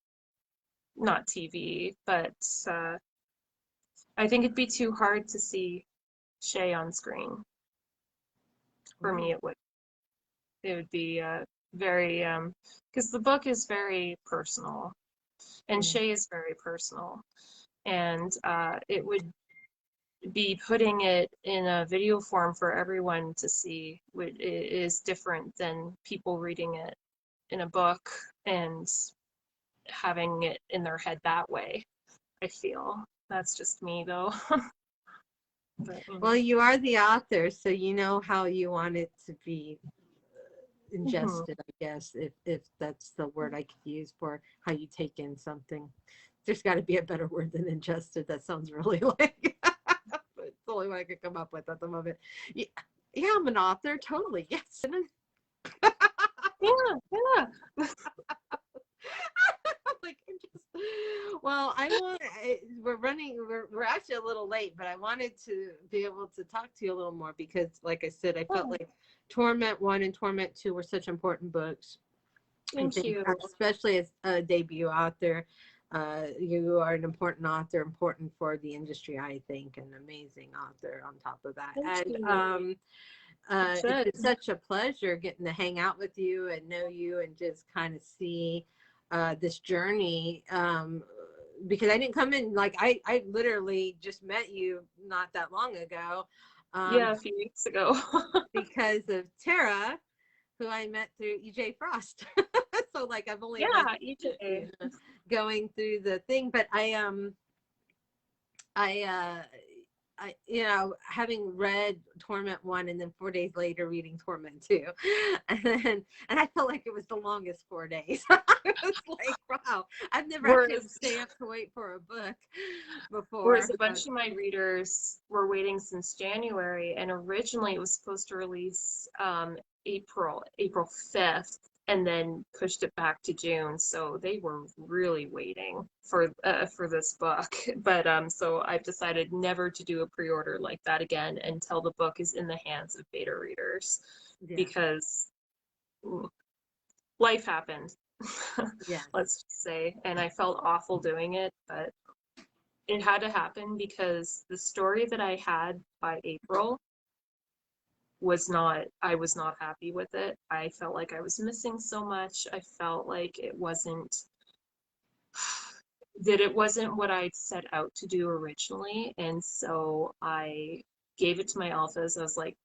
S2: not TV, but uh, I think it'd be too hard to see Shay on screen. For me, it would be very because the book is very personal and
S3: Yeah.
S2: Shay is very personal, and it would be putting it in a video form for everyone to see is different than people reading it in a book and having it in their head that way. I feel that's just me though. But
S3: Well, you are the author, so you know how you want it to be
S2: mhm.
S3: ingested, I guess, if that's the word I could use for how you take in something. There's got to be a better word than ingested. That sounds really like, but it's the only one I could come up with at the moment. Yeah, yeah, I'm an author, totally. Yes.
S2: Yeah, yeah.
S3: Like, well, we're running, we're actually a little late, but I wanted to be able to talk to you a little more because, like I said, I felt
S2: Oh,
S3: like Torment 1 and Torment 2 were such important books. I
S2: thank
S3: think,
S2: you.
S3: especially as a debut author, you are an important author, important for the industry, I think, an amazing author on top of that.
S2: Thank
S3: And
S2: you. It
S3: it's
S2: should.
S3: been such a pleasure getting to hang out with you and know you and just kind of see this journey. Because I didn't come in, like, I literally just met you not that long ago,
S2: Yeah, a few weeks ago.
S3: because of Tara, who I met through EJ Frost. So like I've only been,
S2: Yeah, EJ.
S3: going through the thing, but I having read Torment 1 and then 4 days later reading Torment 2, and I felt like it was the longest 4 days. I was like, wow, I've never actually had to
S2: Whereas
S3: stay up to wait for a book
S2: Whereas
S3: before.
S2: a bunch of my readers were waiting since January, and originally it was supposed to release April 5th, and then pushed it back to June. So they were really waiting for this book. But so I've decided never to do a pre-order like that again until the book is in the hands of beta readers,
S3: Yeah.
S2: because life happened.
S3: Yeah.
S2: Let's just say, and I felt awful doing it, but it had to happen because the story that I had by April I was not happy with it. I felt like I was missing so much. I felt like it wasn't what I'd set out to do originally. And so I gave it to my alphas. I was like,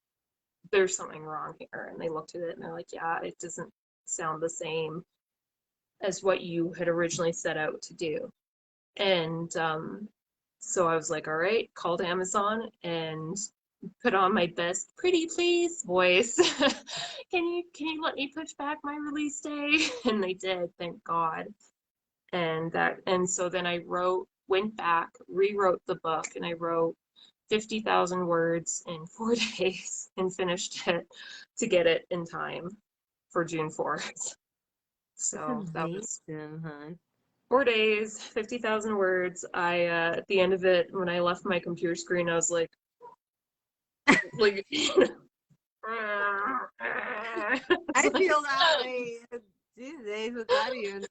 S2: there's something wrong here. And they looked at it and they're like, yeah, it doesn't sound the same as what you had originally set out to do. And so I was like, all right, called Amazon and put on my best pretty please voice. Can you let me push back my release day? And they did, thank God. And so then I went back, rewrote the book, and I wrote 50,000 words in 4 days and finished it to get it in time for June 4th. So
S3: That's
S2: that was
S3: amazing, huh?
S2: 4 days, 50,000 words. At the end of it, when I left my computer screen, I was like,
S3: I feel that way these days without even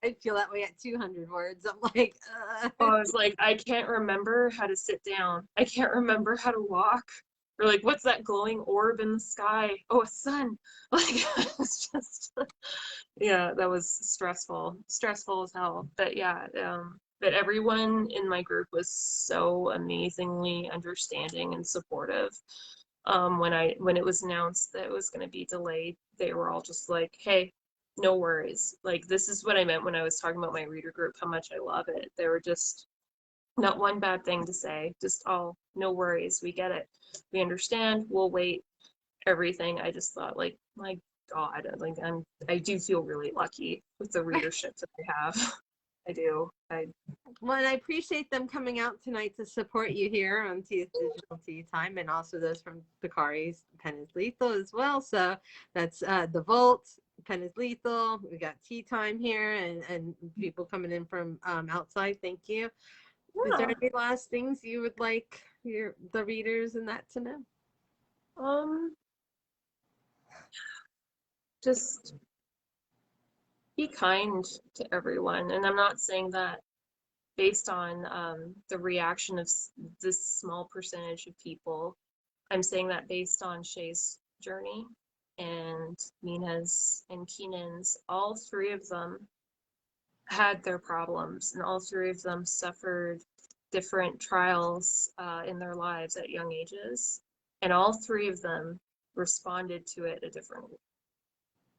S3: I feel that way at 200 words. I'm like,
S2: I was like, I can't remember how to sit down. I can't remember how to walk. Or like, what's that glowing orb in the sky? Oh, a sun. Like, it's just, yeah, that was stressful as hell. But yeah, but everyone in my group was so amazingly understanding and supportive. When it was announced that it was going to be delayed, they were all just like, hey, no worries. Like, this is what I meant when I was talking about my reader group, how much I love it. They were just not one bad thing to say, just all, no worries, we get it, we understand, we'll wait, everything. I just thought, like, my God, like, I do feel really lucky with the readership that I have. I do.
S3: well, and I appreciate them coming out tonight to support you here on Tia's Digital Tea Time, and also those from Bakari's Pen is Lethal as well. So that's the Vault, Pen is Lethal. We got tea time here, and people coming in from outside. Thank you. Is there
S2: Yeah.
S3: any last things you would like the readers and that to know?
S2: Just be kind to everyone, and I'm not saying that based on the reaction of this small percentage of people. I'm saying that based on Shay's journey and Mina's and Keenan's. All 3 of them had their problems, and all 3 of them suffered different trials in their lives at young ages, and all 3 of them responded to it a different way.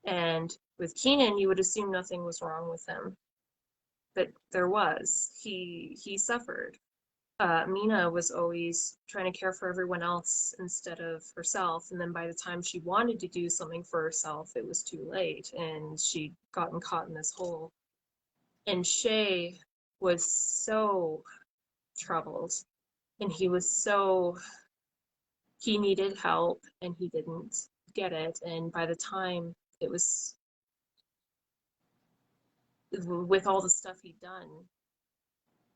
S2: And with Keenan, you would assume nothing was wrong with him, but there was. He suffered. Mina was always trying to care for everyone else instead of herself, and then by the time she wanted to do something for herself, it was too late, and she'd gotten caught in this hole. And Shay was so troubled, and he needed help, and he didn't get it, and by the time it was, with all the stuff he'd done,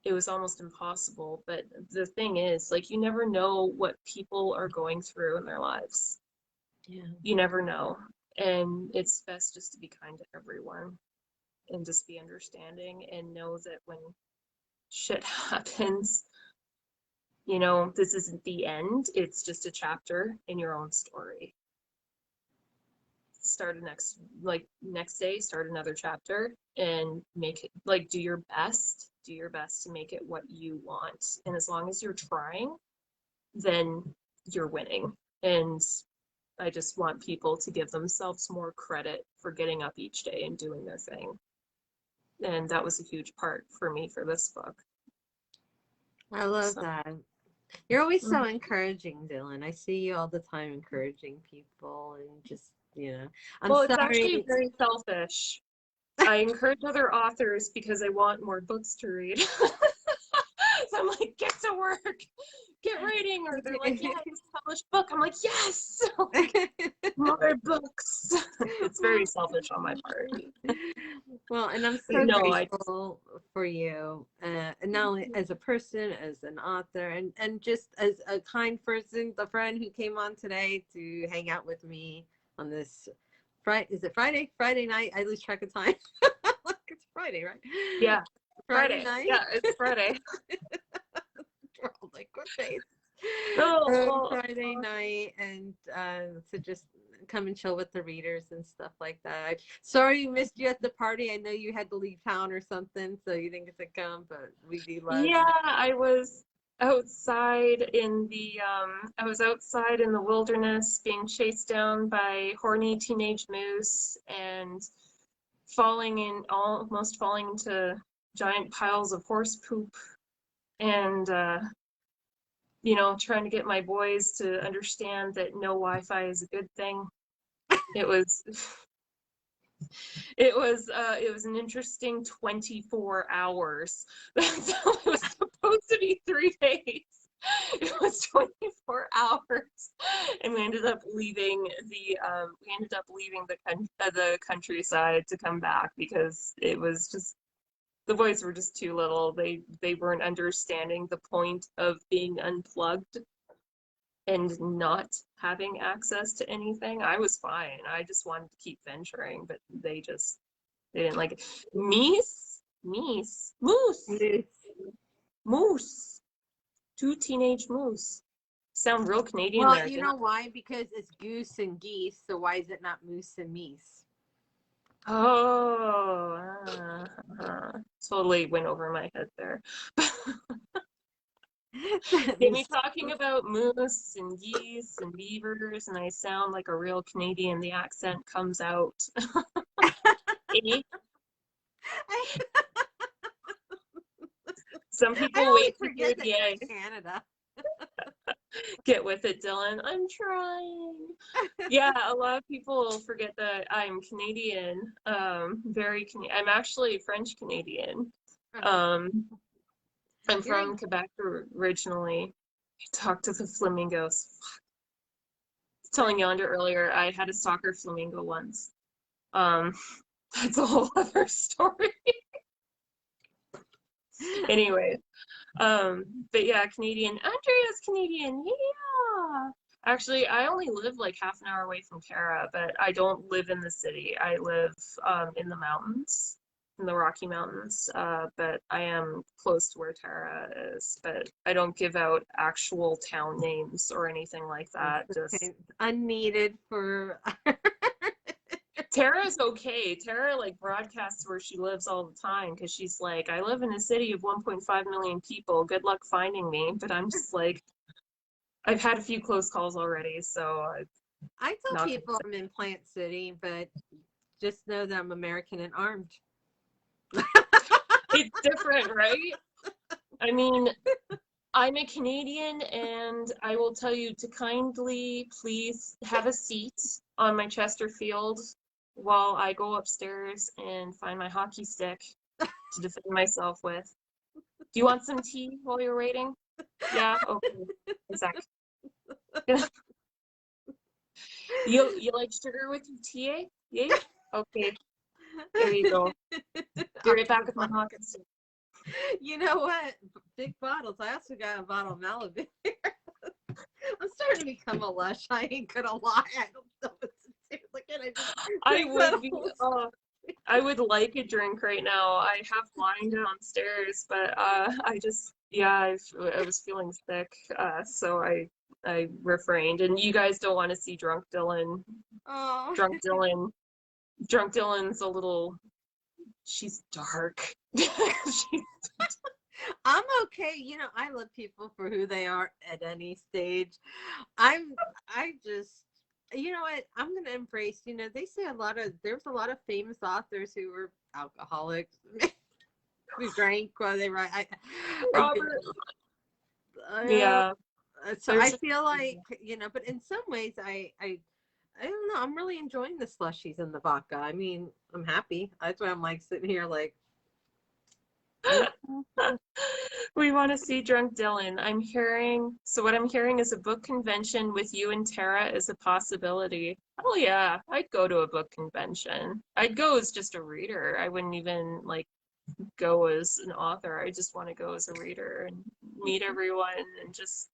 S2: it was almost impossible. But the thing is, like, you never know what people are going through in their lives.
S3: Yeah.
S2: You never know. And it's best just to be kind to everyone and just be understanding and know that when shit happens, this isn't the end. It's just a chapter in your own story. Start next day, start another chapter and make it, like, do your best to make it what you want. And as long as you're trying, then you're winning. And I just want people to give themselves more credit for getting up each day and doing their thing. And that was a huge part for me for this book.
S3: I love that. You're always so encouraging, Dylan. I see you all the time encouraging people and just, I'm
S2: well,
S3: sorry.
S2: It's actually very selfish. I encourage other authors because I want more books to read. So I'm like, get to work. get writing, or they're like, yeah, it's a published book. I'm like, yes, more books. It's very selfish on my part.
S3: Well, and I'm
S2: But
S3: so
S2: no,
S3: grateful for you, and not only as a person, as an author, and just as a kind person, the friend who came on today to hang out with me on this Friday. Is it Friday? Friday night? I lose track of time. It's Friday, right?
S2: yeah,
S3: Friday night.
S2: Yeah, it's Friday.
S3: We're all like, what days?
S2: Oh,
S3: Friday night, and to just come and chill with the readers and stuff like that. Sorry you missed you at the party. I know you had to leave town or something, so you didn't get to come, but we do love you.
S2: yeah, I was outside in the wilderness being chased down by horny teenage moose and almost falling into giant piles of horse poop, and you know, trying to get my boys to understand that no Wi-Fi is a good thing. It was it was an interesting 24 hours. It was supposed to be 3 days. It was 24 hours, and we ended up leaving the countryside to come back because it was just, the boys were just too little. They weren't understanding the point of being unplugged and not having access to anything. I was fine. I just wanted to keep venturing, but they didn't like it. Moose. Moose. 2 teenage moose. Sound real Canadian
S3: Well,
S2: there.
S3: you know why? Because it's goose and geese, so why is it not moose and meese?
S2: Oh, totally went over my head there. Get me talking about moose and geese and beavers, and I sound like a real Canadian. The accent comes out. Eh? Some people wait to hear the egg.
S3: Canada.
S2: Get with it, Dylan. I'm trying. Yeah, a lot of people forget that I'm Canadian. I'm actually French Canadian. I'm from Quebec originally. I talked to the flamingos. I was telling Yonder earlier, I had a soccer flamingo once. That's a whole other story. Anyway, but yeah, Canadian. Andrea's Canadian. Yeah. Actually, I only live like half an hour away from Tara, but I don't live in the city. I live in the mountains, in the Rocky Mountains. But I am close to where Tara is. But I don't give out actual town names or anything like that. Just
S3: unneeded for.
S2: Tara's okay. Tara like broadcasts where she lives all the time because she's like, I live in a city of 1.5 million people. Good luck finding me. But I'm just like, I've had a few close calls already, so
S3: I tell people I'm in Plant City, but just know that I'm American and armed.
S2: It's different, right? I mean, I'm a Canadian, and I will tell you to kindly please have a seat on my Chesterfield while I go upstairs and find my hockey stick to defend myself with. Do you want some tea while you're waiting? Yeah? Okay. A sec. You like sugar with your tea, eh? Yeah? Okay. There you go. Be right back with my hockey stick.
S3: You know what? Big bottles. I also got a bottle of Malibu here. I'm starting to become a lush. I ain't gonna lie. I don't know what to do. Look at it.
S2: I would like a drink right now. I have wine downstairs, but I was feeling sick, so I refrained. And you guys don't want to see drunk Dylan.
S3: Oh.
S2: Drunk Dylan's a little. She's dark.
S3: I'm okay. You know, I love people for who they are at any stage. I just, you know what? I'm going to embrace, you know, they say there's a lot of famous authors who were alcoholics, who drank while they write.
S2: Robert.
S3: Yeah. So I feel like, you know, but in some ways I don't know. I'm really enjoying the slushies and the vodka. I mean, I'm happy. That's why I'm like sitting here like,
S2: We want to see Drunk Dylan. What I'm hearing is a book convention with you and Tara is a possibility. Oh yeah, I'd go to a book convention. I'd go as just a reader. I wouldn't even like go as an author. I just want to go as a reader and meet everyone and just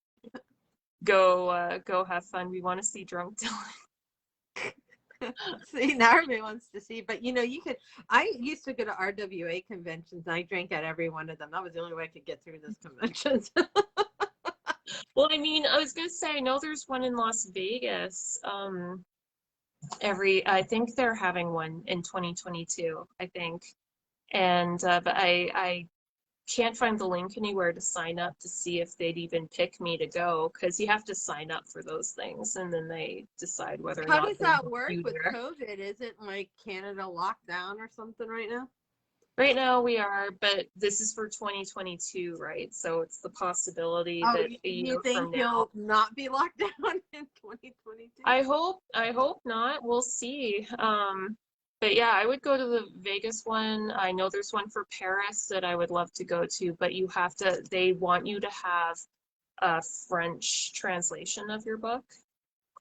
S2: go have fun. We want to see Drunk Dylan.
S3: See, now everybody wants to see, but you could. I used to go to RWA conventions, and I drank at every one of them. That was the only way I could get through those conventions.
S2: Well, I mean, I was gonna say, I know there's one in Las Vegas. I think they're having one in 2022, I think. And but I can't find the link anywhere to sign up to see if they'd even pick me to go, because you have to sign up for those things and then they decide whether or
S3: How
S2: not
S3: does
S2: they
S3: that
S2: want
S3: work
S2: you
S3: with
S2: there.
S3: COVID? Isn't like Canada locked down or something right now?
S2: Right now we are, but this is for 2022, right? So it's the possibility
S3: Oh,
S2: that
S3: you
S2: from
S3: think
S2: now.
S3: you'll not be locked down in 2022?
S2: I hope not. We'll see. But yeah, I would go to the Vegas one. I know there's one for Paris that I would love to go to, but they want you to have a French translation of your book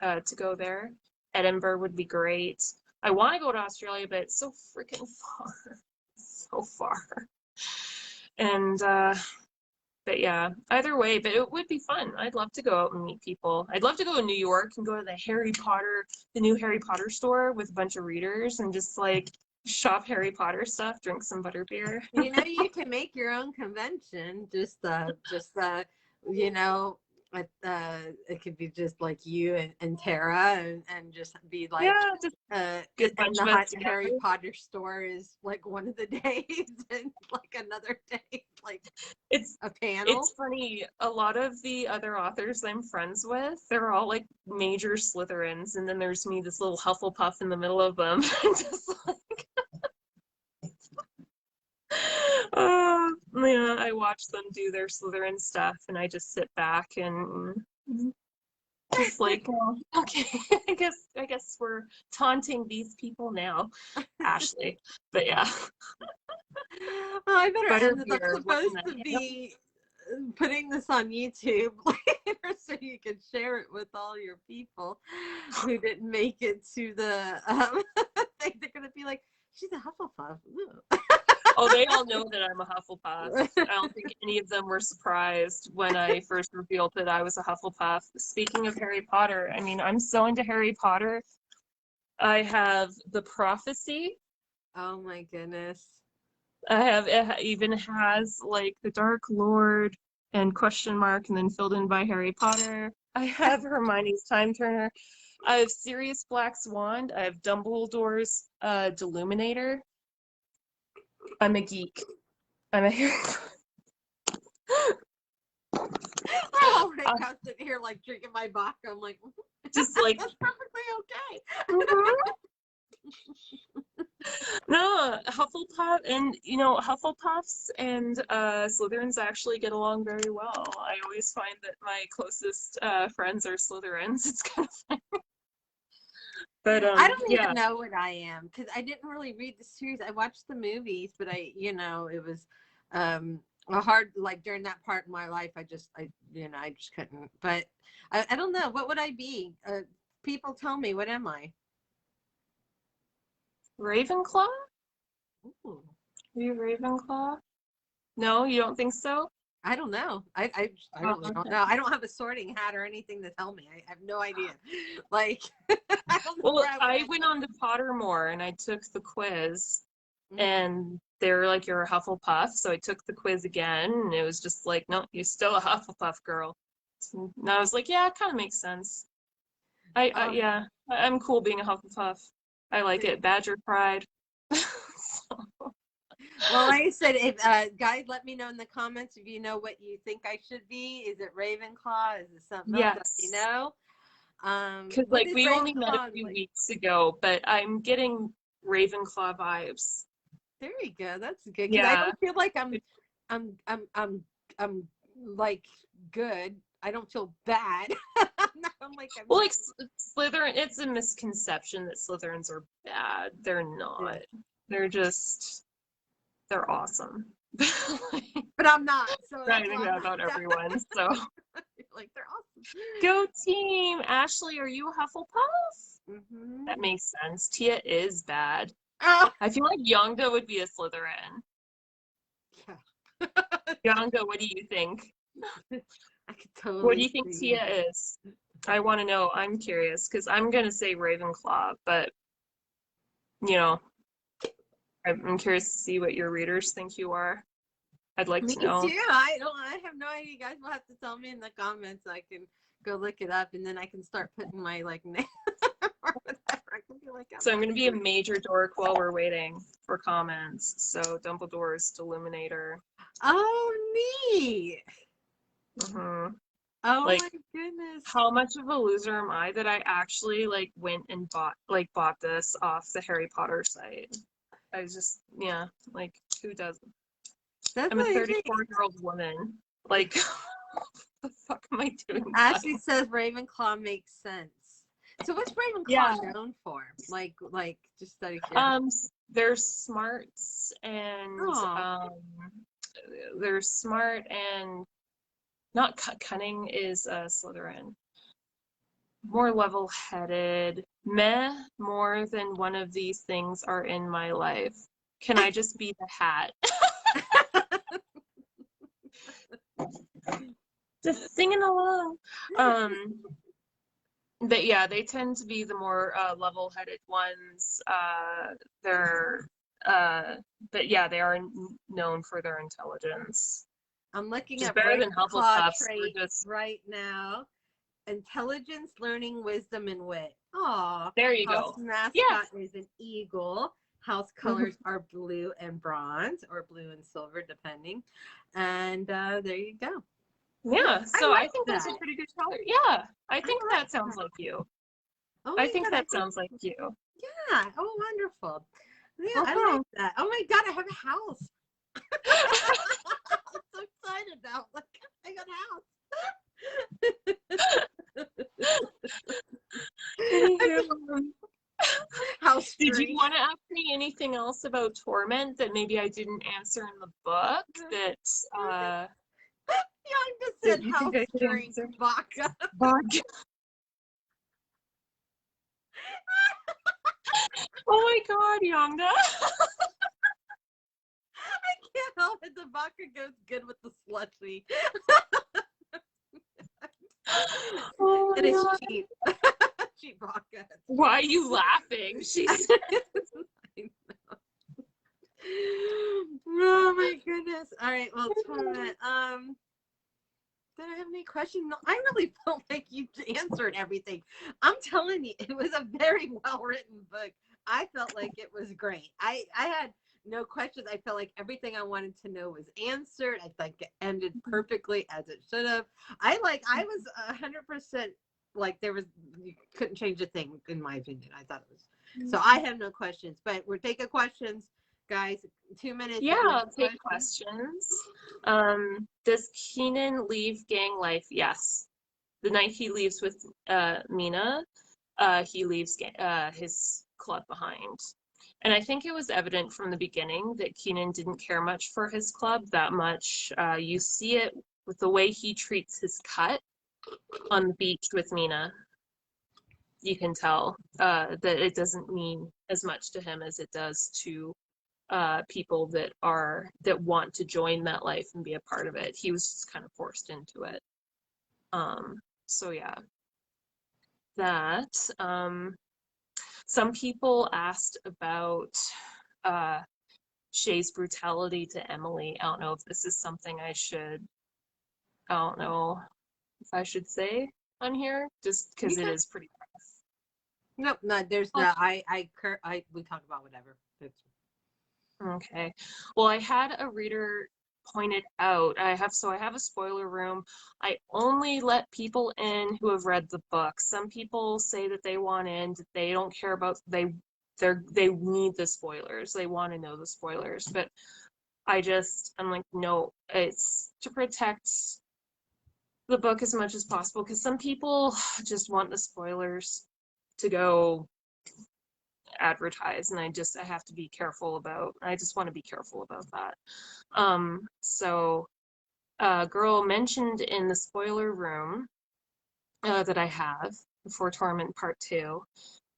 S2: to go there. Edinburgh would be great. I want to go to Australia, but it's so freaking far. So far. And but yeah, either way, but it would be fun. I'd love to go out and meet people. I'd love to go to New York and go to the new Harry Potter store with a bunch of readers and just like shop Harry Potter stuff, drink some butterbeer.
S3: You can make your own convention. You know, it could be just like you and Tara, and just be like,
S2: Yeah, just good
S3: and
S2: bunch
S3: the
S2: of us
S3: Harry
S2: together.
S3: Potter store is like one of the days, and like another day, like
S2: It's
S3: a panel.
S2: It's funny. A lot of the other authors I'm friends with, they're all like major Slytherins, and then there's me, this little Hufflepuff in the middle of them. Just like, yeah, I watch them do their Slytherin stuff, and I just sit back and just like, oh, okay, I guess we're taunting these people now, Ashley. But yeah,
S3: Oh, I better end this. I'm
S2: butterbeer.
S3: supposed to be putting this on YouTube later so you can share it with all your people who didn't make it to the thing. They're going to be like, she's a Hufflepuff.
S2: Oh, they all know that I'm a Hufflepuff. I don't think any of them were surprised when I first revealed that I was a Hufflepuff. Speaking of Harry Potter, I mean, I'm so into Harry Potter. I have the prophecy.
S3: Oh my goodness.
S2: It even has like the Dark Lord and question mark and then filled in by Harry Potter. I have Hermione's Time Turner. I have Sirius Black's wand. I have Dumbledore's Deluminator. I'm a geek. I'm a Harry Potter.
S3: I'm already sitting here like drinking my vodka. I'm like,
S2: just like
S3: that's perfectly okay.
S2: No, Hufflepuff, and Hufflepuffs and Slytherins actually get along very well. I always find that my closest friends are Slytherins. It's kind of funny. But
S3: I don't
S2: yeah.
S3: even know what I am, because I didn't really read the series. I watched the movies, but it was a hard, like during that part in my life, I just couldn't. But I don't know. What would I be? People tell me, what am I?
S2: Ravenclaw?
S3: Ooh.
S2: Are you Ravenclaw? No, you don't think so?
S3: I don't know. I really don't know. I don't have a sorting hat or anything to tell me. I have no idea. Like, I don't know.
S2: Well, I went on to Pottermore and I took the quiz, and they were like, "You're a Hufflepuff." So I took the quiz again, and it was just like, "No, you're still a Hufflepuff girl." And I was like, "Yeah, it kind of makes sense." Yeah, I'm cool being a Hufflepuff. I like it. Badger pride.
S3: Well, like I said, if guys, let me know in the comments if you know what you think I should be. Is it Ravenclaw? Is it something else?
S2: Yes.
S3: Let me know.
S2: Because like we only met a few weeks ago, but I'm getting Ravenclaw vibes.
S3: There you go. That's good.
S2: Yeah.
S3: I don't feel like I'm like good. I don't feel bad.
S2: Well, like Slytherin, it's a misconception that Slytherins are bad. They're not. They're awesome.
S3: But I'm not. So
S2: I
S3: that's
S2: think
S3: why
S2: that
S3: I'm
S2: about
S3: not.
S2: everyone. So
S3: Like they're awesome.
S2: go team. Ashley, are you a Hufflepuff?
S3: Mm-hmm.
S2: That makes sense. Tia is bad.
S3: Oh,
S2: I feel like Yonga would be a Slytherin.
S3: yeah.
S2: Yonga, what do you think?
S3: I could totally
S2: What do you think
S3: see
S2: Tia is? I want to know. I'm curious because I'm gonna say Ravenclaw, but you know, I'm curious to see what your readers think you are. I'd like
S3: Me
S2: to know.
S3: too. I have no idea. You guys will have to tell me in the comments. I can go look it up, and then I can start putting my like name or whatever. I can be like,
S2: So I'm gonna be a major dork while we're waiting for comments. So Dumbledore's Deluminator.
S3: oh, neat.
S2: hmm
S3: Oh
S2: Like,
S3: my goodness.
S2: how much of a loser am I that I actually like went and bought this off the Harry Potter site? I just, yeah, like who doesn't?
S3: That's
S2: I'm a
S3: amazing.
S2: 34-year-old woman. Like, what the fuck am I doing?
S3: Ashley says Ravenclaw makes sense. So what's Ravenclaw
S2: Yeah.
S3: known for? Like just study.
S2: They're smarts and
S3: Oh.
S2: they're smart and not cunning is Slytherin. More level-headed. Meh, more than one of these things are in my life. Can I just be the hat? Just singing along. But yeah, they tend to be the more level-headed ones. But yeah, they are known for their intelligence.
S3: I'm looking
S2: Which is
S3: at
S2: better than
S3: Ravenclaw
S2: Hufflepuffs.
S3: traits right now. Intelligence, learning, wisdom, and wit. Aw.
S2: There you
S3: House
S2: go.
S3: mascot is an eagle. House colors are blue and bronze, or blue and silver, depending. And there you go.
S2: Yeah, so I
S3: like
S2: think that's a
S3: that.
S2: pretty good color. Yeah, I think
S3: like
S2: that sounds
S3: that.
S2: like you.
S3: Oh
S2: I
S3: my
S2: think
S3: God,
S2: that sounds like you.
S3: Yeah. Oh, wonderful. Yeah, I
S2: Okay.
S3: like that. Oh my God, I have a house. I'm so excited now. Like, I got a house. House
S2: Did you
S3: tree.
S2: want to ask me anything else about Torment that maybe I didn't answer in the book? That
S3: Young just
S2: that
S3: said
S2: you
S3: house
S2: think I could
S3: drink
S2: answer?
S3: vodka.
S2: Vodka. Oh my God, Yonga.
S3: I can't help it. The vodka goes good with the slushy.
S2: Oh
S3: It is
S2: God.
S3: cheap. Cheap vodka.
S2: Why are you laughing? She's
S3: Oh my goodness. All right, well, Torment. Did I have any questions? No, I really felt like you answered everything. I'm telling you, it was a very well written book. I felt like it was great. I had no questions. I felt like everything I wanted to know was answered. I think it ended perfectly as it should have. I was 100% like you couldn't change a thing in my opinion. I thought it was. So I have no questions, but we're taking questions, guys. 2 minutes.
S2: yeah, I'll take questions. Does Keenan leave gang life? Yes. The night he leaves with Mina, he leaves his club behind. And I think it was evident from the beginning that Keenan didn't care much for his club that much. You see it with the way he treats his cut on the beach with Mina. You can tell that it doesn't mean as much to him as it does to people that want to join that life and be a part of it. He was just kind of forced into it. So yeah, that. Some people asked about Shay's brutality to Emily. I don't know if this is something I don't know if I should say on here, just because it is pretty rough.
S3: Nope, no, there's no. We talk about whatever.
S2: Okay. Well, I had a reader point it out. I have a spoiler room. I only let people in who have read the book. Some people say that they want in, that they don't care about they need the spoilers. They want to know the spoilers. But I'm like, no, it's to protect the book as much as possible because some people just want the spoilers to go advertise, and I have to be careful about, I just want to be careful about that. So a girl mentioned in the spoiler room that I have for Torment Part 2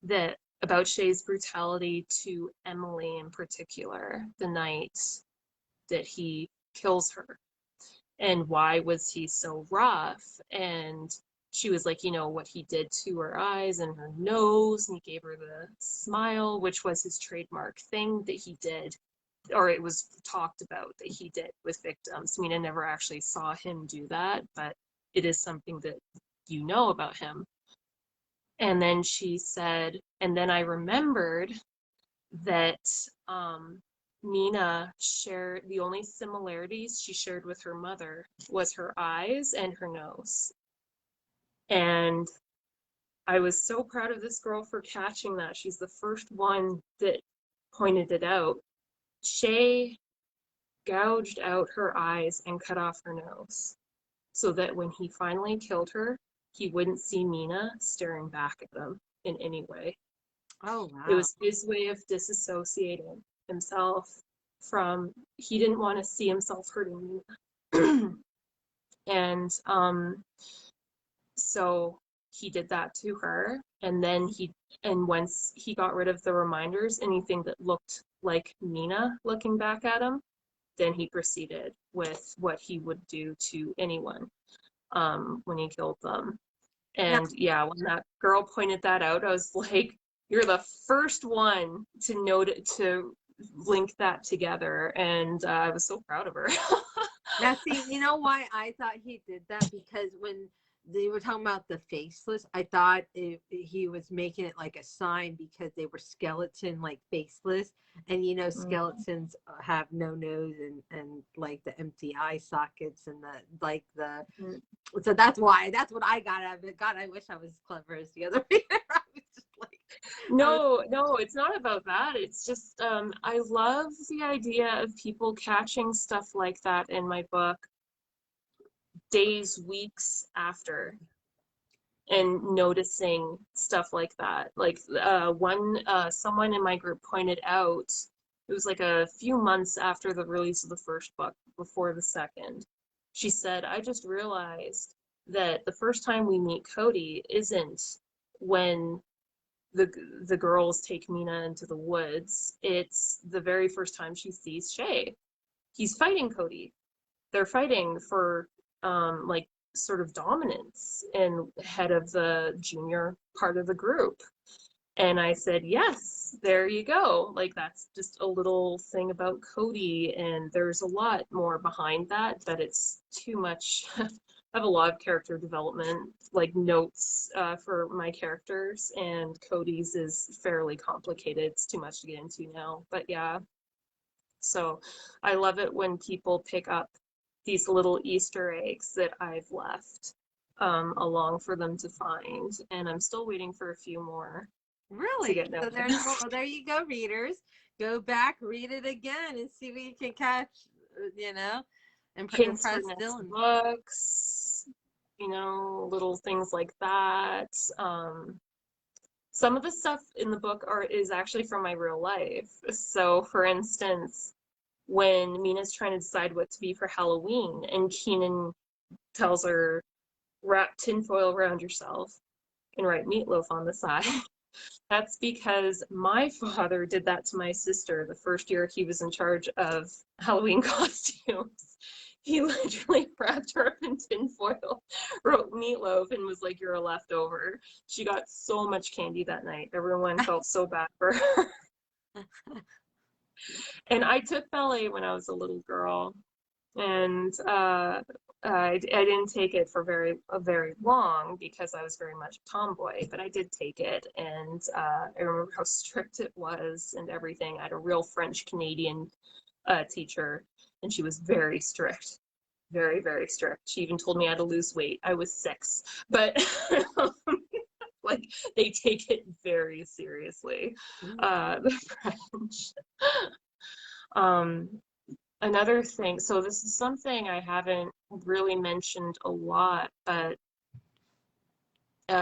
S2: that about Shay's brutality to Emily in particular, the night that he kills her. And why was he so rough? And she was like, you know, what he did to her eyes and her nose, and he gave her the smile, which was his trademark thing that he did, or it was talked about that he did with victims. I mean, I never actually saw him do that, but it is something that you know about him. And then she said, and then I remembered that Nina shared, the only similarities she shared with her mother was her eyes and her nose. And I was so proud of this girl for catching that. She's the first one that pointed it out. Shay gouged out her eyes and cut off her nose so that when he finally killed her, he wouldn't see Nina staring back at them in any way.
S3: Oh, wow.
S2: It was his way of disassociating himself from, he didn't want to see himself hurting Nina. And so he did that to her, and then once he got rid of the reminders, anything that looked like Nina looking back at him, then he proceeded with what he would do to anyone when he killed them. And yeah, when that girl pointed that out, I was like, you're the first one to note it, to link that together, and I was so proud of her.
S3: Now, see, you know why I thought he did that? Because when they were talking about the faceless, I thought he was making it like a sign because they were skeleton, like faceless. And, you know, skeletons have no nose and like the empty eye sockets and so that's what I got out of it. God, I wish I was as clever as the other reader. I was just like,
S2: no, it's not about that. It's just, I love the idea of people catching stuff like that in my book days, weeks after, and noticing stuff like that. Like someone in my group pointed out, it was like a few months after the release of the first book, before the second. She said, I just realized that the first time we meet Cody isn't when the girls take Nina into the woods. It's the very first time she sees Shay. He's fighting Cody. They're fighting for like sort of dominance and head of the junior part of the group. And I said, yes, there you go. Like, that's just a little thing about Cody, and there's a lot more behind that, but it's too much. I have a lot of character development, like notes for my characters, and Cody's is fairly complicated. It's too much to get into now, but yeah. So I love it when people pick up these little Easter eggs that I've left along for them to find, and I'm still waiting for a few more.
S3: really? So there you go, readers. Go back, read it again, and see what you can catch, you know, and
S2: Hints for
S3: impress
S2: next
S3: Dylan.
S2: books, you know, little things like that. Some of the stuff in the book is actually from my real life. So, for instance, when Mina's trying to decide what to be for Halloween, and Keenan tells her, wrap tinfoil around yourself and write meatloaf on the side. That's because my father did that to my sister the first year he was in charge of Halloween costumes. He literally wrapped her up in tinfoil, wrote meatloaf, and was like, you're a leftover. She got so much candy that night. Everyone felt so bad for her. And I took ballet when I was a little girl, and I didn't take it for very long because I was very much a tomboy, but I did take it, and I remember how strict it was and everything. I had a real French Canadian teacher, and she was very strict, very, very strict. She even told me I had to lose weight. I was 6, but like, they take it very seriously, the French. Another thing, so this is something I haven't really mentioned a lot, but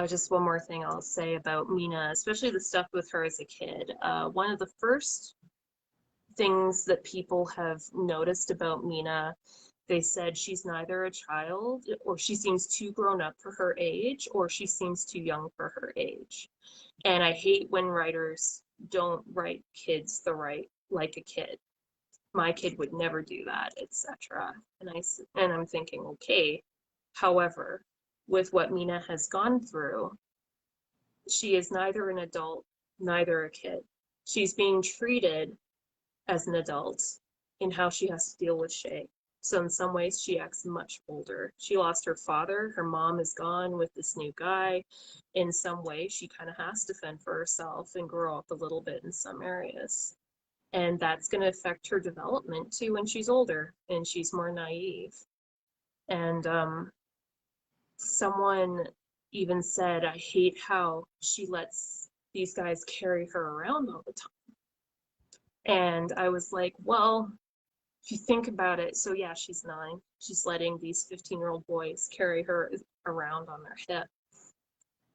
S2: Just one more thing I'll say about Mina, especially the stuff with her as a kid. One of the first things that people have noticed about Mina, they said she's neither a child, or she seems too grown up for her age, or she seems too young for her age. And I hate when writers don't write kids like a kid. My kid would never do that, etc. And I'm thinking, okay, however, with what Mina has gone through, she is neither an adult, neither a kid. She's being treated as an adult in how she has to deal with Shay. So in some ways, she acts much older. She lost her father. Her mom is gone with this new guy. In some way, she kind of has to fend for herself and grow up a little bit in some areas. And that's going to affect her development too when she's older and she's more naive. And someone even said, I hate how she lets these guys carry her around all the time. And I was like, well, if you think about it, so yeah, she's 9. She's letting these 15-year-old boys carry her around on their hip.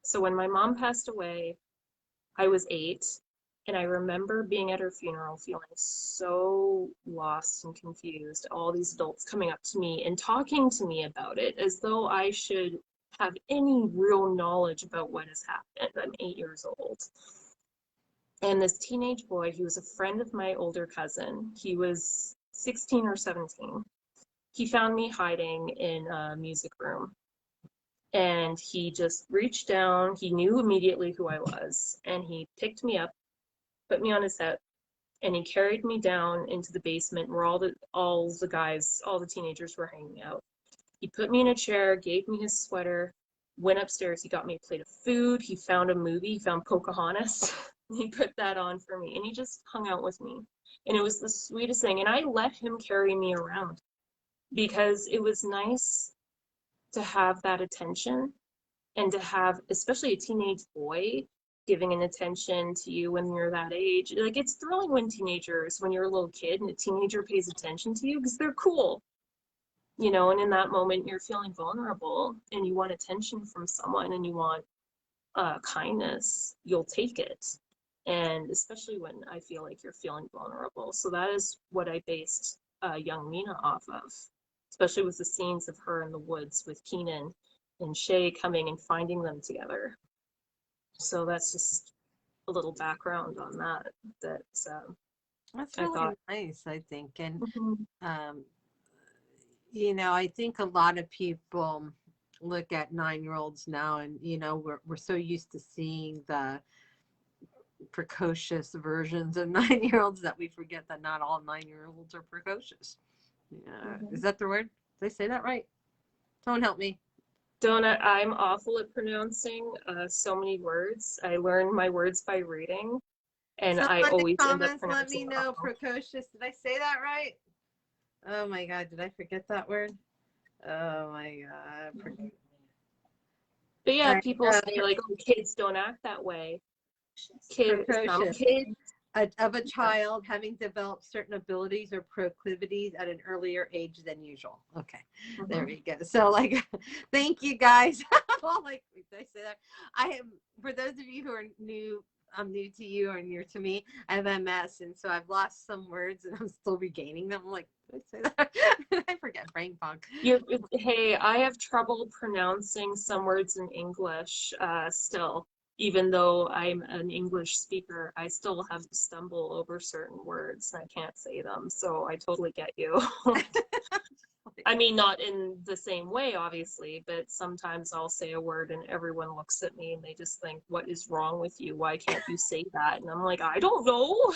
S2: So when my mom passed away, I was 8, and I remember being at her funeral feeling so lost and confused. All these adults coming up to me and talking to me about it as though I should have any real knowledge about what has happened. I'm 8 years old. And this teenage boy, he was a friend of my older cousin. He was 16 or 17. He found me hiding in a music room. And he just reached down. He knew immediately who I was. And he picked me up, put me on his hip, and he carried me down into the basement where all the guys, all the teenagers were hanging out. He put me in a chair, gave me his sweater, went upstairs. He got me a plate of food. He found a movie. He found Pocahontas. He put that on for me, and he just hung out with me. And it was the sweetest thing. And I let him carry me around because it was nice to have that attention and to have, especially a teenage boy, giving an attention to you when you're that age. Like, it's thrilling when you're a little kid and a teenager pays attention to you because they're cool. You know, and in that moment, you're feeling vulnerable and you want attention from someone and you want kindness, you'll take it. And especially when I feel like you're feeling vulnerable. So that is what I based young Mina off of, especially with the scenes of her in the woods with Keenan and Shay coming and finding them together. So that's just a little background on that.
S3: That's
S2: I
S3: really
S2: thought.
S3: nice, I think. And
S2: Mhm.
S3: you know, I think a lot of people look at 9-year-olds now, and you know, we're so used to seeing the precocious versions of 9-year-olds that we forget that not all 9-year-olds are precocious. Yeah, is that the word? Did I say that right? Someone help me.
S2: I'm awful at pronouncing so many words. I learn my words by reading, and I
S3: Someone in
S2: always end up
S3: comments, let me
S2: pronouncing it
S3: know.
S2: wrong.
S3: Precocious. Did I say that right? Oh my God, did I forget that word? Oh my God.
S2: But yeah, people say like, "Oh, kids don't act that way." Some
S3: Precocious.
S2: kids.
S3: Of a child having developed certain abilities or proclivities at an earlier age than usual. Okay, there we go. So like, thank you guys. Well, like, did I say that? I am, for those of you who are new, I'm new to you or new to me, I have MS, and so I've lost some words and I'm still regaining them. I'm like, did I say that? I forget, brain fog.
S2: Hey, I have trouble pronouncing some words in English still. Even though I'm an English speaker, I still have to stumble over certain words and I can't say them. So I totally get you. I mean, not in the same way, obviously, but sometimes I'll say a word and everyone looks at me and they just think, what is wrong with you? Why can't you say that? And I'm like, I don't know.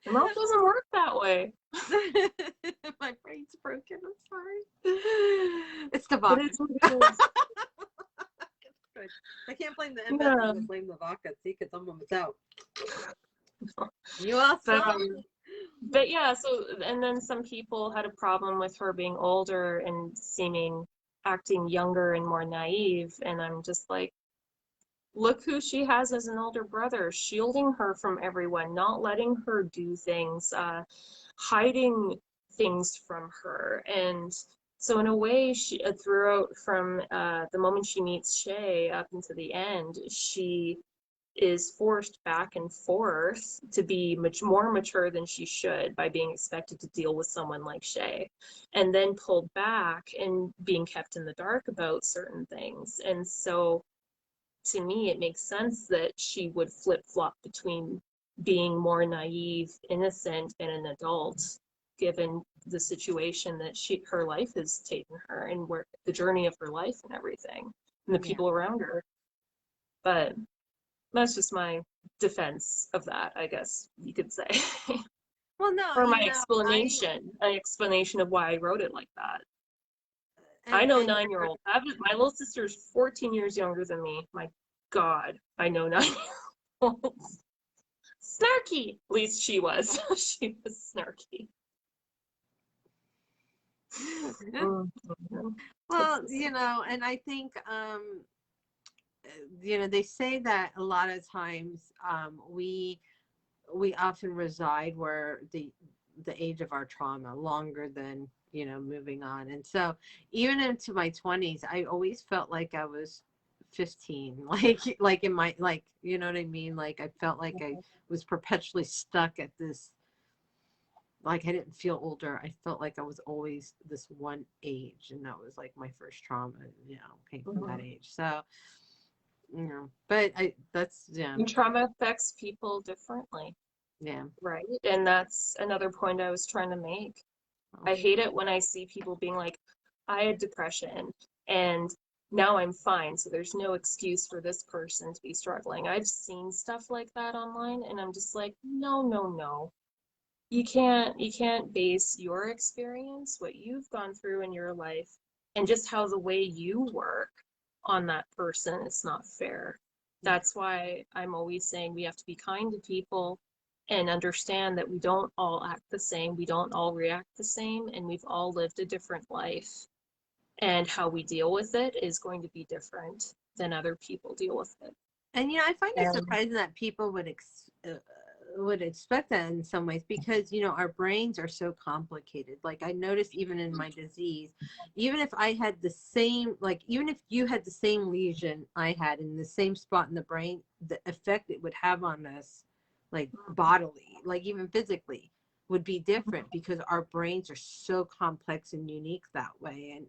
S2: The mouth doesn't work that way.
S3: My brain's broken. I'm sorry. It's the
S2: But
S3: vodka.
S2: it's what it is.
S3: I can't blame the MS.
S2: Yeah.
S3: I'm gonna blame the vodka. See, because I'm almost out. You also.
S2: But yeah, so, and then some people had a problem with her being older and acting younger and more naive. And I'm just like, look who she has as an older brother, shielding her from everyone, not letting her do things, hiding things from her. And So in a way, she throughout from the moment she meets Shay up into the end, she is forced back and forth to be much more mature than she should by being expected to deal with someone like Shay, and then pulled back and being kept in the dark about certain things. And so to me, it makes sense that she would flip-flop between being more naive, innocent, and an adult, given the situation that her life has taken her and where the journey of her life and everything, and the
S3: Yeah.
S2: people around her. But that's just my defense of that, I guess you could say.
S3: Well, no,
S2: Or my
S3: I
S2: explanation of why I wrote it like that. I
S3: and
S2: know
S3: and
S2: 9-year-old. My little sister's 14 years younger than me. My God, I know 9-year-olds. Snarky. At least she was. She was snarky.
S3: well, and I think they say that a lot of times we often reside where the age of our trauma longer than moving on. And so even into my 20s, I always felt like I was 15, like in my, like, you know what I mean, like I felt like I was perpetually stuck at this, like I didn't feel older. I felt like I was always this one age, and that was like my first trauma, came from that age. So but
S2: And trauma affects people differently.
S3: yeah.
S2: Right. And that's another point I was trying to make. I hate it when I see people being like, I had depression and now I'm fine, so there's no excuse for this person to be struggling. I've seen stuff like that online, and I'm just like, no, no, no. You can't base your experience, what you've gone through in your life, and just how the way you work on that person. It's not fair. That's why I'm always saying we have to be kind to people and understand that we don't all act the same, we don't all react the same, and we've all lived a different life. And how we deal with it is going to be different than other people deal with it.
S3: And I find it
S2: And
S3: surprising that people would expect that in some ways, because our brains are so complicated. Like I noticed even in my disease, even if I had the same, like even if you had the same lesion I had in the same spot in the brain, the effect it would have on us, like bodily, like even physically, would be different, because our brains are so complex and unique that way,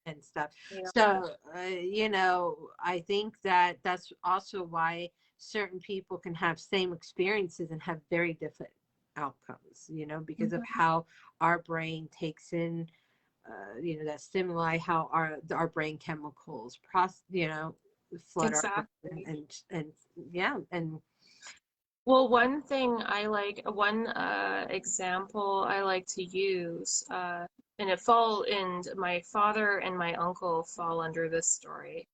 S3: and stuff.
S2: yeah.
S3: So I think that that's also why certain people can have same experiences and have very different outcomes, because of how our brain takes in that stimuli, how our brain chemicals flood our brain,
S2: Exactly.
S3: and yeah. And
S2: Well, one thing I like, one example I like to use, and my father and my uncle fall under this story.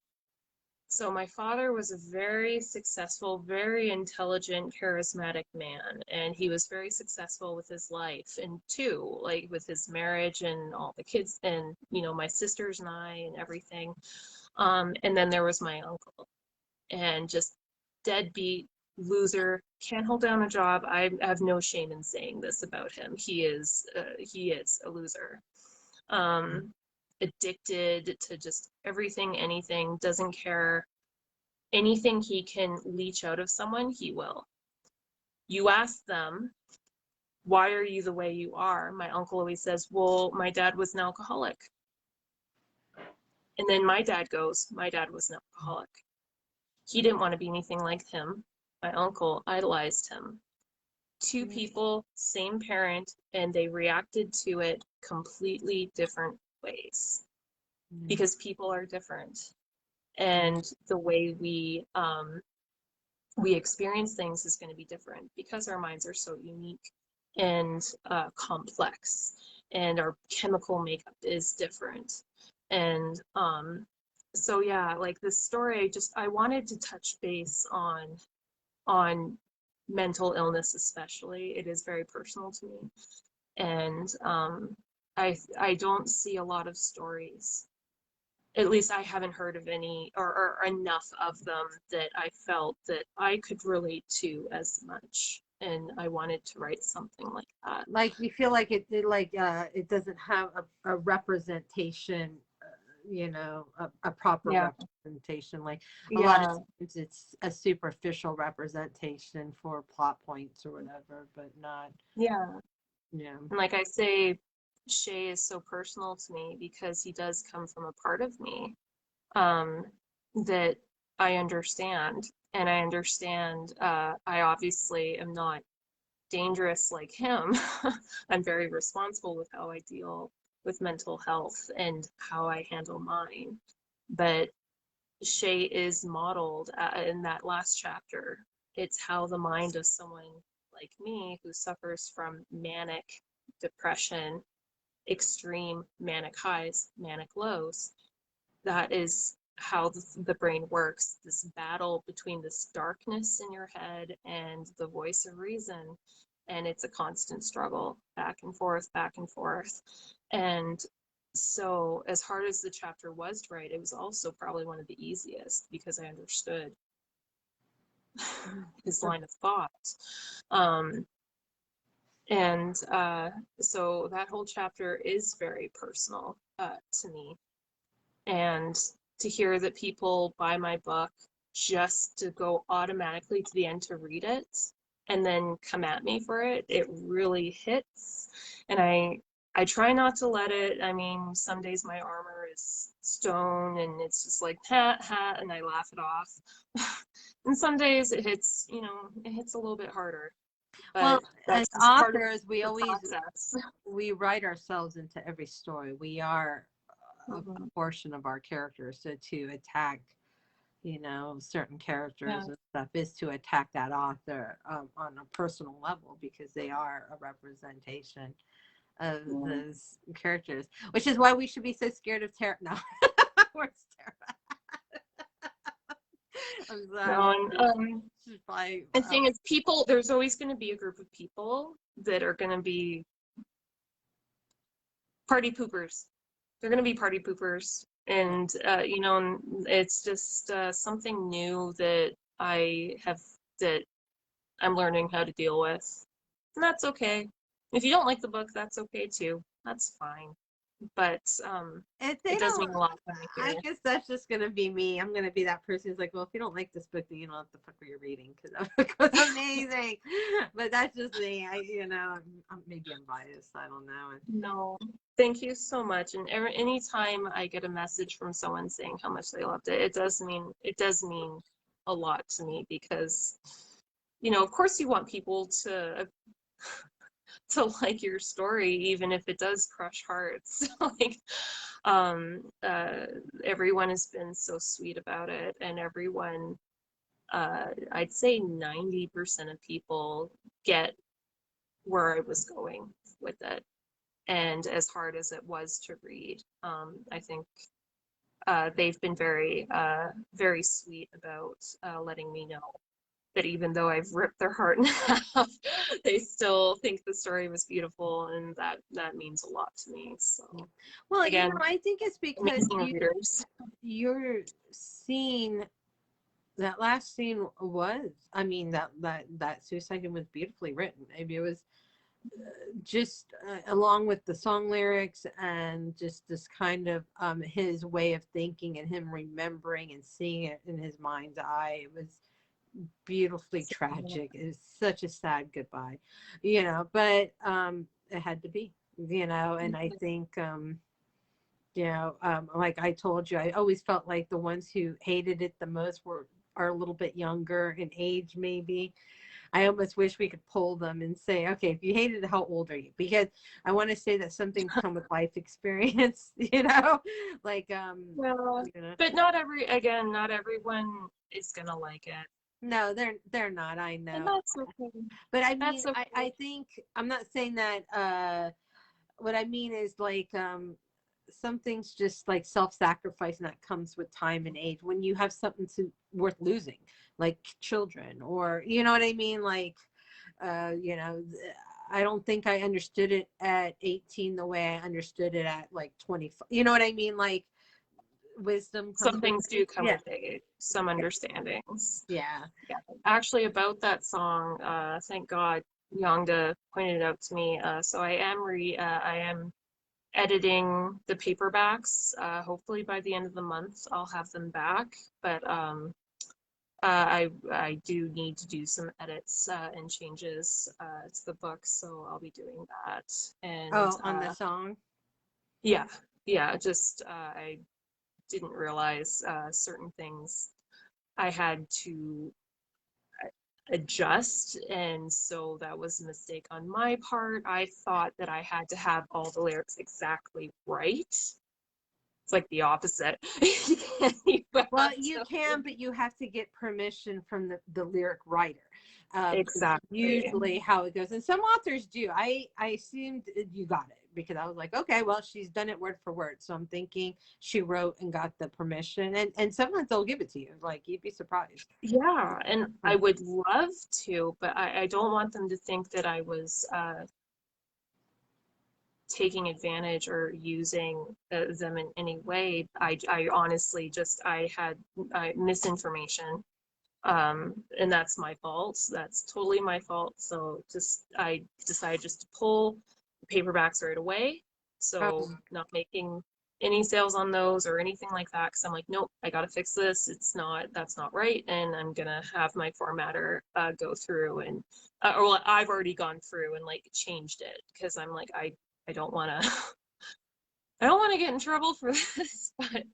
S2: So my father was a very successful, very intelligent, charismatic man, and he was very successful with his life, and too, like with his marriage and all the kids, and my sisters and I and everything. And then there was my uncle, and just deadbeat loser, can't hold down a job. I have no shame in saying this about him. He is a loser. Addicted to just everything, anything, doesn't care. Anything he can leech out of someone, he will. You ask them, why are you the way you are? My uncle always says, well, my dad was an alcoholic. And then my dad goes, my dad was an alcoholic. He didn't want to be anything like him. My uncle idolized him. Two people, same parent, and they reacted to it completely different ways, because people are different, and the way we experience things is going to be different, because our minds are so unique and complex, and our chemical makeup is different. And so yeah, like this story, I wanted to touch base on mental illness, especially. It is very personal to me, and I don't see a lot of stories. At least I haven't heard of any, or enough of them, that I felt that I could relate to as much. and I wanted to write something like that.
S3: Like you feel like it doesn't have a representation, you know, a proper
S2: Yeah.
S3: representation. Like a lot of
S2: Yeah.
S3: times it's a superficial representation for plot points or whatever, but not,
S2: Yeah.
S3: yeah.
S2: And like I say, Shay is so personal to me because he does come from a part of me um, that I understand. And I understand I obviously am not dangerous like him. I'm very responsible with how I deal with mental health and how I handle mine. But Shay is modeled in that last chapter. It's how the mind of someone like me who suffers from manic depression, extreme manic highs, manic lows, that is how the brain works. This battle between this darkness in your head and the voice of reason. And it's a constant struggle back and forth, back and forth. And so, as hard as the chapter was to write, it was also probably one of the easiest because I understood his line of thought. Um, and so, that whole chapter is very personal to me. And to hear that people buy my book just to go automatically to the end to read it and then come at me for it, it really hits. And I try not to let it. I mean, some days my armor is stone and it's just like ha ha, and I laugh it off. And some days it hits, you know, it hits a little bit harder.
S3: Well,
S2: But
S3: as
S2: that's just part of
S3: authors, we
S2: the
S3: always
S2: process.
S3: we write ourselves into every story. We are a
S2: Mhm.
S3: portion of our character. So to attack, you know, certain characters
S2: Yeah.
S3: and stuff is to attack that author on a personal level because they are a representation of
S2: Yeah.
S3: those characters, which is why we should be so scared of terror. No, where's Tara? I'm
S2: No,
S3: sorry.
S2: and
S3: She's probably,
S2: the thing is, people, there's always going to be a group of people that are going to be party poopers. They're going to be party poopers. And, you know, and it's just something new that I have, that I'm learning how to deal with. And that's okay. If you don't like the book, that's okay too. That's fine. But
S3: if they
S2: it does
S3: don't,
S2: mean a lot when I
S3: I
S2: hear.
S3: guess that's just gonna be me. I'm gonna be that person who's like, well, if you don't like this book, then you don't know what the fuck you're reading because that book was amazing. But that's just me. Maybe I'm biased. I don't know.
S2: No, thank you so much. And anytime I get a message from someone saying how much they loved it, it does mean a lot to me because, you know, of course you want people to like your story, even if it does crush hearts. Like, um, uh, everyone has been so sweet about it, and everyone, I'd say 90% of people get where I was going with it. And as hard as it was to read, I think they've been very sweet about letting me know that even though I've ripped their heart in half, they still think the story was beautiful, and that means a lot to me. So
S3: Well,
S2: again,
S3: I think it's because
S2: amazing readers.
S3: you're seeing that last scene was. I mean, that suicide was beautifully written. Maybe it was just along with the song lyrics and just this kind of his way of thinking and him remembering and seeing it in his mind's eye. It was beautifully tragic. It's such a sad goodbye, you know, but it had to be, you know. And I think you know, like I told you, I always felt like the ones who hated it the most are a little bit younger in age, maybe. I almost wish we could poll them and say, okay, if you hated it, how old are you? Because I want to say that some things come with life experience, you know, like
S2: Yeah,
S3: you know.
S2: but not everyone is gonna like it,
S3: No, they're not. I
S2: and
S3: know,
S2: that's okay.
S3: but I mean,
S2: That's okay.
S3: I think I'm not saying that. What I mean is like some things just like self-sacrifice, and that comes with time and age. When you have something worth losing, like children, or you know what I mean, like you know, I don't think I understood it at 18 the way I understood it at like 25. You know what I mean? Like wisdom comes
S2: some
S3: with
S2: things do
S3: it.
S2: come with age, some understandings.
S3: Yeah.
S2: Yeah. Actually, about that song, thank God Yongda pointed it out to me. So I am editing the paperbacks. Hopefully by the end of the month, I'll have them back. But I do need to do some edits and changes to the book, so I'll be doing that. And
S3: Oh, on the song.
S2: yeah, yeah, just I didn't realize certain things I had to adjust, and so that was a mistake on my part. I thought that I had to have all the lyrics exactly right. It's like the opposite.
S3: Well, you can, but you have to get permission from the lyric writer.
S2: Exactly.
S3: Usually how it goes. And some authors do. I assumed you got it because I was like, okay, well, she's done it word for word. So I'm thinking she wrote and got the permission. And sometimes they'll give it to you. Like, you'd be surprised.
S2: Yeah, and I would love to, but I don't want them to think that I was taking advantage or using them in any way. I honestly just, I had misinformation. And that's my fault. That's totally my fault. So just, I decided just to pull the paperbacks right away. So not making any sales on those or anything like that. Cause I'm like, nope, I got to fix this. That's not right. And I'm going to have my formatter go through and, or I've already gone through and like changed it. Cause I'm like, I don't want to, I don't want to get in trouble for this, but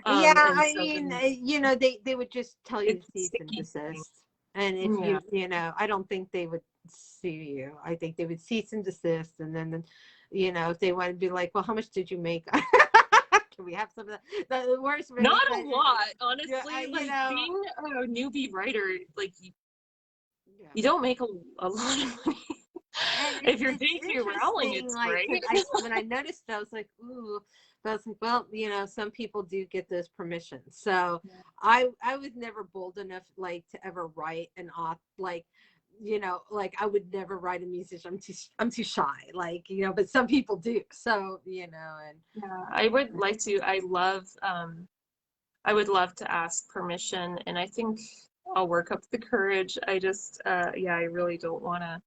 S3: Yeah,
S2: and
S3: I
S2: so
S3: mean,
S2: then
S3: they would just tell you to
S2: it's a
S3: cease and
S2: sticky thing.
S3: desist. And if
S2: Yeah.
S3: I don't think they would sue you. I think they would cease and desist. And then, if they want to be like, well, how much did you make? Can we have some of that? The worst way.
S2: Not a lot, honestly.
S3: Yeah,
S2: Like being a newbie writer, like
S3: yeah.
S2: you don't make a lot of money.
S3: And
S2: If you're
S3: it's
S2: J.K. Rowling,
S3: interesting,
S2: it's
S3: like,
S2: great.
S3: when I noticed it, I was like, ooh, but I was like, well, some people do get those permissions. So I was never bold enough, like, to ever write an author, like, like I would never write a musician. I'm too shy, like, but some people do. So, and
S2: Yeah, I would like to. I would love to ask permission, and I think I'll work up the courage. I just, yeah, I really don't want to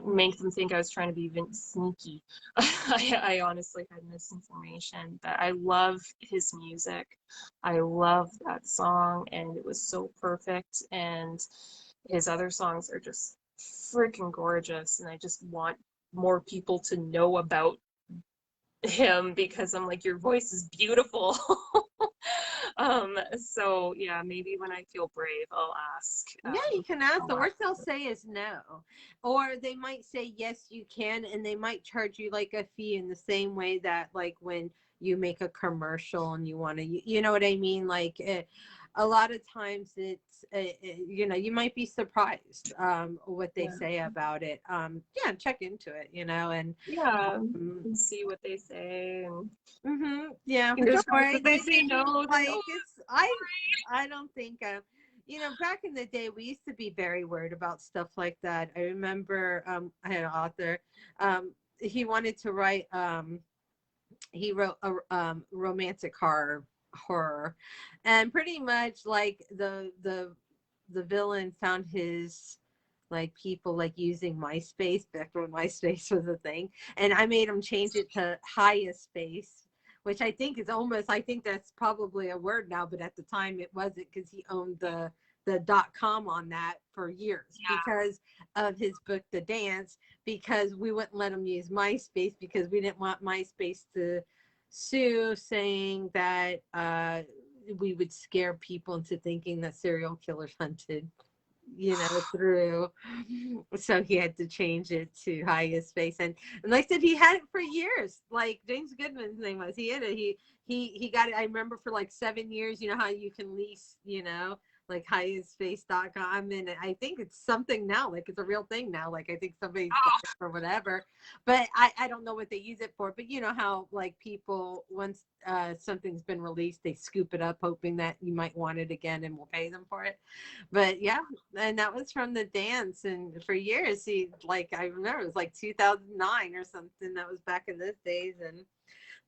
S2: make them think I was trying to be even sneaky. I honestly had misinformation, but I love his music. I love that song, and it was so perfect. And his other songs are just freaking gorgeous, and I just want more people to know about him because I'm like, your voice is beautiful. So yeah, maybe when I feel brave, I'll ask.
S3: yeah, you can ask. The
S2: I'll
S3: worst
S2: ask.
S3: they'll say is no, or they might say yes, you can, and they might charge you like a fee in the same way that, like, when you make a commercial and you want to, you know what I mean? Like, a lot of times it's, you might be surprised what they
S2: Yeah.
S3: say about it. Yeah, check into it, and
S2: Yeah, and see what they say, and
S3: yeah, but
S2: fingers
S3: don't
S2: crossed
S3: worry.
S2: if they say no, then
S3: Like,
S2: oh,
S3: it's I don't think back in the day we used to be very worried about stuff like that. I remember I had an author, he wanted to write, he wrote a romantic horror, and pretty much like the villain found his, like, people, like, using MySpace back when MySpace was a thing, and I made him change it to highest space, which I think is almost, I think that's probably a word now, but at the time it wasn't, because he owned the .com on that for years,
S2: yeah,
S3: because of his book The Dance, because we wouldn't let him use MySpace because we didn't want MySpace to sue, saying that we would scare people into thinking that serial killers hunted, through. So he had to change it to highest space, and like I said, he had it for years. Like, James Goodman's name was, he had it. He got it. I remember for like 7 years. You know how you can lease, like highestspace.com, and I think it's something now, like it's a real thing now, like I think somebody's bought it or whatever, but I don't know what they use it for. But you know how, like, people, once something's been released, they scoop it up hoping that you might want it again and we'll pay them for it. But yeah, and that was from The Dance, and for years I remember it was like 2009 or something. That was back in those days, and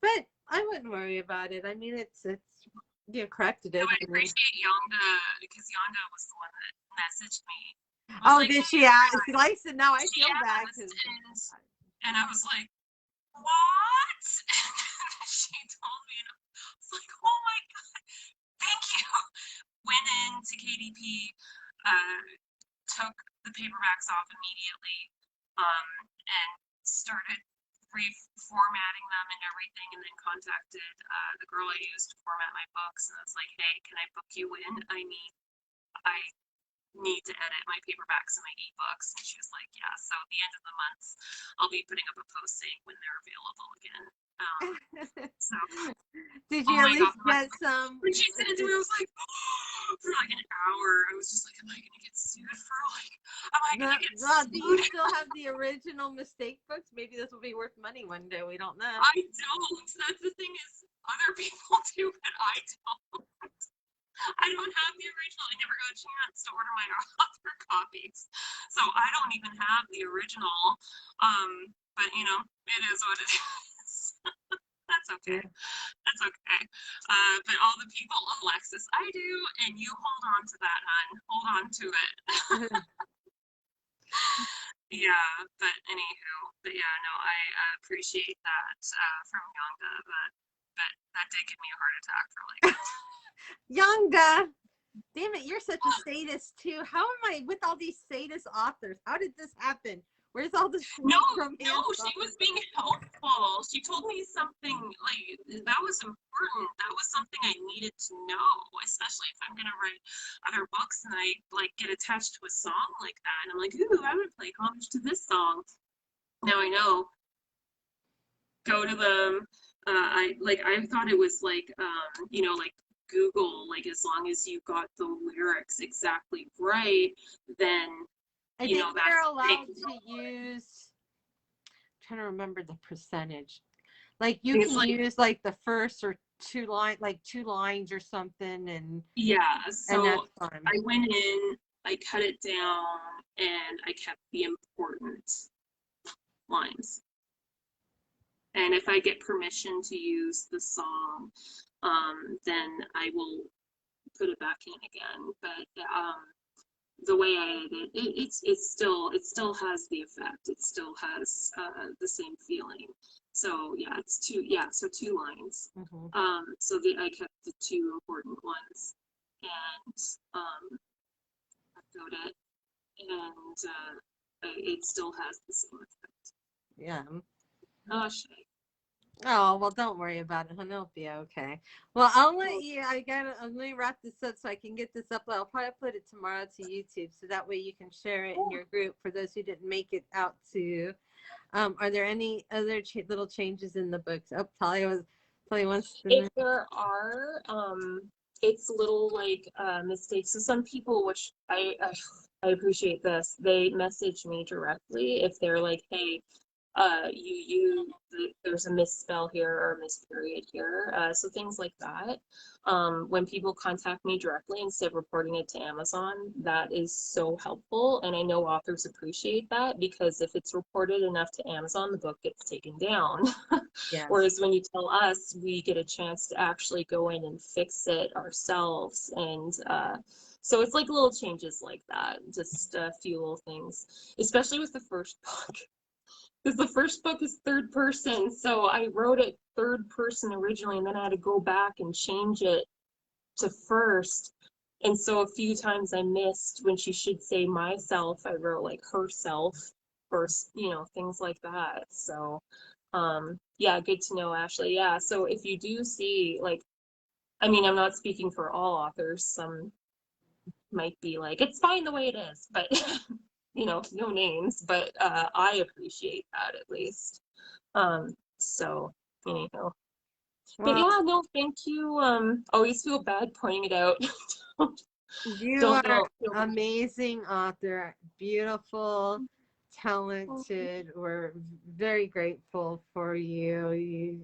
S3: But I wouldn't worry about it. I mean, it's you corrected
S2: No,
S3: it.
S2: I
S3: I mean,
S2: appreciate Yonga because Yonga was the one that messaged me. I was
S3: oh,
S2: like,
S3: did
S2: hey,
S3: she ask? I said, no, I
S2: she
S3: feel bad
S2: asked,
S3: because.
S2: and I was like, what? And she told me, and I was like, oh my God, thank you. Went into KDP, took the paperbacks off immediately, and started reformatting them and everything, and then contacted the girl I used to format my books, and I was like, hey, can I book you in? I need to edit my paperbacks and my ebooks. And she was like, yeah, so at the end of the month, I'll be putting up a post saying when they're available again. So,
S3: Did
S2: oh
S3: you at
S2: my
S3: least
S2: God.
S3: get some?
S2: When she said it to me, I was like, for like an hour, I was just like, am I going to get sued for like, am I going to get
S3: Well, do you
S2: sued?
S3: still have the original mistake books? Maybe this will be worth money one day. We don't know.
S2: I don't. That's the thing is, other people do, but I don't. I don't have the original. I never got a chance to order my other copies, so I don't even have the original. But you know, it is what it is. That's okay. That's okay. But all the people, Alexis, I do, and you hold on to that, hon. Hold on to it. Yeah, but anywho, but yeah, no, I appreciate that from Yonga, but that did give me a heart attack for like.
S3: Yonga, damn it, you're such a sadist too. How am I with all these sadist authors? How did this happen? Where's all this
S2: No,
S3: romance?
S2: she was being helpful. She told me something like that was important. That was something I needed to know, especially if I'm gonna write other books and I like get attached to a song like that. And I'm like, ooh, I would play homage to this song. Now I know. Go to the I thought it was like you know, like Google, like as long as you got the lyrics exactly right, then
S3: I
S2: you
S3: think
S2: know that's
S3: you're allowed to use. I'm trying to remember the percentage. Like you
S2: it's
S3: can
S2: like
S3: use like the first or two lines or something, and
S2: yeah.
S3: that's
S2: So
S3: fine.
S2: I went in, I cut it down, and I kept the important lines. And if I get permission to use the song, then I will put it back in again. But the way I edit it, it still has the effect. It still has the same feeling. So yeah, so two lines. So I kept the two important ones, and echoed it, and it still has the same effect.
S3: Yeah.
S2: Oh shit.
S3: Oh, well, don't worry about it, honey. It'll be okay. Well, I'll let you. I'm going to wrap this up so I can get this up. I'll probably put it tomorrow to YouTube so that way you can share it in your group for those who didn't make it out to. Are there any other little changes in the books? Oh, Talia wants to.
S2: If there are, it's little like mistakes. So some people, which I appreciate this, they message me directly if they're like, hey, there's a misspell here or a misperiod here. So things like that. When people contact me directly instead of reporting it to Amazon, that is so helpful. And I know authors appreciate that because if it's reported enough to Amazon, the book gets taken down.
S3: Yes.
S2: Whereas when you tell us, we get a chance to actually go in and fix it ourselves. And so it's like little changes like that, just a few little things, especially with the first book. Because the first book is third person, so I wrote it third person originally, and then I had to go back and change it to first. And so a few times I missed when she should say myself, I wrote like herself, or you know, things like that. So yeah, good to know, Ashley. Yeah, so if you do see like, I mean, I'm not speaking for all authors, some might be like, it's fine the way it is, but you know, no names, but I appreciate that at least. So anyhow. But yeah, no, thank you. Always feel bad pointing it out.
S3: You are amazing author, beautiful, talented. We're very grateful for you.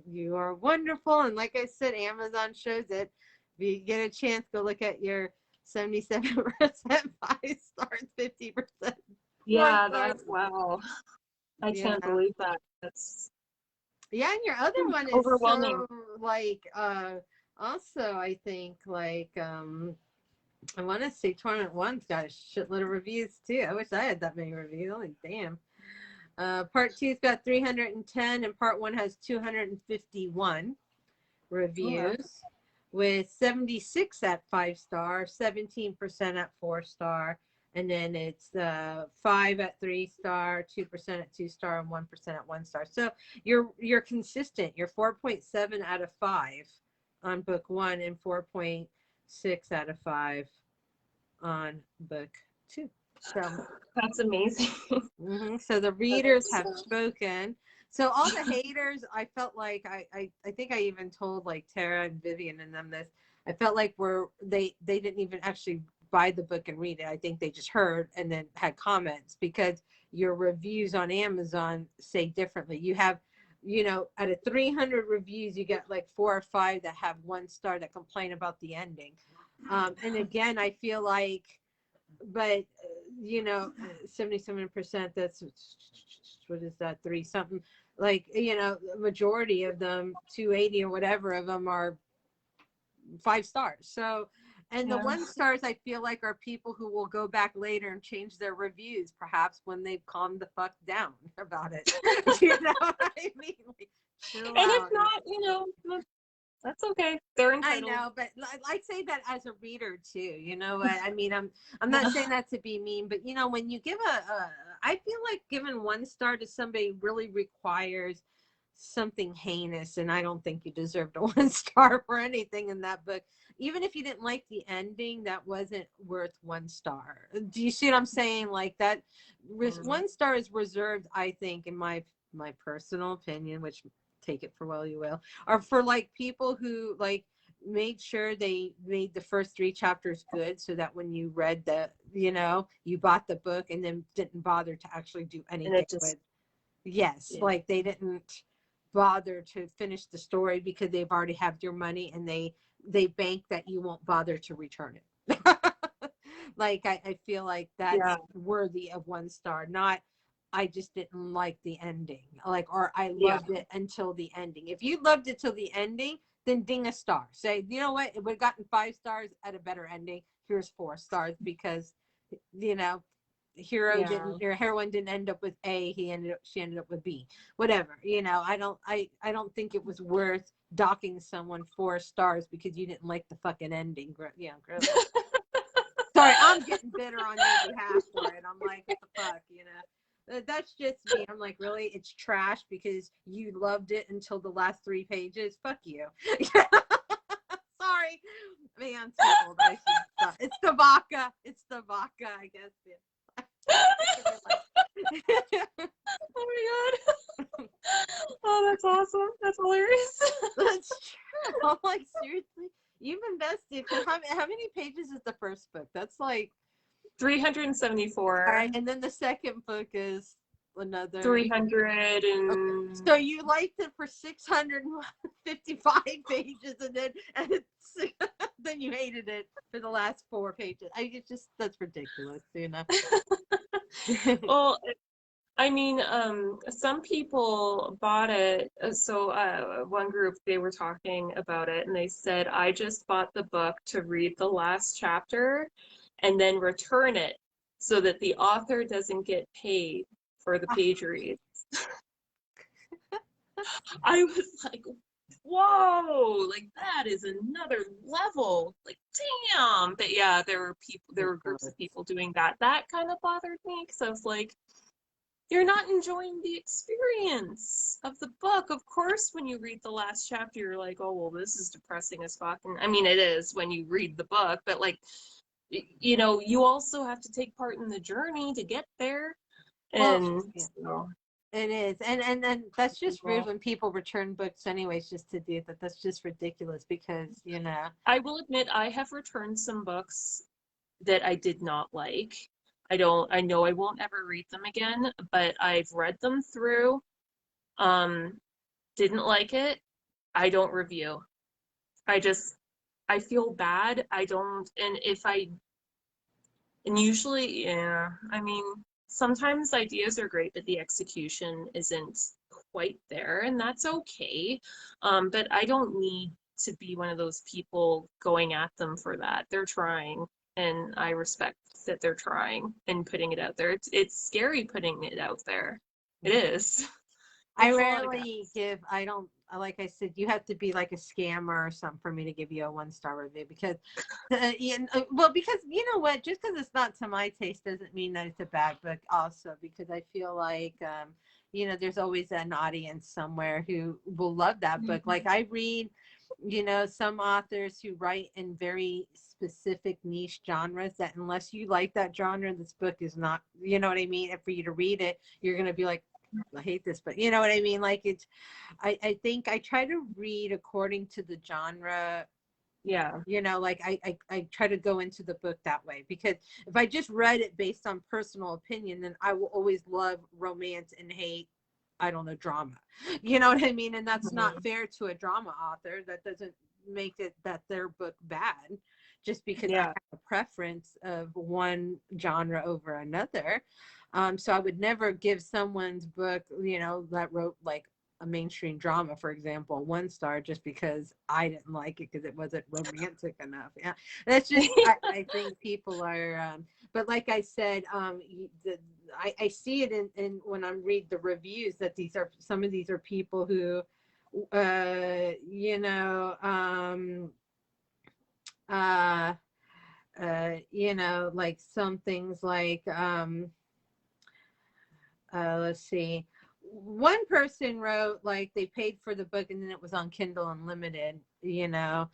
S3: You are wonderful, and like I said, Amazon shows it. If you get a chance, go look at your 77% 5 stars, 50%.
S2: Yeah, that's wow. I can't believe that. That's
S3: Yeah, and your other one is
S2: Overwhelming.
S3: so like also I think like I want to say Torment One's got a shitload of reviews too. I wish I had that many reviews. Like damn. Part two's got 310 and part one has 251 reviews with 76 at 5-star, 17% at 4-star, and then it's 5 at 3-star, 2% at 2-star, and 1% at 1-star. So you're consistent. You're 4.7 out of 5 on book one and 4.6 out of 5 on book two. So
S2: That's amazing.
S3: so the readers have spoken. So all the haters, I felt like I think I even told like Tara and Vivian and them this. I felt like they didn't even actually buy the book and read it. I think they just heard and then had comments because your reviews on Amazon say differently. You have, out of 300 reviews, you get like 4 or 5 that have 1 star that complain about the ending. And again, I feel like, but 77%, that's what is that, 3 something, like, majority of them, 280 or whatever of them are 5 stars. So, and the 1 stars I feel like are people who will go back later and change their reviews, perhaps when they've calmed the fuck down about it. You know what I mean? Like, chill
S2: And
S3: out.
S2: if not, that's okay. They're entitled.
S3: I know, but I say that as a reader too. You know what I mean? I'm not saying that to be mean, but when you give I feel like giving 1 star to somebody really requires something heinous, and I don't think you deserved a 1 star for anything in that book. Even if you didn't like the ending, that wasn't worth 1 star. Do you see what I'm saying? Like that, 1 star is reserved, I think, in my personal opinion, which take it for well you will, or for like people who like made sure they made the first 3 chapters good, so that when you read you bought the book and then didn't bother to actually do anything with. Yes, like they didn't bother to finish the story because they've already have your money and they bank that you won't bother to return it. Like I feel like that's worthy of 1 star, not I just didn't like the ending, like, or I loved it until the ending. If you loved it till the ending, then ding a star. Say, you know what, it would have gotten 5 stars at a better ending. Here's 4 stars because, heroine didn't end up with A. She ended up with B. Whatever. I don't think it was worth docking someone 4 stars because you didn't like the fucking ending. Sorry, I'm getting bitter on your behalf for it. I'm like, what the fuck, That's just me. I'm like, really? It's trash because you loved it until the last 3 pages? Fuck you. Sorry. Man, I'm too old. I should stop. It's the vodka. I guess.
S2: Oh my god. Oh, that's awesome. That's hilarious.
S3: That's true. I'm like, seriously? You've invested. How many pages is the first book? That's like
S2: 374.
S3: All right, and then the second book is another
S2: 300 and
S3: so you liked it for 655 pages and then you hated it for the last 4 pages. That's ridiculous,
S2: Well, I mean, some people bought it. So one group, they were talking about it and they said, I just bought the book to read the last chapter and then return it so that the author doesn't get paid for the page reads. I was like, whoa, like that is another level. Like, damn. But yeah, there were groups of people doing that. That kind of bothered me because I was like, you're not enjoying the experience of the book. Of course, when you read the last chapter, you're like, oh, well, this is depressing as fuck. And I mean, it is when you read the book, but like, you also have to take part in the journey to get there. And
S3: it is. And then that's just rude when people return books anyways, just to do that. That's just ridiculous because,
S2: I will admit I have returned some books that I did not like. I know I won't ever read them again, but I've read them through. Didn't like it. I don't review. I feel bad. And usually, I mean, sometimes ideas are great, but the execution isn't quite there, and that's okay. But I don't need to be one of those people going at them for that. They're trying, and I respect that they're trying and putting it out there. It's scary putting it out there. It is.
S3: I
S2: Takes a lot of
S3: rarely
S2: guts.
S3: give, I don't, like I said, you have to be like a scammer or something for me to give you a 1-star review because, well, because you know what, just because it's not to my taste doesn't mean that it's a bad book also, because I feel like, you know, there's always an audience somewhere who will love that book. Like I read, you know, some authors who write in very specific niche genres that unless you like that genre, this book is not, you know what I mean? And for you to read it, you're going to be like, I hate this, but you know what I mean? Like it's, I think I try to read according to the genre,
S2: Yeah.
S3: you know, like I try to go into the book that way, because if I just read it based on personal opinion, then I will always love romance and hate, I don't know, drama. You know what I mean? And that's not fair to a drama author. That doesn't make it that their book bad just because I
S2: Yeah.
S3: have a preference of one genre over another. So I would never give someone's book, you know, that wrote like a mainstream drama, for example, 1-star just because I didn't like it because it wasn't romantic enough. Yeah, that's just I think people are. But like I said, I see it in when I read the reviews that these are some of these are people who, you know, you know, like some things like let's see. One person wrote like they paid for the book and then it was on Kindle Unlimited, you know,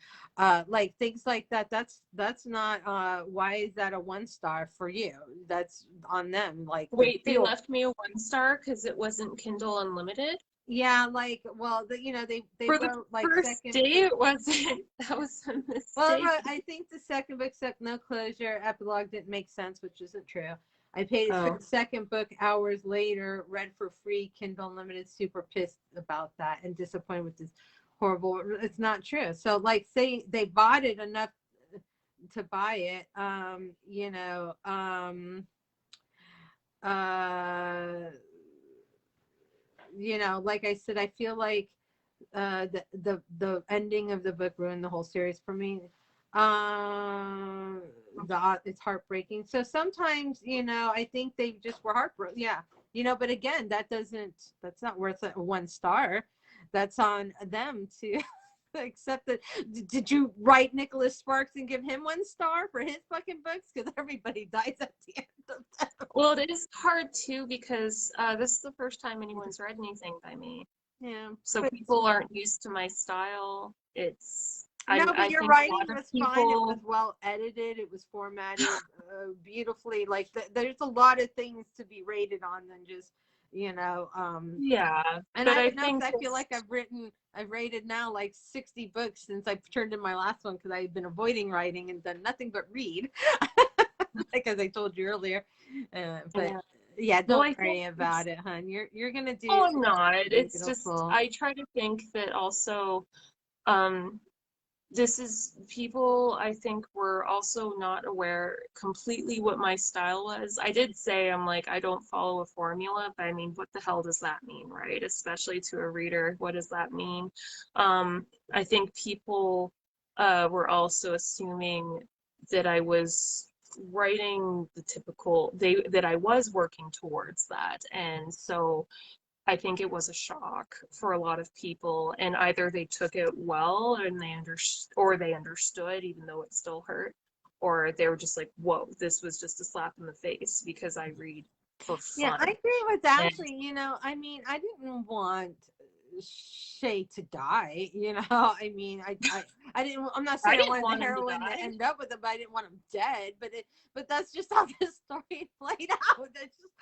S3: like things like that. That's not, why is that a 1-star for you? That's on them. Like the
S2: Wait, they
S3: feel.
S2: left me a 1-star because it wasn't Kindle Unlimited?
S3: Yeah, like, well, you know, they
S2: For the
S3: wrote like
S2: first
S3: second.
S2: day, it wasn't. That was a
S3: Well,
S2: mistake.
S3: I think the second book, No Closure, epilogue didn't make sense, which isn't true. I paid for
S2: Oh.
S3: the second book hours later, read for free, Kindle Unlimited, super pissed about that and disappointed with this horrible. It's not true. So, like, say they bought it enough to buy it, you know, uh, you know, like I said, I feel like the ending of the book ruined the whole series for me. It's heartbreaking. So sometimes, you know, I think they just were heartbroken. Yeah, you know, but again, that's not worth a 1-star. That's on them to accept that. Did you write Nicholas Sparks and give him 1 star for his fucking books? Because everybody dies at the end of that.
S2: Well, it is hard too because this is the first time anyone's read anything by me.
S3: Yeah,
S2: So
S3: but
S2: people aren't used to my style.
S3: no, but
S2: I
S3: your
S2: think a
S3: writing
S2: lot of
S3: was fine. It was
S2: people,
S3: well edited. It was formatted beautifully. Like there's a lot of things to be rated on than just, you know.
S2: yeah,
S3: And
S2: but
S3: I
S2: I
S3: don't know
S2: think
S3: because I feel
S2: it's,
S3: like I've rated now like 60 books since I've turned in my last one because I've been avoiding writing and done nothing but read, like as I told you earlier. But
S2: yeah.
S3: yeah,
S2: Well,
S3: don't
S2: I think
S3: worry
S2: it's,
S3: about it, hon. You're gonna do
S2: oh, I'm not. It's just,
S3: beautiful.
S2: I try to think that also, um, this is people I think were also not aware completely what my style was. I did say I'm like I don't follow a formula, but I mean, what the hell does that mean, right? Especially to a reader, what does that mean? I think people were also assuming that I was writing the typical that I was working towards that, and so I think it was a shock for a lot of people, and either they took it well and they understood even though it still hurt, or they were just like, "Whoa, this was just a slap in the face because I read for
S3: Yeah, I
S2: fun."
S3: agree with
S2: And
S3: Ashley. You know, I mean, I didn't want Shay to die. You know, I mean, I didn't. I'm not
S2: I
S3: saying I
S2: didn't
S3: wanted the
S2: want him to
S3: heroine to
S2: die.
S3: end up with him, but I didn't want him dead. But that's just how the story played out. That's just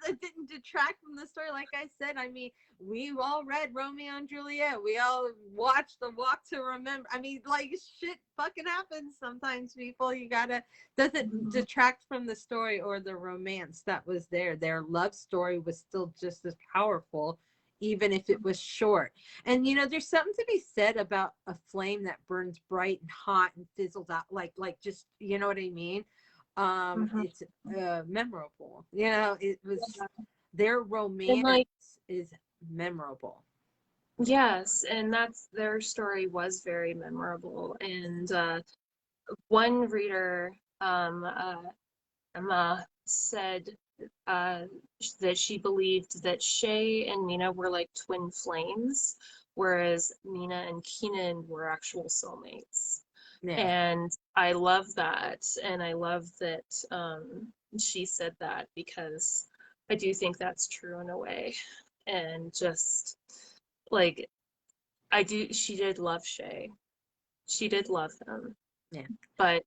S3: it didn't detract from the story. Like I said, I mean, we all read Romeo and Juliet. We all watched The Walk to Remember. I mean, like shit fucking happens sometimes. People, you gotta doesn't detract from the story or the romance that was there. Their love story was still just as powerful, even if it was short. And you know, there's something to be said about a flame that burns bright and hot and fizzles out, like just, you know what I mean?
S2: Mhm.
S3: It's memorable. You know, it was their
S2: And
S3: romance
S2: like,
S3: is memorable.
S2: Yes, and that's their story was very memorable. And one reader Emma said uh, that she believed that Shay and Mina were like twin flames, whereas Mina and Keenan were actual soulmates.
S3: Yeah.
S2: And I love that. And I love that she said that because I do think that's true in a way. And just like, she did love Shay. She did love him,
S3: Yeah.
S2: but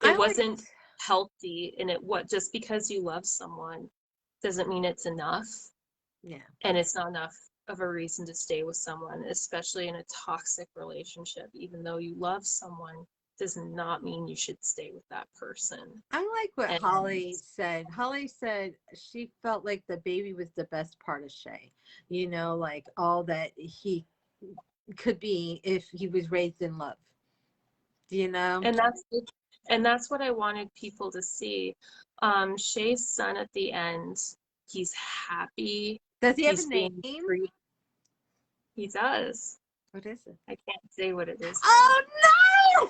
S3: I
S2: it
S3: liked,
S2: wasn't healthy. And just because you love someone doesn't mean it's enough.
S3: yeah.
S2: And it's not enough of a reason to stay with someone, especially in a toxic relationship. Even though you love someone, does not mean you should stay with that person.
S3: I like what
S2: And
S3: Holly said. Holly said she felt like the baby was the best part of Shay. You know, like all that he could be if he was raised in love. You know?
S2: and that's and that's what I wanted people to see. Shay's son at the end, he's happy.
S3: Does he have a
S2: He's being
S3: name?
S2: free. He does.
S3: What is it?
S2: I can't say what it is.
S3: Oh no!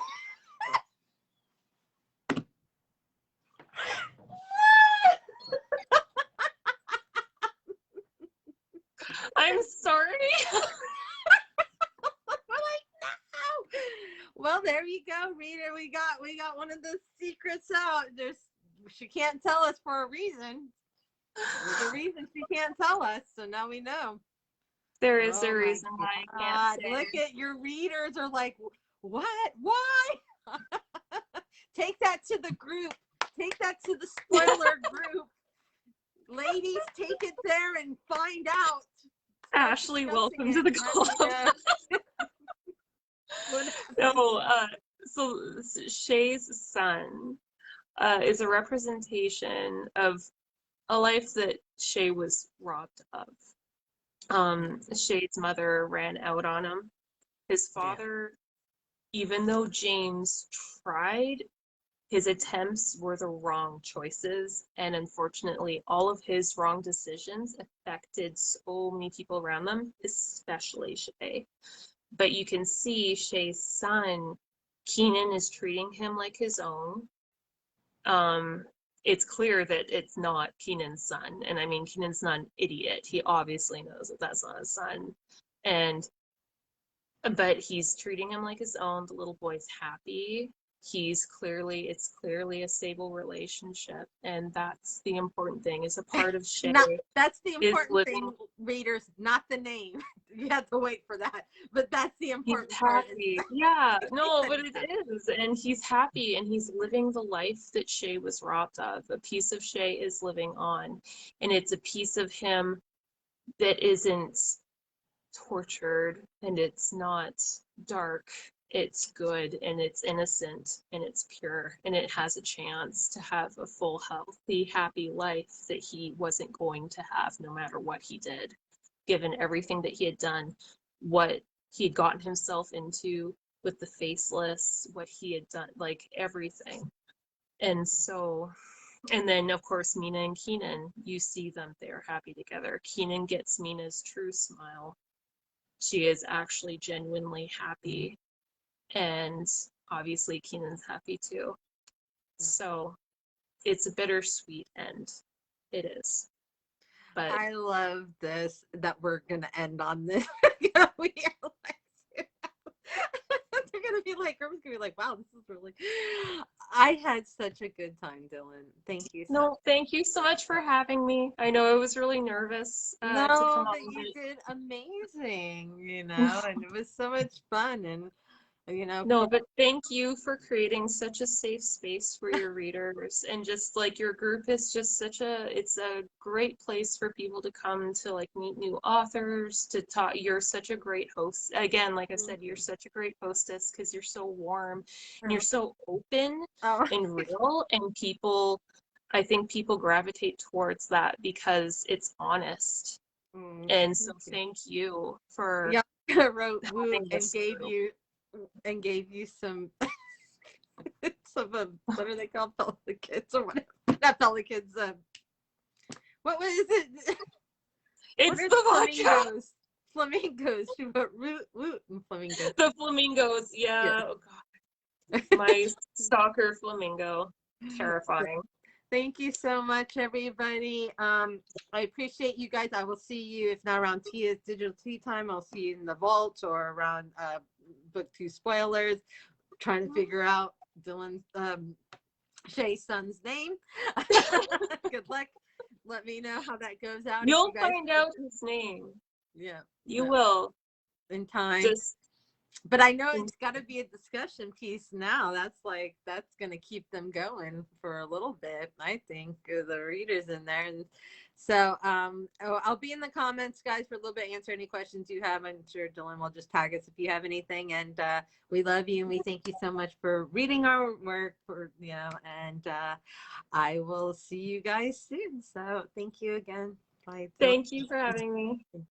S2: I'm sorry.
S3: Well, there you go, reader. We got one of the secrets out. She can't tell us for a reason. There's a reason she can't tell us, so now we know.
S2: There is
S3: Oh
S2: a
S3: my
S2: reason why I can't say.
S3: Look at your readers are like, what? Why? Take that to the group. Take that to the spoiler group. Ladies, take it there and find out.
S2: Ashley, welcome to the club. No, so Shay's son is a representation of a life that Shay was robbed of. Shay's mother ran out on him. His father, even though James tried, his attempts were the wrong choices. And unfortunately, all of his wrong decisions affected so many people around them, especially Shay. But you can see Shay's son, Keenan, is treating him like his own. It's clear that it's not Keenan's son. And I mean, Keenan's not an idiot. He obviously knows that that's not his son. But he's treating him like his own. The little boy's happy. It's clearly a stable relationship. And that's the important thing, is a part of Shay.
S3: That's the important thing, readers, not the name. You have to wait for that. But that's the important part.
S2: Yeah, no, but it is. And he's happy and he's living the life that Shay was robbed of. A piece of Shay is living on. And it's a piece of him that isn't tortured and it's not dark. It's good and it's innocent and it's pure and it has a chance to have a full, healthy, happy life that he wasn't going to have no matter what he did, given everything that he had done, what he had gotten himself into with the faceless, what he had done, like everything. And so, and then of course, Mina and Keenan, you see them, they're happy together. Keenan gets Mina's true smile. She is actually genuinely happy. And obviously Keenan's happy too. So it's a bittersweet end. It is. But
S3: I love this, that we're gonna end on this. We are like, they're gonna be like, everyone's gonna be like, wow, this is really. I had such a good time, Dylan. Thank you.
S2: Thank you so much for having me. I know I was really nervous to come on.
S3: But you did amazing, you know, and it was so much fun, and you know.
S2: No, but thank you for creating such a safe space for your readers, and just like your group is just it's a great place for people to come to like meet new authors, to talk. You're such a great host. Again, like I said, you're such a great hostess because you're so warm and you're so open and real, and I think people gravitate towards that because it's honest. And so thank you for
S3: wrote woo and gave you some what are they called, pelicans or whatever, not pelicans, what was it?
S2: It's
S3: are
S2: the vodka.
S3: flamingos? Flamingos. She put root and flamingos.
S2: The flamingos. Yeah.
S3: Yeah.
S2: Oh God. My stalker flamingo. Terrifying.
S3: Thank you so much, everybody. I appreciate you guys. I will see you, if not around Tia's Digital Tea Time, I'll see you in the vault or around Book 2 Spoilers, trying to figure out Dylan's Shay's son's name. Good luck. Let me know how that goes out. If
S2: You'll
S3: you guys,
S2: find out his name.
S3: yeah,
S2: You
S3: no,
S2: will.
S3: in time.
S2: Just
S3: But I know it's got to be a discussion piece now. That's going to keep them going for a little bit, I think, the readers in there. And so I'll be in the comments, guys, for a little bit, answer any questions you have. I'm sure Dylan will just tag us if you have anything. And we love you, and we thank you so much for reading our work, and I will see you guys soon. So thank you again. Bye, Dylan.
S2: thank you for having me.